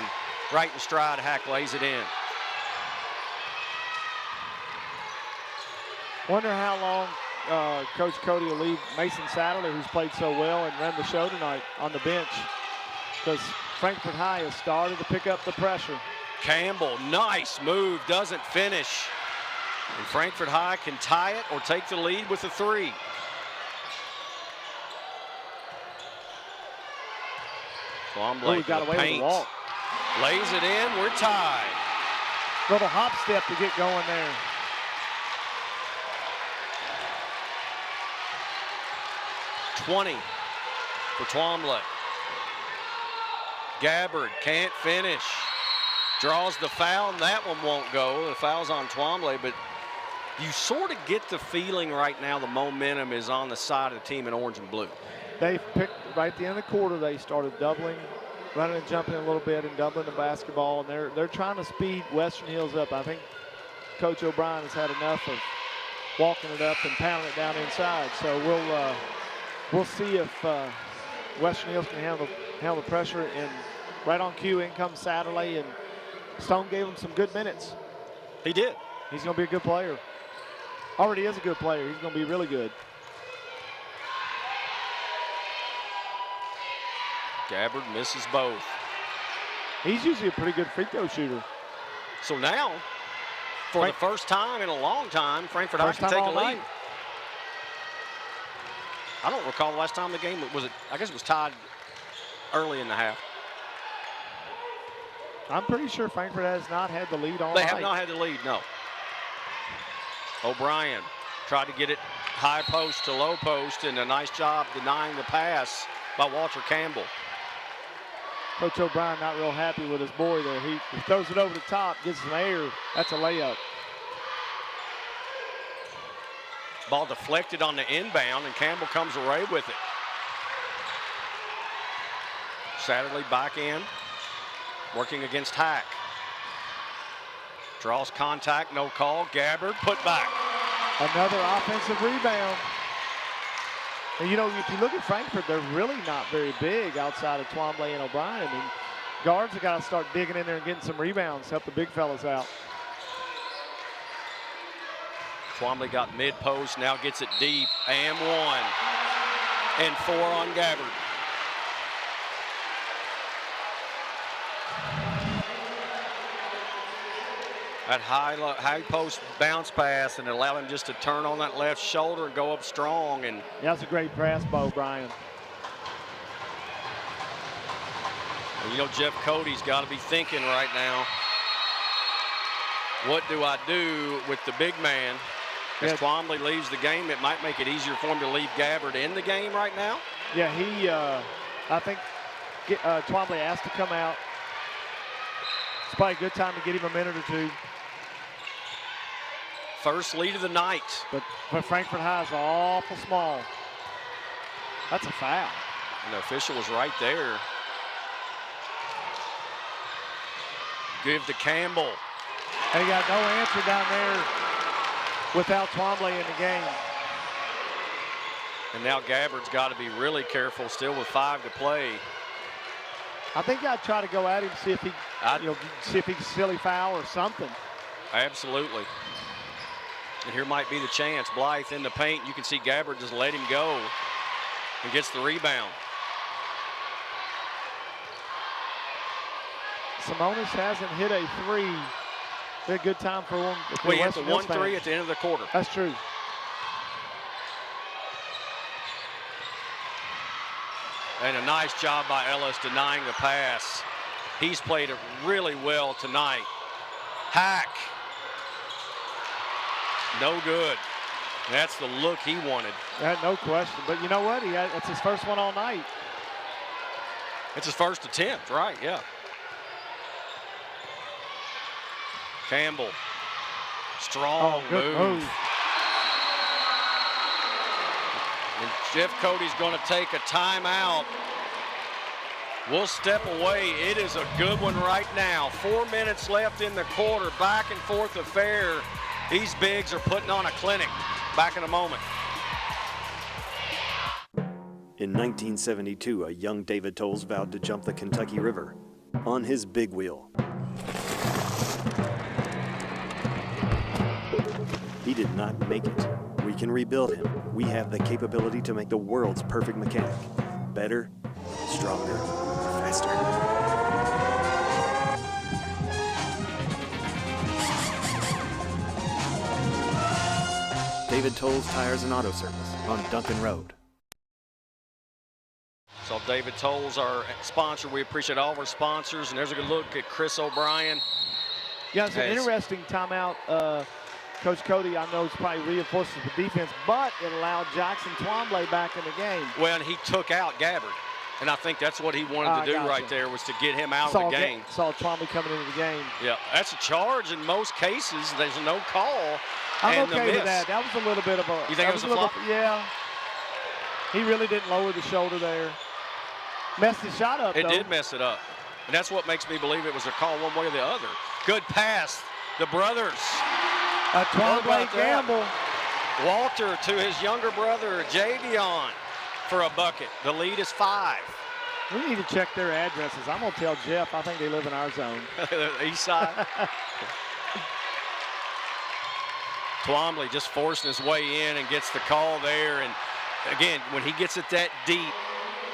right in stride, Hack lays it in. Wonder how long Coach Cody will leave Mason Satterley, who's played so well and ran the show tonight, on the bench, because Frankfort High has started to pick up the pressure. Campbell, nice move, doesn't finish. And Frankfort High can tie it or take the lead with a 3. Twombly got away with the walk. Lays it in, we're tied. Little hop step to get going there. .20 for Twombly. Gabbard can't finish. Draws the foul, and that one won't go. The foul's on Twombly, but you sort of get the feeling right now the momentum is on the side of the team in orange and blue. They picked right at the end of the quarter. They started doubling, running and jumping a little bit, and doubling the basketball. And they're trying to speed Western Hills up. I think Coach O'Brien has had enough of walking it up and pounding it down inside. So we'll see if Western Hills can handle the pressure. And right on cue, in comes Satterley, and Stone gave him some good minutes. He did. He's going to be a good player. Already is a good player. He's going to be really good. Gabbard misses both. He's usually a pretty good free throw shooter. So now, for the first time in a long time, Frankfort High can take a lead. I don't recall the last time the game was. I guess it was tied early in the half. I'm pretty sure Frankfort has not had the lead all night. They have not had the lead, no. O'Brien tried to get it high post to low post, and a nice job denying the pass by Walter Campbell. Coach O'Brien not real happy with his boy there. He throws it over the top, gets some air. That's a layup. Ball deflected on the inbound, and Campbell comes away with it. Satterley back in, working against Hack. Draws contact, no call. Gabbard put back. Another offensive rebound. And you know, if you look at Frankfort, they're really not very big outside of Twombly and O'Brien. I mean, guards have got to start digging in there and getting some rebounds, help the big fellas out. Twombly got mid-post, now gets it deep, and one. And 4 on Gabbard. That high post bounce pass, and it allowed him just to turn on that left shoulder and go up strong. And yeah, that's a great pass by O'Brien. You know, Jeff Cody's got to be thinking right now, what do I do with the big man? As Twombly leaves the game, it might make it easier for him to leave Gabbard in the game right now. Yeah, I think Twombly asked to come out. It's probably a good time to get him a minute or two. First lead of the night. But Frankfort High is awful small. That's a foul. And the official was right there. Give to Campbell. They got no answer down there without Twombly in the game. And now Gabbard's got to be really careful, still with 5 to play. I think I'd try to go at him, see if he, see if he can silly foul or something. Absolutely. And here might be the chance. Blythe in the paint. You can see Gabbard just let him go and gets the rebound. Simonis hasn't hit a 3. It's a good time for him. We hit the 1-3 at the end of the quarter. That's true. And a nice job by Ellis denying the pass. He's played it really well tonight. Hack. No good. That's the look he wanted. Yeah, no question. But you know what? That's his first one all night. It's his first attempt, right? Yeah. Campbell. Strong move. And Jeff Cody's going to take a timeout. We'll step away. It is a good one right now. 4 minutes left in the quarter. Back and forth affair. These bigs are putting on a clinic. Back in a moment. In 1972, a young David Tolles vowed to jump the Kentucky River on his big wheel. He did not make it. We can rebuild him. We have the capability to make the world's perfect mechanic. Better, stronger, faster. David Tolles Tires and Auto Service on Duncan Road. So David Tolles, our sponsor. We appreciate all of our sponsors. And there's a good look at Chris O'Brien. Yeah, it's an interesting timeout. Coach Cody, I know, it's probably reinforces the defense, but it allowed Jackson Twombly back in the game. Well, and he took out Gabbard. And I think that's what he wanted to do right there, was to get him out of the game. Saw Twombly coming into the game. Yeah, that's a charge in most cases. There's no call. I'm okay with that. That was a little bit of a... You think it was a flop? Yeah. He really didn't lower the shoulder there. Messed the shot up, It did mess it up. And that's what makes me believe it was a call one way or the other. Good pass. The brothers A Twombly gamble. Walter to his younger brother, Javion, for a bucket. The lead is 5. We need to check their addresses. I'm going to tell Jeff I think they live in our zone. East side. Twombly just forcing his way in and gets the call there. And again, when he gets it that deep,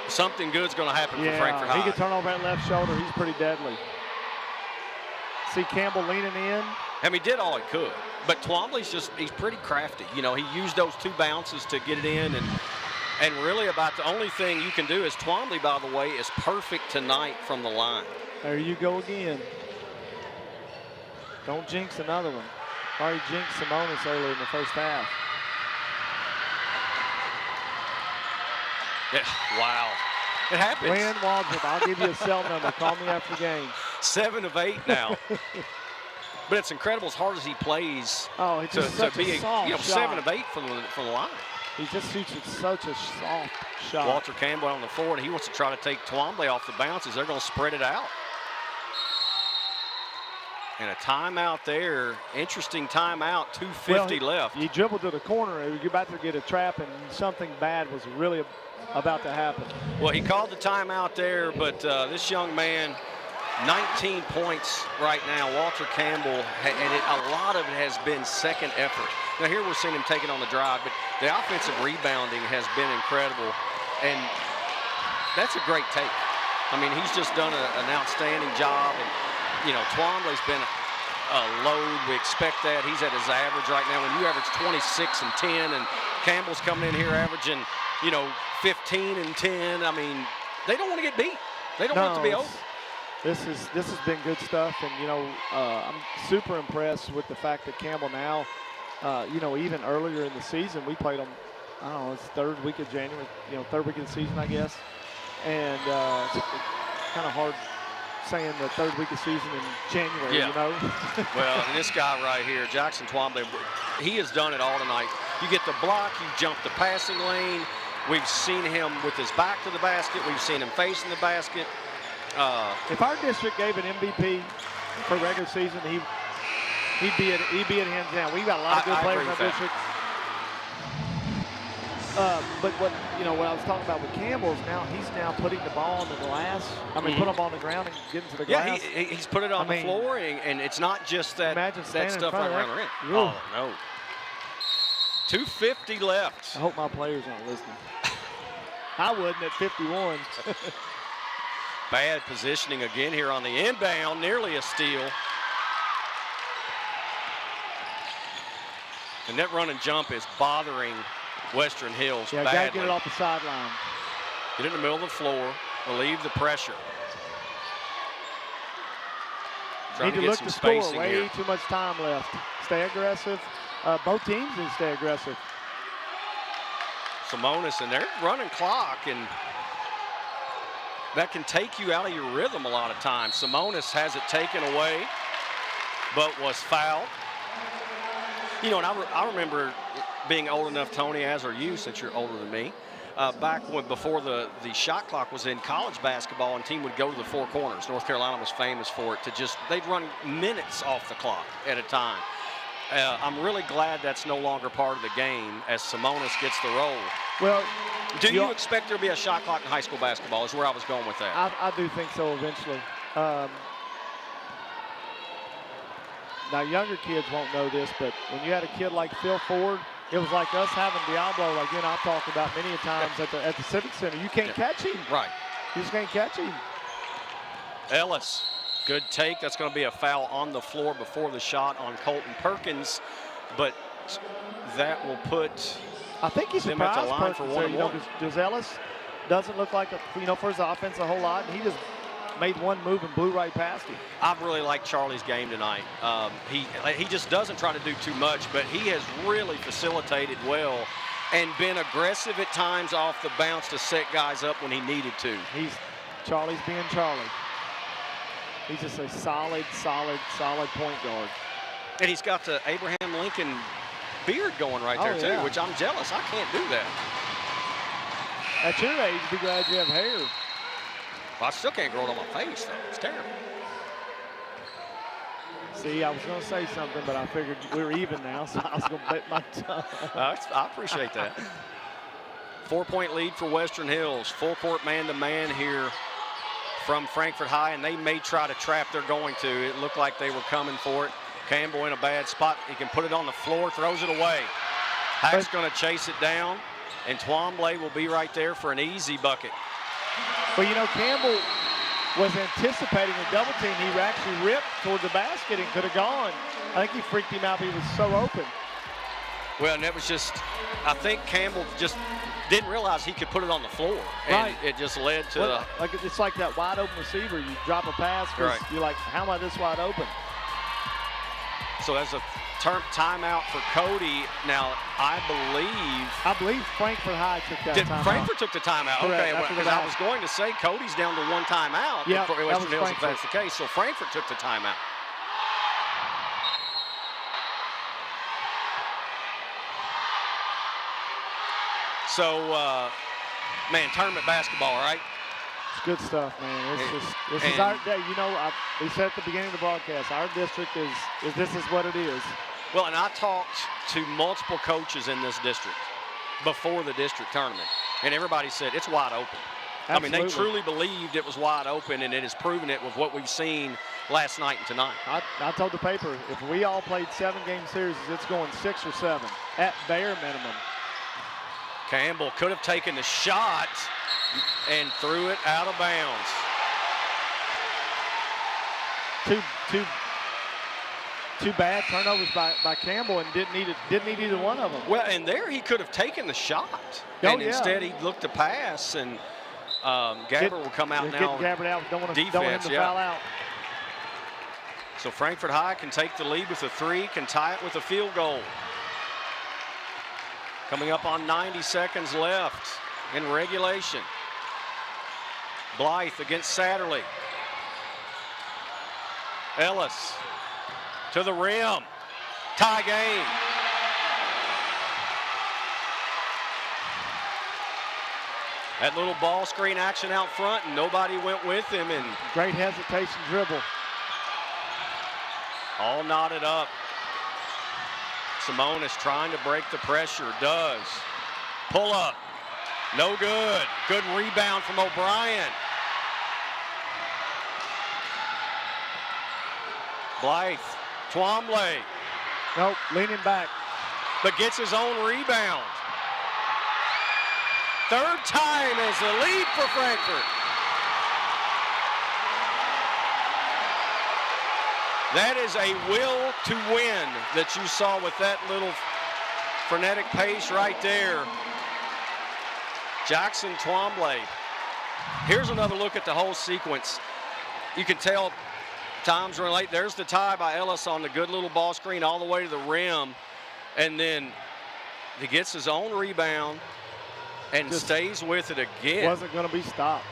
something good's going to happen for Frankfort High. He can turn over that left shoulder. He's pretty deadly. See Campbell leaning in. I mean, he did all he could. But Twombly's he's pretty crafty. You know, he used those 2 bounces to get it in. And really about the only thing you can do is Twombly, by the way, is perfect tonight from the line. There you go again. Don't jinx another one. Already jinxed Simonis earlier in the first half. Yeah, wow. It happens. Glenn Waldrop, I'll give you a cell number. Call me after the game. 7 of 8 now. But it's incredible as hard as he plays. Oh, it's just such be a soft shot. 7 of 8 from the line. He just shoots it such a soft shot. Walter Campbell on the floor, and he wants to try to take Twombly off the bounces. They're going to spread it out. And a timeout there. Interesting timeout. 2:50 left. He dribbled to the corner. He was about to get a trap, and something bad was really about to happen. Well, he called the timeout there, but this young man, 19 points right now. Walter Campbell, and a lot of it has been second effort. Now here we're seeing him take it on the drive, but the offensive rebounding has been incredible, and that's a great take. I mean, he's just done an outstanding job, and you know, Twombly's been a load. We expect that. He's at his average right now. When you average 26 and 10, and Campbell's coming in here averaging, you know, 15 and 10. I mean, they don't want to get beat. They don't want it to be over. This has been good stuff, and you know, I'm super impressed with the fact that Campbell now, you know, even earlier in the season, we played them. I don't know, it's third week of January, you know, third week of the season, I guess, and it's kind of hard saying the third week of season in January, you know. Well, and this guy right here, Jackson Twombly, he has done it all tonight. You get the block, you jump the passing lane. We've seen him with his back to the basket. We've seen him facing the basket. If our district gave an MVP for regular season, he'd be it hands down. We've got a lot of good players in our district. But what I was talking about with Campbell is now he's putting the ball on the glass. I mean, put them on the ground and get into the glass. Yeah, he's put it on the floor, and it's not just that stuff right around the rim. Oh, no. 2:50 left. I hope my players aren't listening. I wouldn't at 51. Bad positioning again here on the inbound, nearly a steal. And that run and jump is bothering Western Hills badly. Got to get it off the sideline. Get in the middle of the floor, relieve the pressure. Need to look to score. Way too much time left. Stay aggressive. Both teams need to stay aggressive. Simonis, and they're running clock, and that can take you out of your rhythm a lot of times. Simonis has it taken away, but was fouled. You know, and I remember being old enough, Tony, as are you, since you're older than me, back before the shot clock was in college basketball, and team would go to the four corners. North Carolina was famous for it. They'd run minutes off the clock at a time. I'm really glad that's no longer part of the game as Simonis gets the roll. Well, do you expect there to be a shot clock in high school basketball is where I was going with that. I do think so eventually. Now, younger kids won't know this, but when you had a kid like Phil Ford, it was like us having Diablo, like I've talked about many times at the Civic Center. You can't catch him. Right. You just can't catch him. Ellis, good take. That's going to be a foul on the floor before the shot on Colton Perkins, but that will put I think he's them at the line Perkins for 1-1. Because Ellis doesn't look like for his offense a whole lot, and he just made one move and blew right past him. I really like Charlie's game tonight. He just doesn't try to do too much, but he has really facilitated well and been aggressive at times off the bounce to set guys up when he needed to. Charlie's being Charlie. He's just a solid point guard. And he's got the Abraham Lincoln beard going right there too, which I'm jealous. I can't do that. At your age, be glad you have hair. Well, I still can't grow it on my face, though. It's terrible. See, I was going to say something, but I figured we were even now, so I was going to bite my tongue. I appreciate that. 4-point lead for Western Hills. Full court man-to-man here from Frankfort High, and they may try to trap. They're going to. It looked like they were coming for it. Campbell in a bad spot. He can put it on the floor, throws it away. Hack's going to chase it down, and Twombly will be right there for an easy bucket. Well, you know, Campbell was anticipating a double team. He actually ripped toward the basket and could have gone. I think he freaked him out. He was so open. Well, and it was just, I think Campbell just didn't realize he could put it on the floor. And Right. it just led to it's like that wide open receiver. You drop a pass because Right. you're like, how am I this wide open? So that's a timeout for Cody. Now, I believe Frankfort High took that timeout. Frankfort took the timeout. Correct, Okay, after the because I foul. was going to say Cody's down to one timeout. Yeah, for that Western was Hills, if Frankfort. that's the case. So Frankfort took the timeout. So, man, tournament basketball, right? It's good stuff, man. This is our day. You know, we said at the beginning of the broadcast, our district is this is what it is. Well, and I talked to multiple coaches in this district before the district tournament, and everybody said it's wide open. Absolutely. I mean, they truly believed it was wide open, and it has proven it with what we've seen last night and tonight. I told the paper, if we all played 7-game series, it's going 6 or 7 at bare minimum. Campbell could have taken the shot and threw it out of bounds. Two bad turnovers by Campbell, and didn't need either one of them. Well, and there he could have taken the shot, and instead he looked to pass, and Gabbert will come out now. Get Gabbert out. Don't want him to foul out. So Frankfort High can take the lead with a 3, can tie it with a field goal. Coming up on 90 seconds left in regulation. Blythe against Satterley. Ellis to the rim. Tie game. That little ball screen action out front, and nobody went with him. And great hesitation dribble. All knotted up. Simone is trying to break the pressure. Does. Pull up. No good. Good rebound from O'Brien. Blythe. Twombly. Nope, leaning back. But gets his own rebound. Third time as the lead for Frankfort. That is a will to win that you saw with that little frenetic pace right there. Jackson Twombly. Here's another look at the whole sequence. You can tell times running late. There's the tie by Ellis on the good little ball screen all the way to the rim. And then he gets his own rebound and Just stays with it again. Wasn't going to be stopped.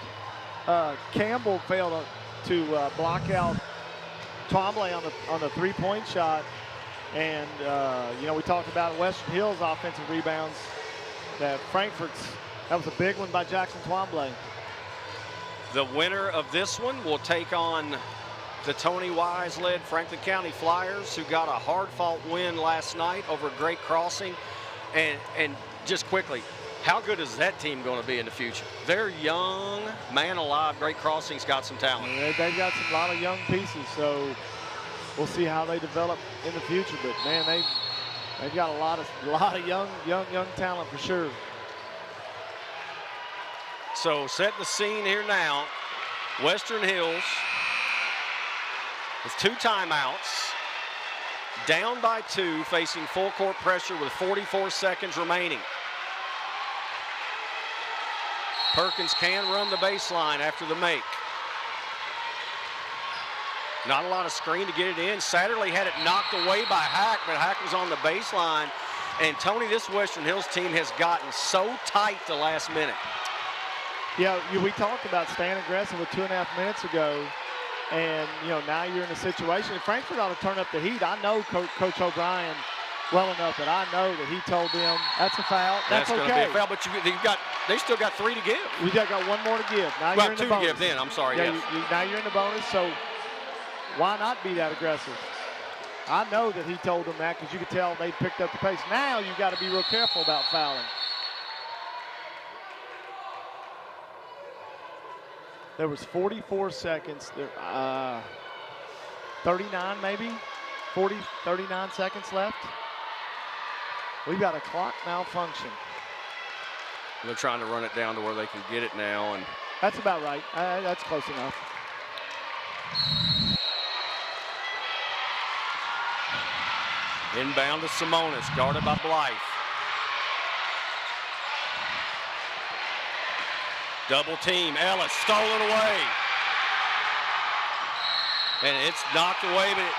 Campbell failed to block out Twombly on the three-point shot. And, you know, we talked about Western Hills offensive rebounds. That was a big one by Jackson Twombly. The winner of this one will take on the Tony Wise-led Franklin County Flyers, who got a hard-fought win last night over Great Crossing. And just quickly, how good is that team going to be in the future? They're young, man alive. Great Crossing's got some talent. They've got a lot of young pieces, so we'll see how they develop in the future. But man, they've got a lot of young talent for sure. So set the scene here now. Western Hills with 2 timeouts, down by 2, facing full court pressure with 44 seconds remaining. Perkins can run the baseline after the make. Not a lot of screen to get it in. Satterley had it knocked away by Hack, but Hack was on the baseline. And Tony, this Western Hills team has gotten so tight the last minute. Yeah, we talked about staying aggressive with 2.5 minutes ago. And, you know, now you're in a situation. Frankfort ought to turn up the heat. I know Coach O'Brien well enough that I know that he told them that's a foul. That's okay. Going to be a foul, but they still got 3 to give. We got 1 more to give. Now you're in the 2 bonus. to give then, I'm sorry. Yeah, yes. now you're in the bonus, so why not be that aggressive? I know that he told them that because you could tell they picked up the pace. Now you got to be real careful about fouling. There was 44 seconds. 39 maybe? 39 seconds left. We've got a clock malfunction. They're trying to run it down to where they can get it now. And that's about right. That's close enough. Inbound to Simonis, guarded by Blythe. Double team, Ellis, stolen away. And it's knocked away, but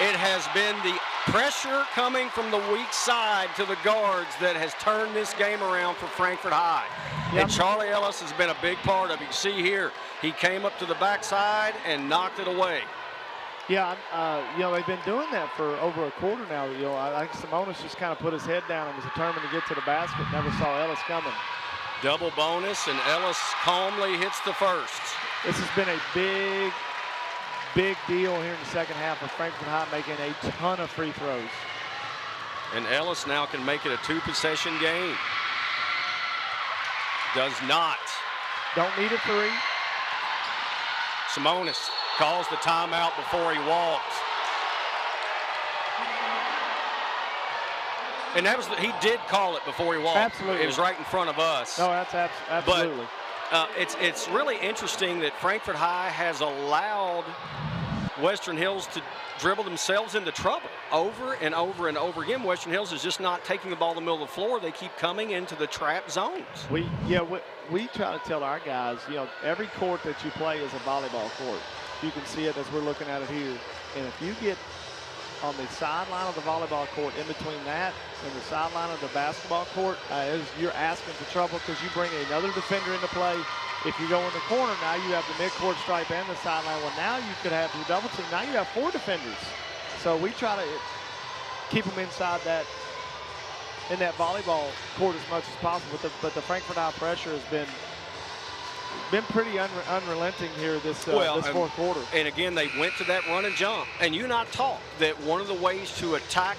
it has been the pressure coming from the weak side to the guards that has turned this game around for Frankfort High. Yep. And Charlie Ellis has been a big part of it. You see here, he came up to the backside and knocked it away. Yeah, they've been doing that for over a quarter now. I think Simonis just kind of put his head down and was determined to get to the basket. Never saw Ellis coming. Double bonus, and Ellis calmly hits the first. This has been a big deal here in the second half of Frankfort High making a ton of free throws. And Ellis now can make it a 2-possession game. Does not. Don't need a three. Simonis calls the timeout before he walks. And he did call it before he walked. Absolutely. It was right in front of us. No, that's absolutely. But it's really interesting that Frankfort High has allowed Western Hills to dribble themselves into trouble over and over and over again. Western Hills is just not taking the ball in the middle of the floor. They keep coming into the trap zones. We try to tell our guys, every court that you play is a volleyball court. You can see it as we're looking at it here. And if you get on the sideline of the volleyball court, in between that and the sideline of the basketball court, you're asking for trouble because you bring another defender into play. If you go in the corner, now you have the midcourt stripe and the sideline. Well, now you could have your double team. Now you have 4 defenders. So we try to keep them inside in that volleyball court as much as possible. But the Frankfort High pressure has been pretty unrelenting here this fourth quarter. And again, they went to that run and jump. And you and I talked that one of the ways to attack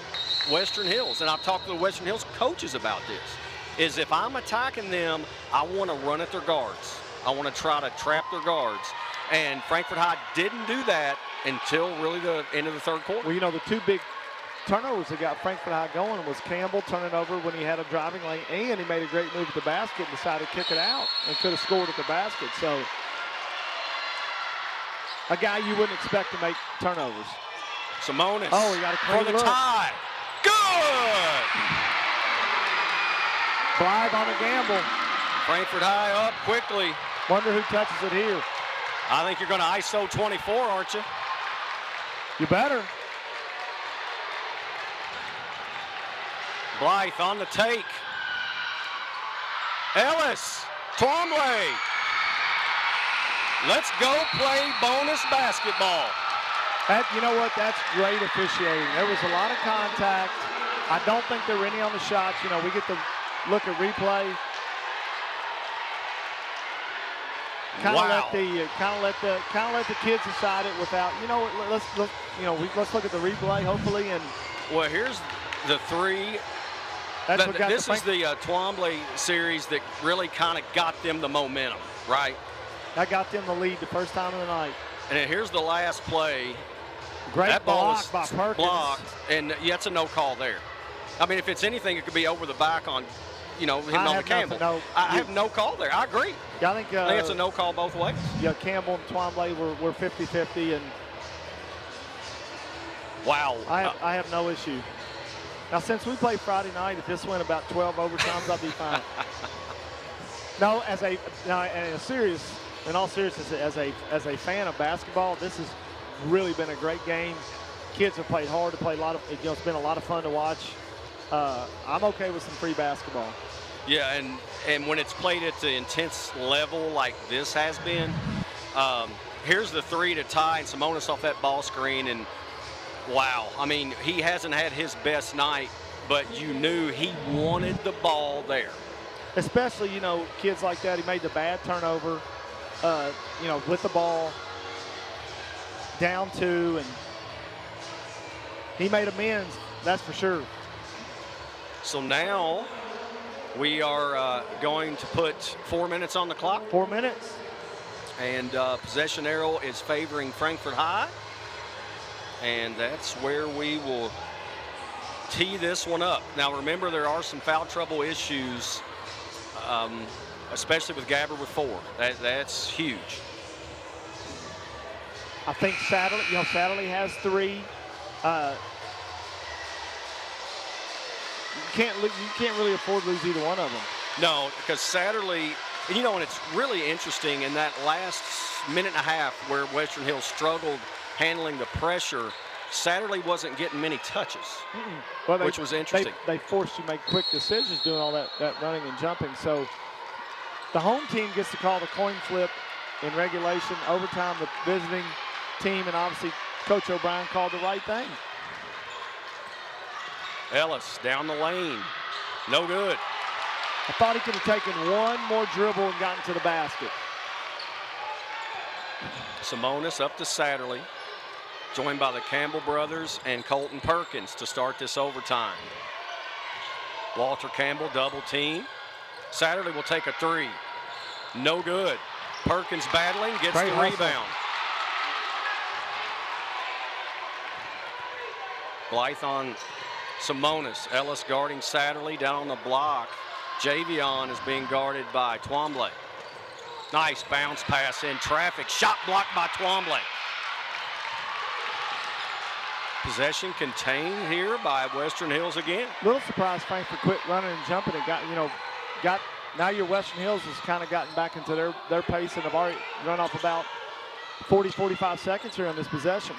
Western Hills, and I've talked to the Western Hills coaches about this, is if I'm attacking them, I want to run at their guards. I want to try to trap their guards. And Frankfort High didn't do that until really the end of the third quarter. Well, the two big turnovers that got Frankfort High going was Campbell turning over when he had a driving lane, and he made a great move at the basket and decided to kick it out and could have scored at the basket. So a guy you wouldn't expect to make turnovers. Simonis. Oh, he got a clean for the look. tie. Good! Blythe on a gamble. Frankfort High up quickly. Wonder who touches it here. I think you're going to ISO 24, aren't you? You better. Blythe on the take. Ellis, Twombly. Let's go play bonus basketball. You know what? That's great officiating. There was a lot of contact. I don't think there were any on the shots. We get to look at replay. Kind of let the kids decide it without. Let's look at the replay hopefully. And well, here's the three. This is the Twombly series that really kind of got them the momentum, right? That got them the lead the first time of the night. And then here's the last play. Great that ball block by Perkins. Blocked, and that's a no call there. I mean, if it's anything, it could be over the back on, him on the Campbell. I have no call there. I agree. Yeah, I think it's a no call both ways. Yeah, Campbell and Twombly were 50-50, and wow. I have no issue. Now, since we played Friday night, if this went about 12 overtimes, I'll be fine. No, in all seriousness, as a fan of basketball, this has really been a great game. Kids have played hard to play it's been a lot of fun to watch. I'm okay with some free basketball. Yeah, and when it's played at the intense level like this has been, here's the three to tie, and Simonis off that ball screen, and wow. I mean, he hasn't had his best night, but you knew he wanted the ball there. Especially, kids like that. He made the bad turnover, with the ball down 2, and he made amends, that's for sure. So now we are going to put 4 minutes on the clock. 4 minutes. And possession arrow is favoring Frankfort High. And that's where we will tee this one up. Now remember, there are some foul trouble issues, especially with Gabbard with 4. That's huge. I think Satterley has 3. You can't really afford to lose either one of them. No, because Satterley, you know, and it's really interesting in that last minute and a half where Western Hills struggled handling the pressure, Satterley wasn't getting many touches, well, which was interesting. They forced you to make quick decisions doing all that running and jumping. So the home team gets to call the coin flip in regulation, overtime, the visiting team, and obviously Coach O'Brien called the right thing. Ellis down the lane, no good. I thought he could have taken one more dribble and gotten to the basket. Simonis up to Satterley, joined by the Campbell brothers and Colton Perkins to start this overtime. Walter Campbell double team. Satterley will take a 3. No good. Perkins battling, gets Great the hustle. rebound. Blythe on Simonis. Ellis guarding Satterley down on the block. Javion is being guarded by Twombly. Nice bounce pass in traffic. Shot blocked by Twombly. Possession contained here by Western Hills again. Little surprised Frankfort quit running and jumping and got now your Western Hills has kind of gotten back into their pace and have already run off about 40-45 seconds here on this possession.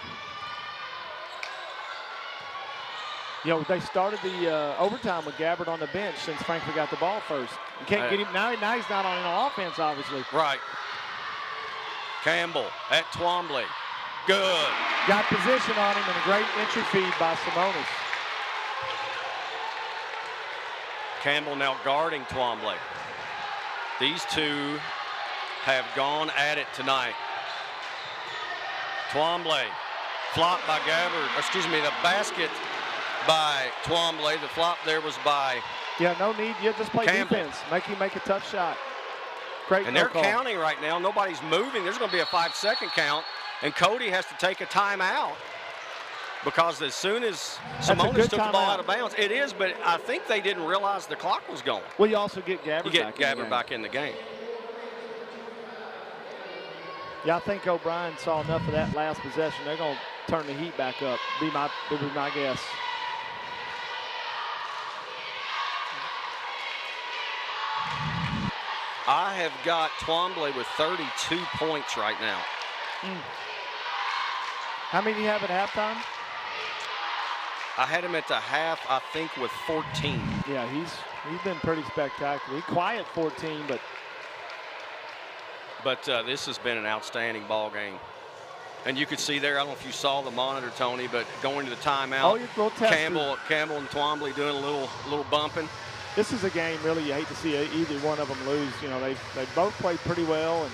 You know, they started the overtime with Gabbard on the bench since Frankfort got the ball first. You can't get him now. He's not on any offense, obviously. Right. Campbell at Twombly. Good. Got position on him and a great entry feed by Simonis. Campbell now guarding Twombly. These two have gone at it tonight. Twombly flopped by Gabbard. The basket by Twombly. The flop there was by no need. You just play Campbell. defense. Make him make a tough shot. Great. And they're counting right now. Nobody's moving. There's going to be a 5-second count. And Cody has to take a timeout because as soon as Simonis took the ball out of bounds, it is, but I think they didn't realize the clock was going. Well, you also get Gabbard back in the game. Yeah, I think O'Brien saw enough of that last possession. They're going to turn the heat back up, would be my guess. I have got Twombly with 32 points right now. How many do you have at halftime? I had him at the half, I think, with 14. Yeah, he's been pretty spectacular. He quiet 14, but this has been an outstanding ball game. And you could see there, I don't know if you saw the monitor, Tony, but going to the timeout, Campbell and Twombly doing a little bumping. This is a game really you hate to see either one of them lose. You know, they both played pretty well, and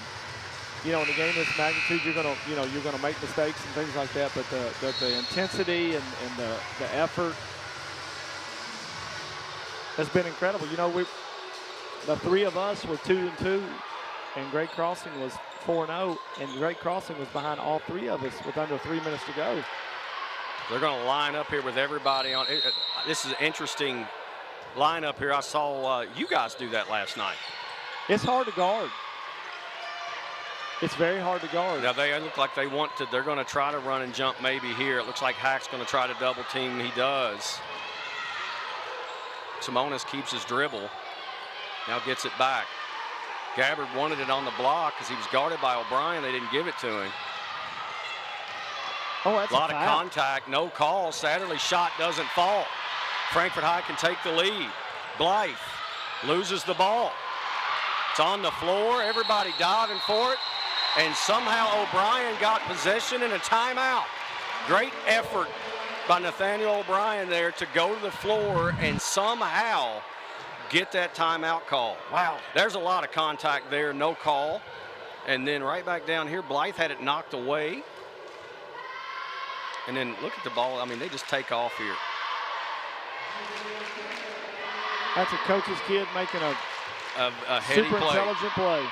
in a game this magnitude, you're gonna make mistakes and things like that. But the intensity and the effort has been incredible. The three of us were 2-2, and Great Crossing was 4-0, and Great Crossing was behind all three of us with under 3 minutes to go. They're going to line up here with everybody on. This is an interesting lineup here. I saw you guys do that last night. It's hard to guard. It's very hard to guard. Now they look like they're going to try to run and jump maybe here. It looks like Hack's going to try to double team. He does. Simonis keeps his dribble. Now gets it back. Gabbard wanted it on the block because he was guarded by O'Brien. They didn't give it to him. Oh, that's a lot of contact, no call. Satterley's shot doesn't fall. Frankfort High can take the lead. Blythe loses the ball. It's on the floor. Everybody diving for it. And somehow O'Brien got possession and a timeout. Great effort by Nathaniel O'Brien there to go to the floor and somehow get that timeout call. Wow. There's a lot of contact there, no call. And then right back down here, Blythe had it knocked away. And then look at the ball. I mean, they just take off here. That's a coach's kid making a heady super play. Intelligent play.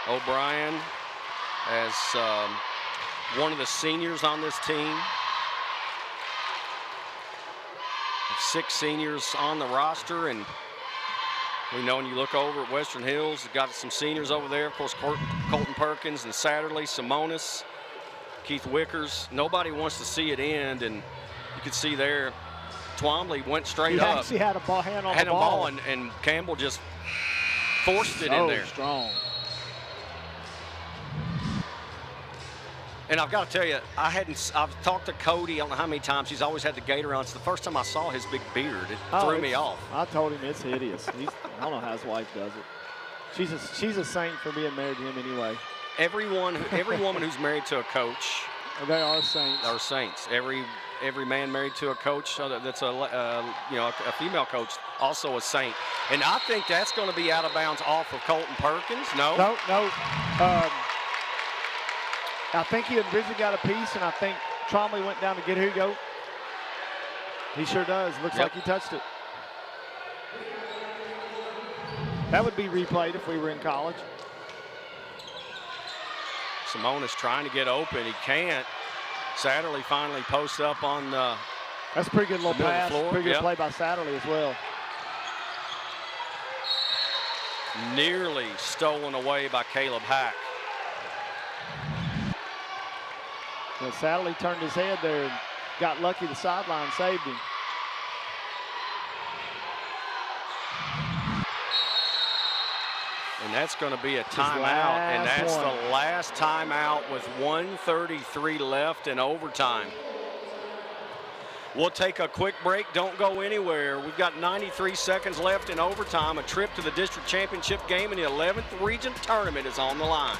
O'Brien as one of the seniors on this team. 6 seniors on the roster, and we know when you look over at Western Hills, they've got some seniors over there. Of course, Colton Perkins and Satterley, Simonis, Keith Wickers. Nobody wants to see it end, and you could see there, Twombly went straight up. He actually had a hand on the ball. And Campbell just forced it in there. Strong. And I've got to tell you, I've talked to Cody, I don't know how many times, he's always had the gator on. It's the first time I saw his big beard. It threw me off. I told him it's hideous. I don't know how his wife does it. She's a saint for being married to him anyway. Every woman who's married to a coach, they are saints. Are saints. Every man married to a coach that's a female coach, also a saint. And I think that's going to be out of bounds off of Colton Perkins. No. I think he originally got a piece, and I think Trombley went down to get Hugo. He sure does. Looks like he touched it. That would be replayed if we were in college. Simone is trying to get open. He can't. Satterley finally posts up on the That's a pretty good little pass. Pretty good Yep. play by Satterley as well. Nearly stolen away by Caleb Hack. Satterley turned his head there and got lucky. The sideline saved him. And that's going to be a timeout, and that's the last timeout with 1:33 left in overtime. We'll take a quick break. Don't go anywhere. We've got 93 seconds left in overtime. A trip to the district championship game in the 11th region tournament is on the line.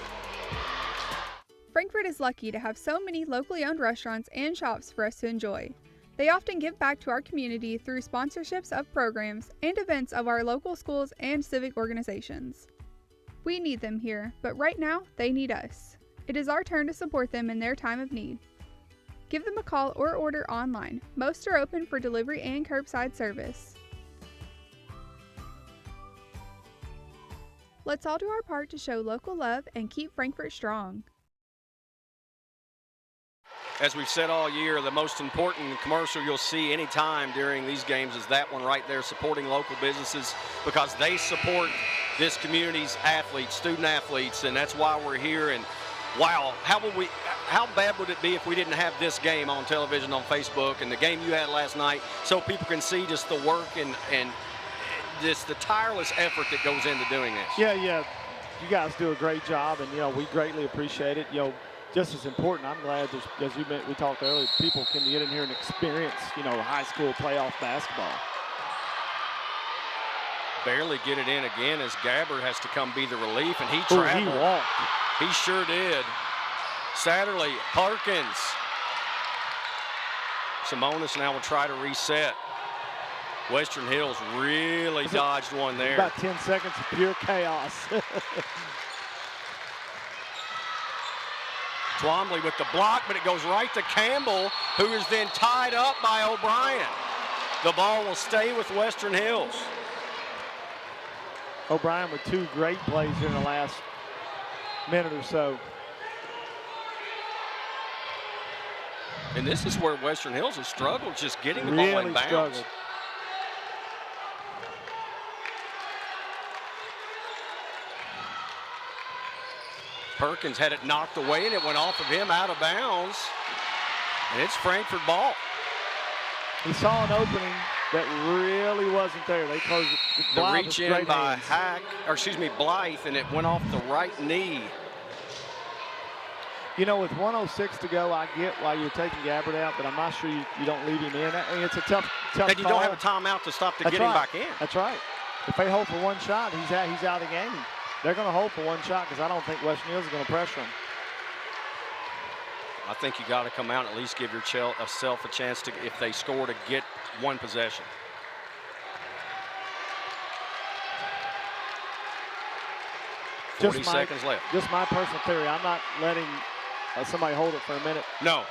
Frankfort is lucky to have so many locally owned restaurants and shops for us to enjoy. They often give back to our community through sponsorships of programs and events of our local schools and civic organizations. We need them here, but right now, they need us. It is our turn to support them in their time of need. Give them a call or order online. Most are open for delivery and curbside service. Let's all do our part to show local love and keep Frankfort strong. As we've said all year, the most important commercial you'll see anytime during these games is that one right there, supporting local businesses, because they support this community's athletes, student athletes, and that's why we're here. And wow, how bad would it be if we didn't have this game on television, on Facebook, and the game you had last night, so people can see just the work and just the tireless effort that goes into doing this. Yeah, you guys do a great job, and we greatly appreciate it. Just as important, I'm glad, as we talked earlier, people can get in here and experience, high school playoff basketball. Barely get it in again as Gabbard has to come be the relief, and he traveled. He walked. He sure did. Satterley, Perkins. Simonis now will try to reset. Western Hills really dodged one there. About 10 seconds of pure chaos. Twombly with the block, but it goes right to Campbell, who is then tied up by O'Brien. The ball will stay with Western Hills. O'Brien with 2 great plays here in the last minute or so. And this is where Western Hills has struggled, just getting the really ball in bounds. Struggled. Perkins had it knocked away, and it went off of him out of bounds. And it's Frankfort ball. He saw an opening that really wasn't there. They closed it. The reach in by Blythe, and it went off the right knee. With 1:06 to go, I get why you're taking Gabbard out, but I'm not sure you don't leave him in. I mean, it's a tough And you call. don't have a timeout to stop to get him back in. That's right. If they hold for one shot, he's out of the game. They're going to hold for one shot because I don't think Western Hills is going to pressure him. I think you got to come out and at least give yourself a chance to, if they score, to get one possession. Just 40 seconds left. Just my personal theory. I'm not letting somebody hold it for a minute? No.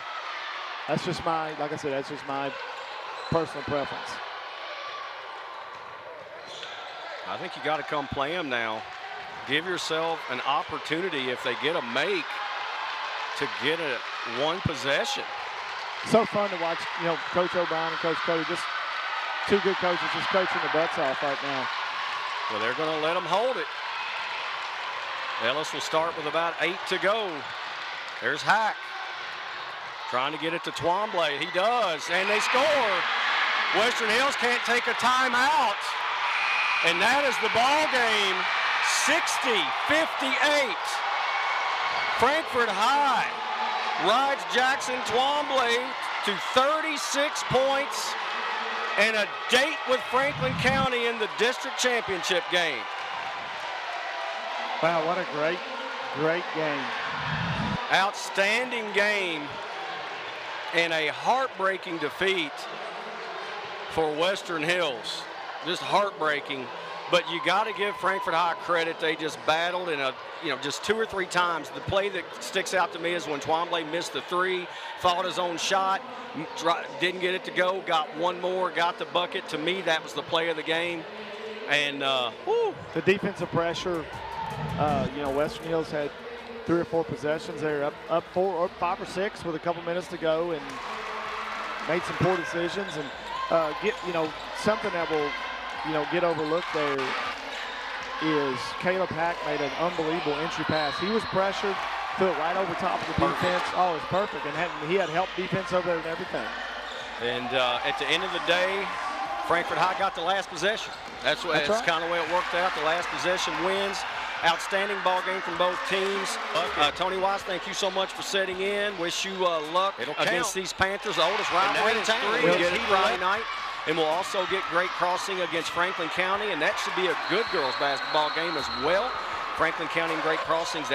That's just my, like I said, that's just my personal preference. I think you got to come play them now. Give yourself an opportunity if they get a make to get it one possession. So fun to watch, Coach O'Brien and Coach Cody, just two good coaches just coaching the butts off right now. Well, they're going to let them hold it. Ellis will start with about 8 to go. There's Hack trying to get it to Twombly. He does, and they score. Western Hills can't take a timeout. And that is the ball game, 60-58. Frankfort High rides Jackson Twombly to 36 points and a date with Franklin County in the district championship game. Wow, what a great game. Outstanding game and a heartbreaking defeat for Western Hills. Just heartbreaking, but you got to give Frankfort High credit. They just battled in just 2 or 3 times. The play that sticks out to me is when Twombly missed the 3, fought his own shot, didn't get it to go, got one more, got the bucket. To me, that was the play of the game. And the defensive pressure, Western Hills had 3 or 4 possessions. They're up 4 or 5 or 6 with a couple minutes to go and made some poor decisions and something that will get overlooked there is Caleb Hack made an unbelievable entry pass. He was pressured, threw it right over top of the defense. Oh, it was perfect, and he had help defense over there and everything. And at the end of the day, Frankfort High got the last possession. That's right. Kind of the way it worked out. The last possession wins. Outstanding ball game from both teams. Tony Wise, thank you so much for setting in. Wish you luck against these Panthers. The oldest rivalry in town. We'll get it Friday night. And we'll also get Great Crossing against Franklin County, and that should be a good girls basketball game as well. Franklin County and Great Crossings,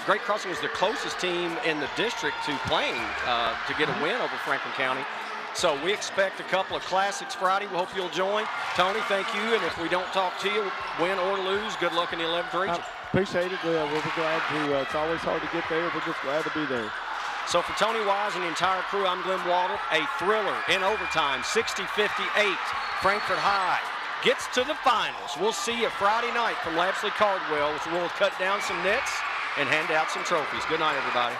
Great Crossing was the closest team in the district to playing to get a win over Franklin County. So we expect a couple of classics Friday. We hope you'll join. Tony, thank you. And if we don't talk to you, win or lose, good luck in the 11th region. Appreciate it. We'll be glad to. It's always hard to get there. We're just glad to be there. So for Tony Wise and the entire crew, I'm Glenn Walter. A thriller in overtime, 60-58. Frankfort High gets to the finals. We'll see you Friday night from Lapsley Cardwell. We'll cut down some nets and hand out some trophies. Good night, everybody.